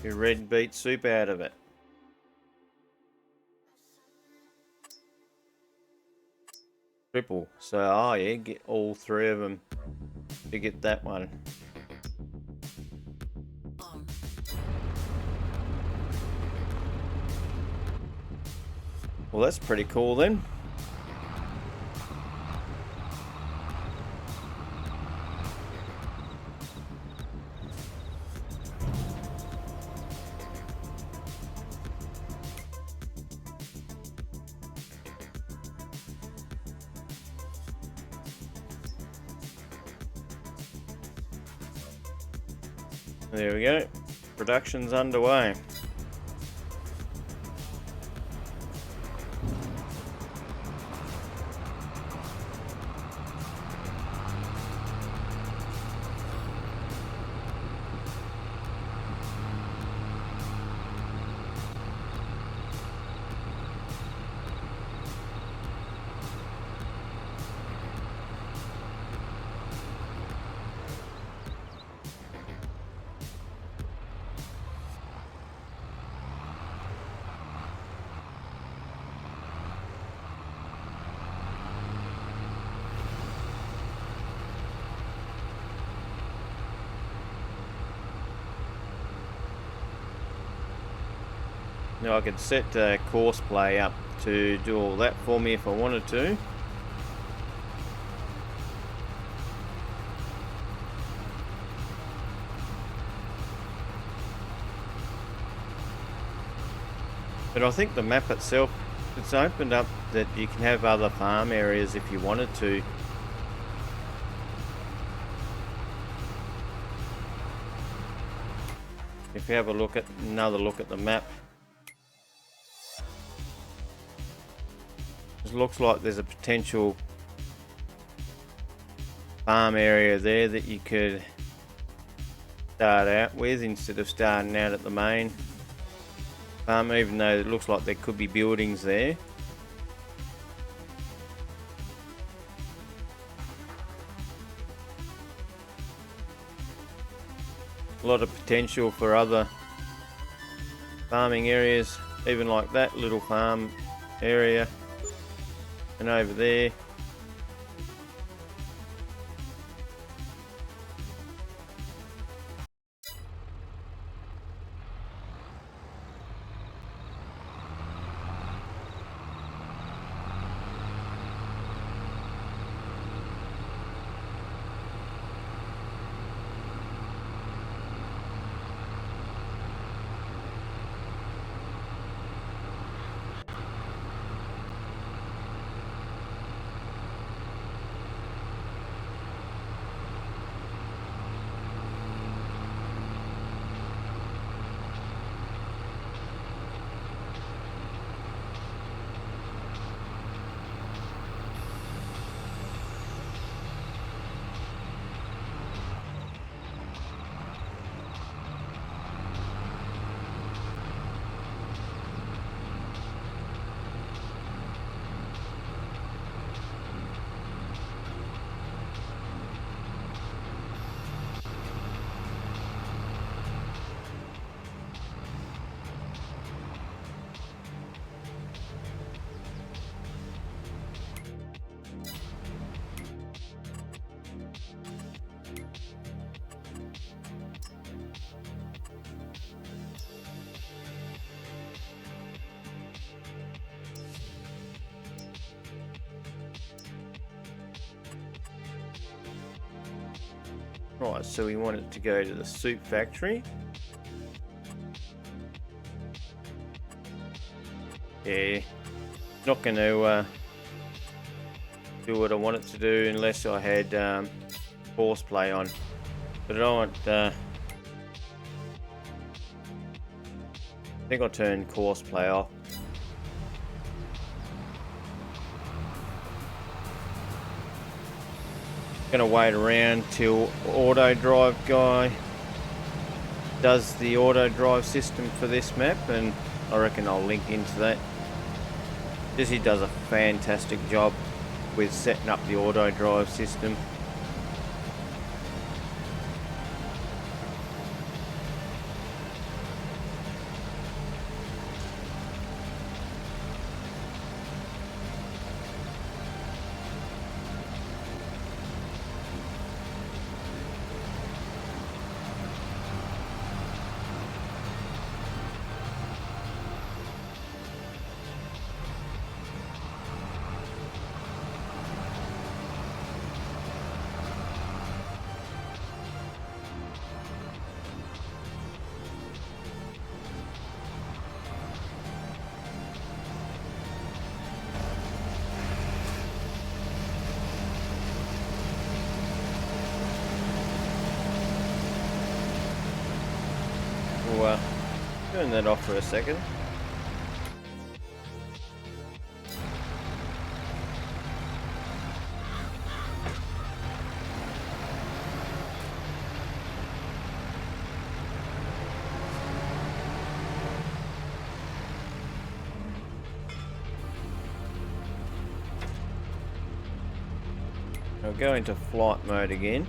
red beet soup out of it. Triple. So oh yeah, get all three of them to get that one. Well, that's pretty cool then. There we go. Production's underway. Now I could set course play up to do all that for me if I wanted to. But I think the map itself, it's opened up that you can have other farm areas if you wanted to. If you have another look at the map, it looks like there's a potential farm area there that you could start out with instead of starting out at the main farm, even though it looks like there could be buildings there. A lot of potential for other farming areas, even like that little farm area and over there. Right, so we want it to go to the soup factory. Yeah, not going to do what I want it to do unless I had horseplay on. But I don't want. I think I'll turn horseplay off. Gonna wait around till auto drive guy does the auto drive system for this map, and I reckon I'll link into that. He does a fantastic job with setting up the auto drive system. We'll turn that off for a second. I'll go into flight mode again.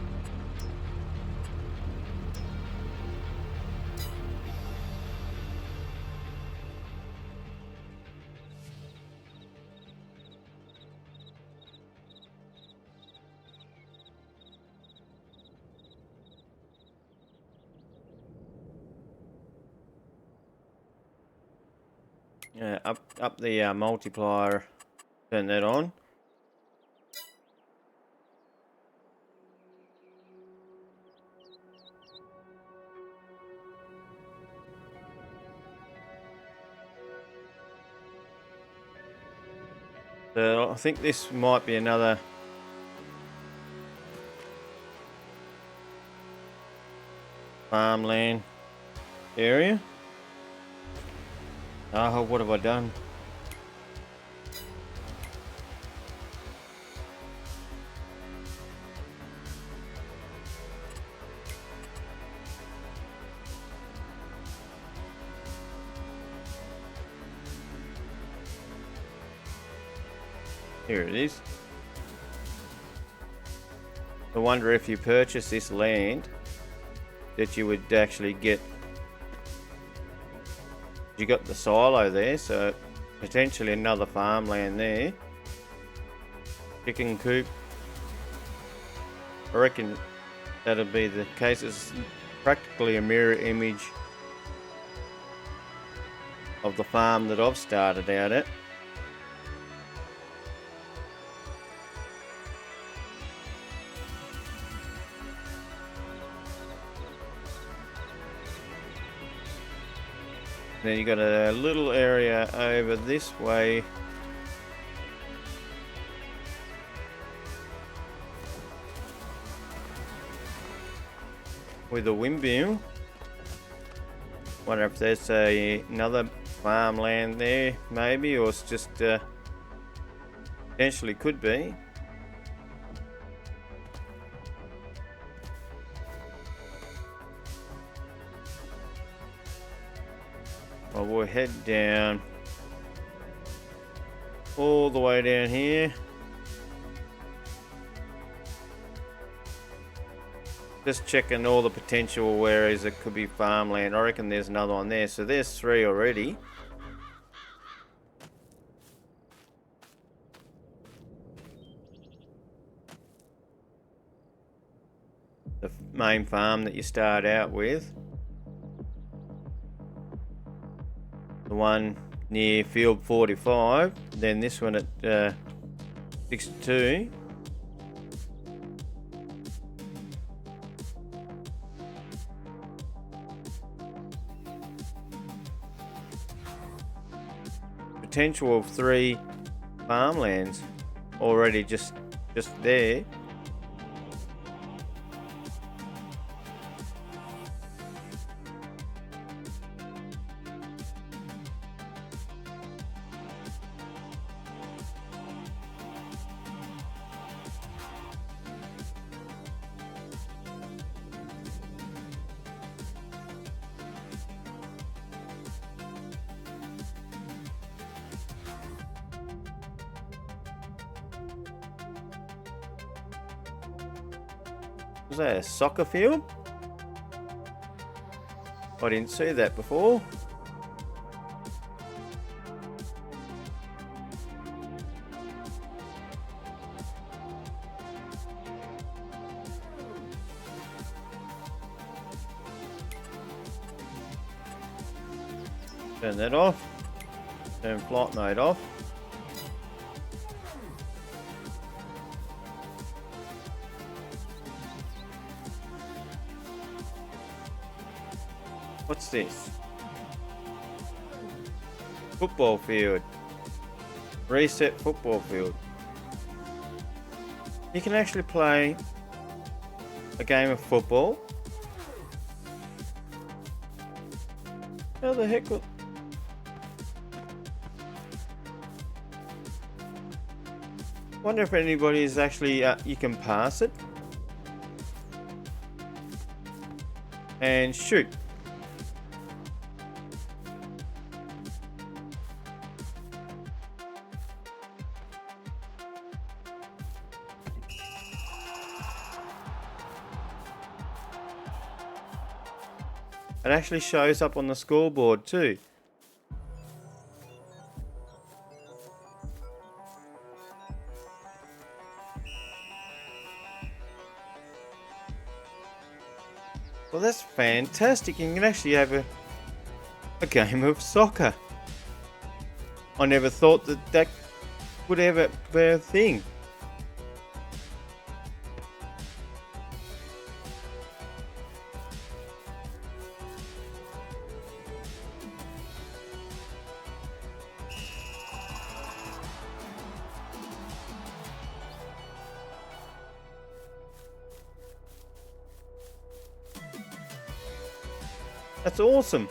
Up the multiplier, turn that on. So I think this might be another farmland area. Oh, what have I done? Here it is. I wonder if you purchase this land that you would actually get. You got the silo there, so potentially another farmland there. Chicken coop. I reckon that'll be the case. It's practically a mirror image of the farm that I've started out at. Then you got a little area over this way. With a windmill. Wonder if there's another farmland there, maybe, or it's just potentially could be. Well, we'll head down all the way down here. Just checking all the potential areas that could be farmland. I reckon there's another one there. So there's 3 already. The main farm that you start out with. The one near field 45, then this one at 62. potential of 3 farmlands already just there. Was that a soccer field? I didn't see that before. Turn that off. Turn flight mode off. What's this? Football field. Reset football field. You can actually play a game of football. How the heck will... Wonder if anybody is actually... you can pass it. And shoot. It actually shows up on the scoreboard too. Well, that's fantastic. You can actually have a game of soccer. I never thought that would ever be a thing. That's awesome.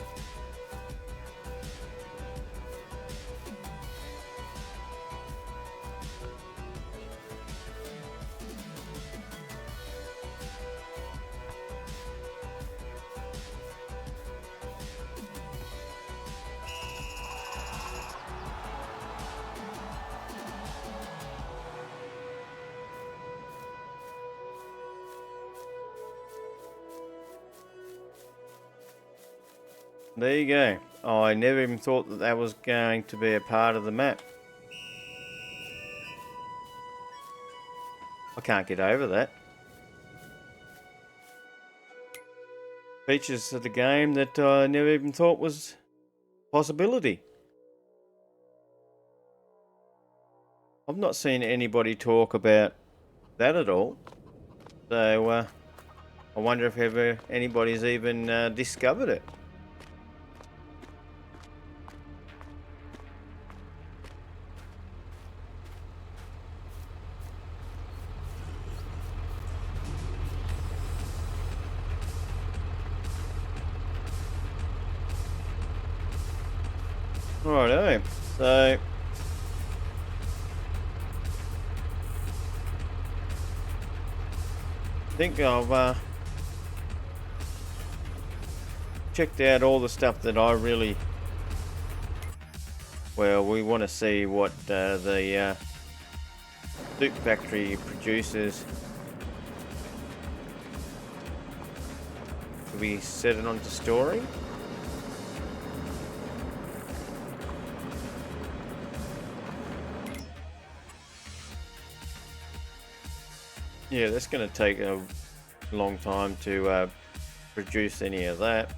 There you go. Oh, I never even thought that was going to be a part of the map. I can't get over that. Features of the game that I never even thought was a possibility. I've not seen anybody talk about that at all. So I wonder if ever anybody's even discovered it. Righto, so I think I've checked out all the stuff that I really... Well, we want to see what the soup factory produces. Should we set it on to storing? Yeah, that's going to take a long time to produce any of that.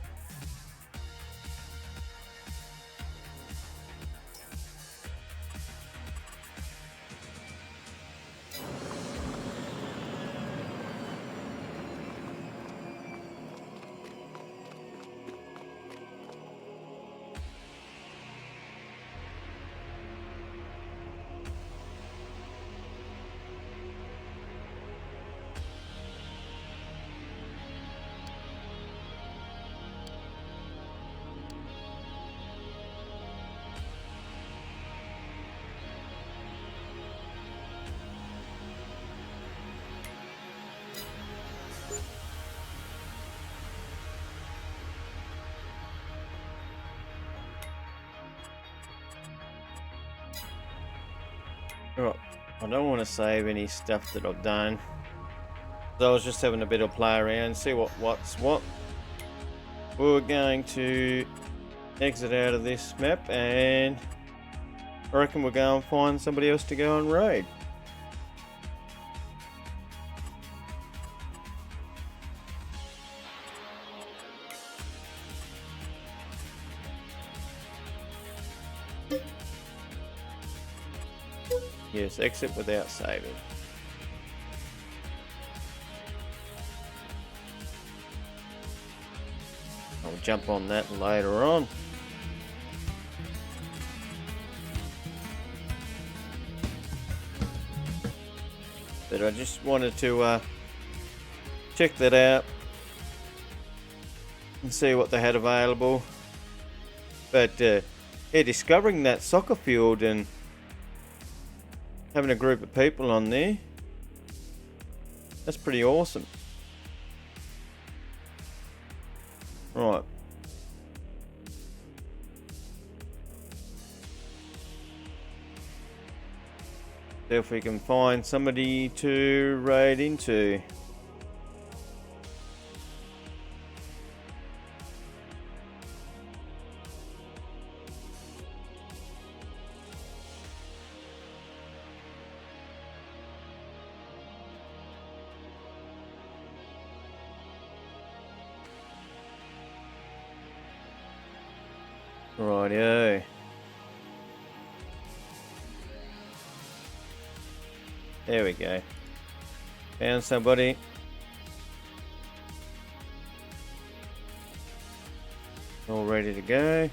Right. I don't want to save any stuff that I've done. So I was just having a bit of play around, see what's what. We're going to exit out of this map, and I reckon we'll go and find somebody else to go and raid. Yes, exit without saving. I'll jump on that later on. But I just wanted to check that out and see what they had available. But yeah, discovering that soccer field and having a group of people on there, that's pretty awesome. Right. See if we can find somebody to raid into. Rightio. There we go. Found somebody. All ready to go.